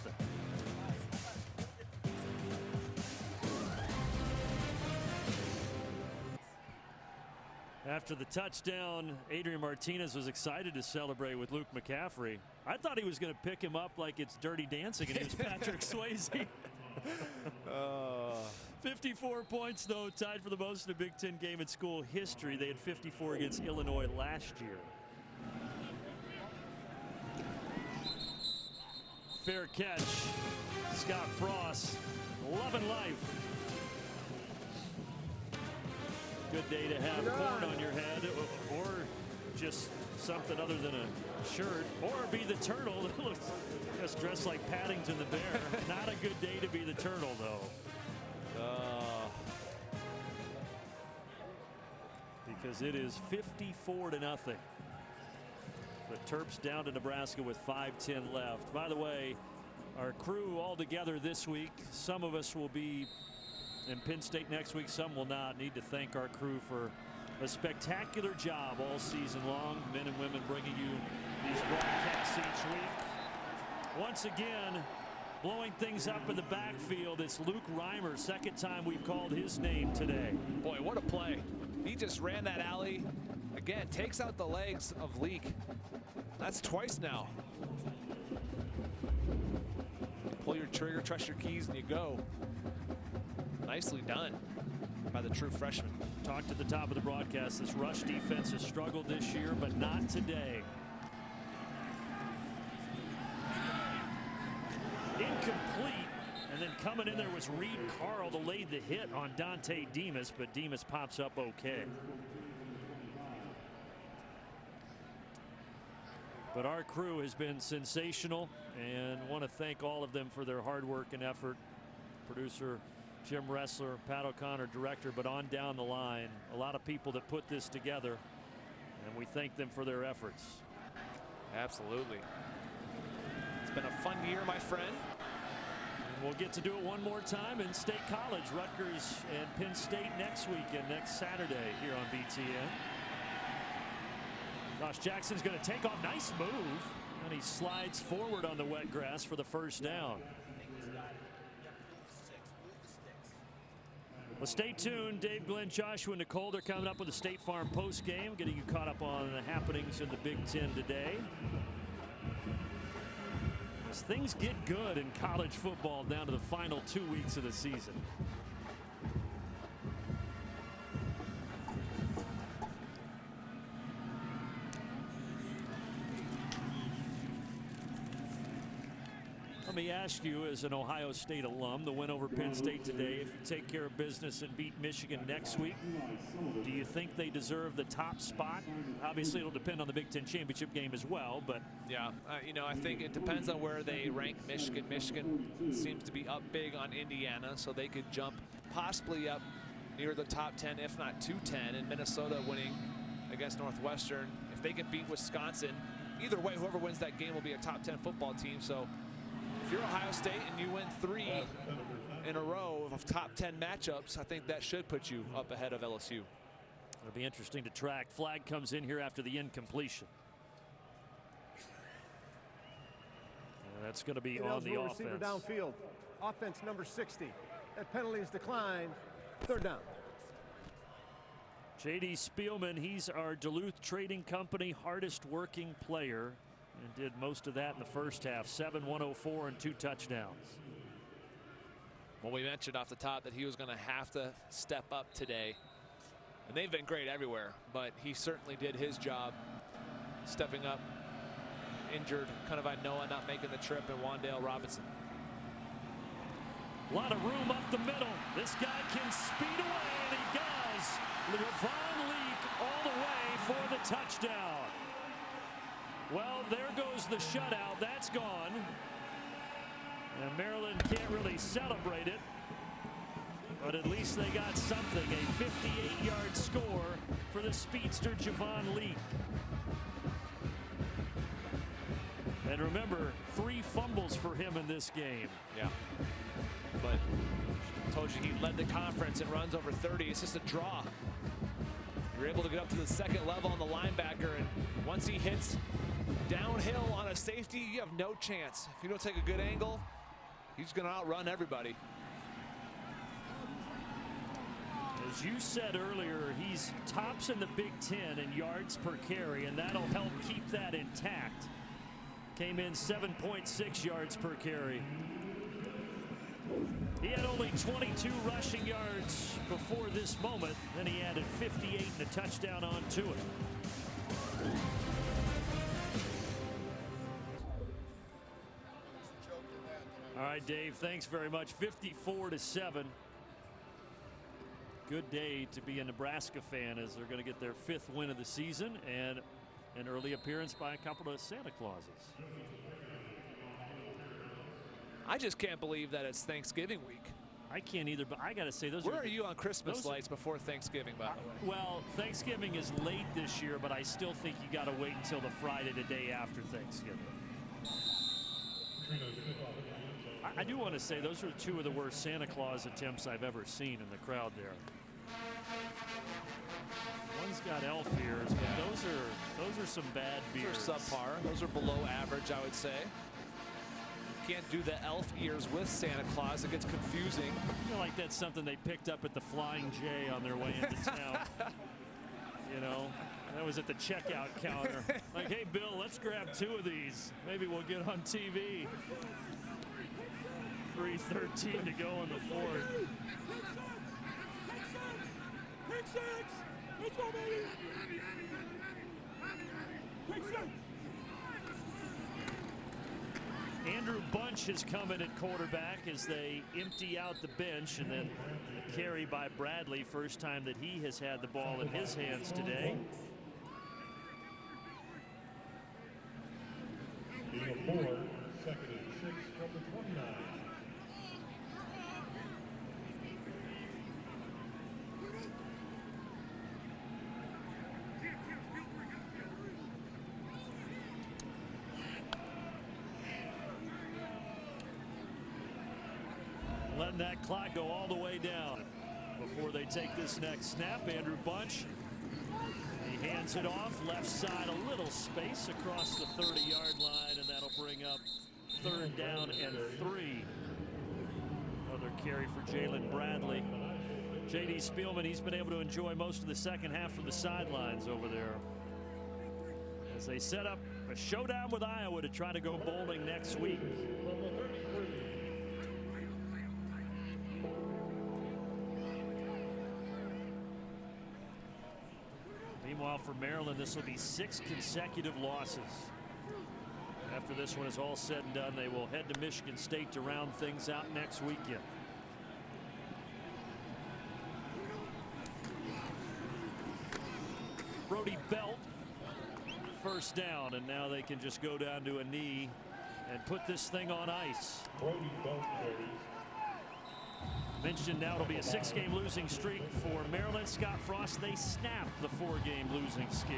After the touchdown, Adrian Martinez was excited to celebrate with Luke McCaffrey. I thought he was going to pick him up like it's Dirty Dancing, and it was Patrick Swayze. 54 points, though, tied for the most in a Big Ten game in school history. They had 54 against Illinois last year. Fair catch. Scott Frost, loving life. Good day to have corn on your head, or just something other than a shirt, or be the turtle that looks just dressed like Paddington the Bear. Not a good day to be the turtle, though. Because it is 54-0. The Terps down to Nebraska with 5:10 left. By the way, our crew all together this week. Some of us will be in Penn State next week, some will not. Need to thank our crew for a spectacular job all season long. Men and women bringing you these broadcasts each week. Once again, Blowing things up in the backfield, it's Luke Reimer. Second time we've called his name today. Boy, what a play. He just ran that alley. Again, takes out the legs of Leak. That's twice now. Pull your trigger, trust your keys, and you go. Nicely done by the true freshman. Talked at the top of the broadcast, this rush defense has struggled this year, but not today. Incomplete, and then coming in there was Reed Carl to lay the hit on Dante Demas, but Demas pops up okay. But our crew has been sensational, and want to thank all of them for their hard work and effort. Producer Jim Ressler, Pat O'Connor, director, but on down the line, a lot of people that put this together, and we thank them for their efforts. Absolutely. It's been a fun year, my friend. And we'll get to do it one more time in State College. Rutgers and Penn State next weekend, next Saturday here on BTN. Josh Jackson's going to take off. Nice move. And he slides forward on the wet grass for the first down. Well, stay tuned. Dave, Glenn, Joshua, and Nicole, they're coming up with the State Farm post game, getting you caught up on the happenings in the Big Ten today. As things get good in college football down to the final 2 weeks of the season. Let me ask you, as an Ohio State alum, the win over Penn State today, if you take care of business and beat Michigan next week, do you think they deserve the top spot? Obviously, it'll depend on the Big Ten championship game as well, but yeah, you know, I think it depends on where they rank Michigan. Michigan seems to be up big on Indiana, so they could jump possibly up near the top 10, if not to 10, and Minnesota winning against Northwestern. If they can beat Wisconsin, either way, whoever wins that game will be a top 10 football team. So if you're Ohio State and you win 3 in a row of top 10 matchups, I think that should put you up ahead of LSU. It'll be interesting to track. Flag comes in here after the incompletion. And that's going to be on the offense. Receiver downfield. Offense number 60. That penalty is declined. Third down. J.D. Spielman, he's our Duluth Trading Company hardest working player, and did most of that in the first half. 7 104 and 2 touchdowns. Well, we mentioned off the top that he was going to have to step up today, and they've been great everywhere, but he certainly did his job stepping up. Injured Noah not making the trip, and Wan'Dale Robinson. A lot of room up the middle. This guy can speed away, and he does. Javon Leak all the way for the touchdown. Well, there goes the shutout. That's gone. And Maryland can't really celebrate it, but at least they got something. A 58-yard score for the speedster Javon Leak. And remember, 3 fumbles for him in this game. Yeah. But I told you he led the conference and runs over 30. It's just a draw. You're able to get up to the second level on the linebacker, and once he hits downhill on a safety, you have no chance. If you don't take a good angle, he's going to outrun everybody. As you said earlier, he's tops in the Big Ten in yards per carry, and that'll help keep that intact. Came in 7.6 yards per carry. He had only 22 rushing yards before this moment. Then he added 58 and a touchdown onto it. All right, Dave, thanks very much. 54-7. Good day to be a Nebraska fan, as they're going to get their 5th win of the season and an early appearance by a couple of Santa Clauses. I just can't believe that it's Thanksgiving week. I can't either, but I got to say, Where are you on Christmas lights before Thanksgiving, by the way? Well, Thanksgiving is late this year, but I still think you got to wait until the Friday, the day after Thanksgiving. I do want to say those are 2 of the worst Santa Claus attempts I've ever seen in the crowd there. One's got elf ears, but those are some bad beers. Those are subpar. Those are below average, I would say. Can't do the elf ears with Santa Claus. It gets confusing. I feel like that's something they picked up at the Flying J on their way into town. You know, that was at the checkout counter. Like, hey, Bill, let's grab 2 of these. Maybe we'll get on TV. 3:13 to go in the 4th. Pick 6! Let's go, baby! Pick 6! Andrew Bunch has come in at quarterback as they empty out the bench, and then a carry by Bradley. First time that he has had the ball in his hands today. Being a 4, 2nd and 6, number 29. Letting that clock go all the way down before they take this next snap. Andrew Bunch, he hands it off left side, a little space across the 30-yard line, and that'll bring up 3rd down and 3. Another carry for Jalen Bradley. J.D. Spielman, he's been able to enjoy most of the second half from the sidelines over there as they set up a showdown with Iowa to try to go bowling next week. Meanwhile, for Maryland, this will be 6 consecutive losses. After this one is all said and done, they will head to Michigan State to round things out next weekend. Brody Belt, first down, and now they can just go down to a knee and put this thing on ice. Brody Belt carries. Mentioned now it'll be a 6-game losing streak for Maryland. Scott Frost, they snapped the 4-game losing skid.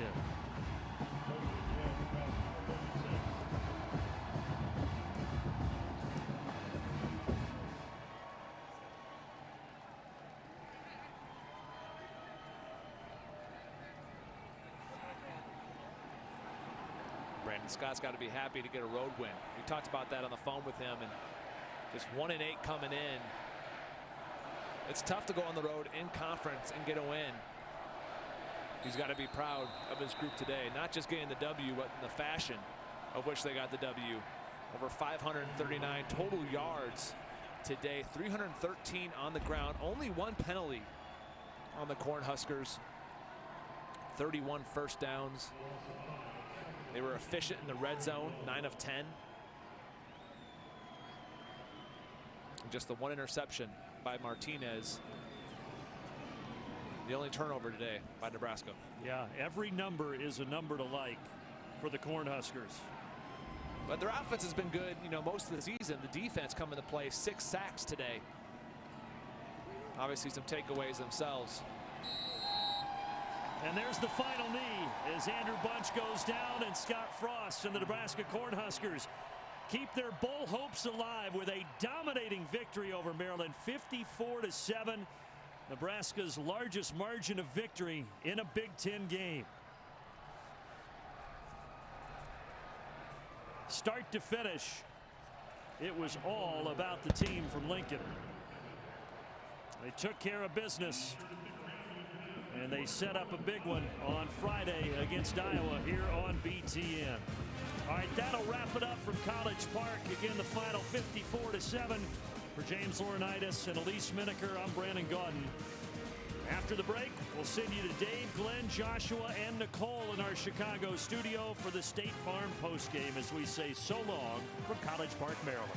Brandon Scott's got to be happy to get a road win. We talked about that on the phone with him, and just 1-8 coming in. It's tough to go on the road in conference and get a win. He's got to be proud of his group today, not just getting the W, but in the fashion of which they got the W. Over 539 total yards today, 313 on the ground, only 1 penalty on the Cornhuskers, 31 first downs. They were efficient in the red zone, 9 of 10. Just the 1 interception by Martinez. The only turnover today by Nebraska. Yeah, every number is a number to like for the Cornhuskers. But their offense has been good, you know, most of the season. The defense come into play, 6 sacks today. Obviously some takeaways themselves. And there's the final knee as Andrew Bunch goes down, and Scott Frost and the Nebraska Cornhuskers keep their bowl hopes alive with a dominating victory over Maryland, 54-7. Nebraska's largest margin of victory in a Big Ten game. Start to finish, it was all about the team from Lincoln. They took care of business, and they set up a big one on Friday against Iowa here on BTN. All right, that'll wrap it up from College Park. Again, the final 54-7 for James Laurinaitis and Elise Miniker. I'm Brandon Gaudin. After the break, we'll send you to Dave, Glenn, Joshua, and Nicole in our Chicago studio for the State Farm postgame as we say so long from College Park, Maryland.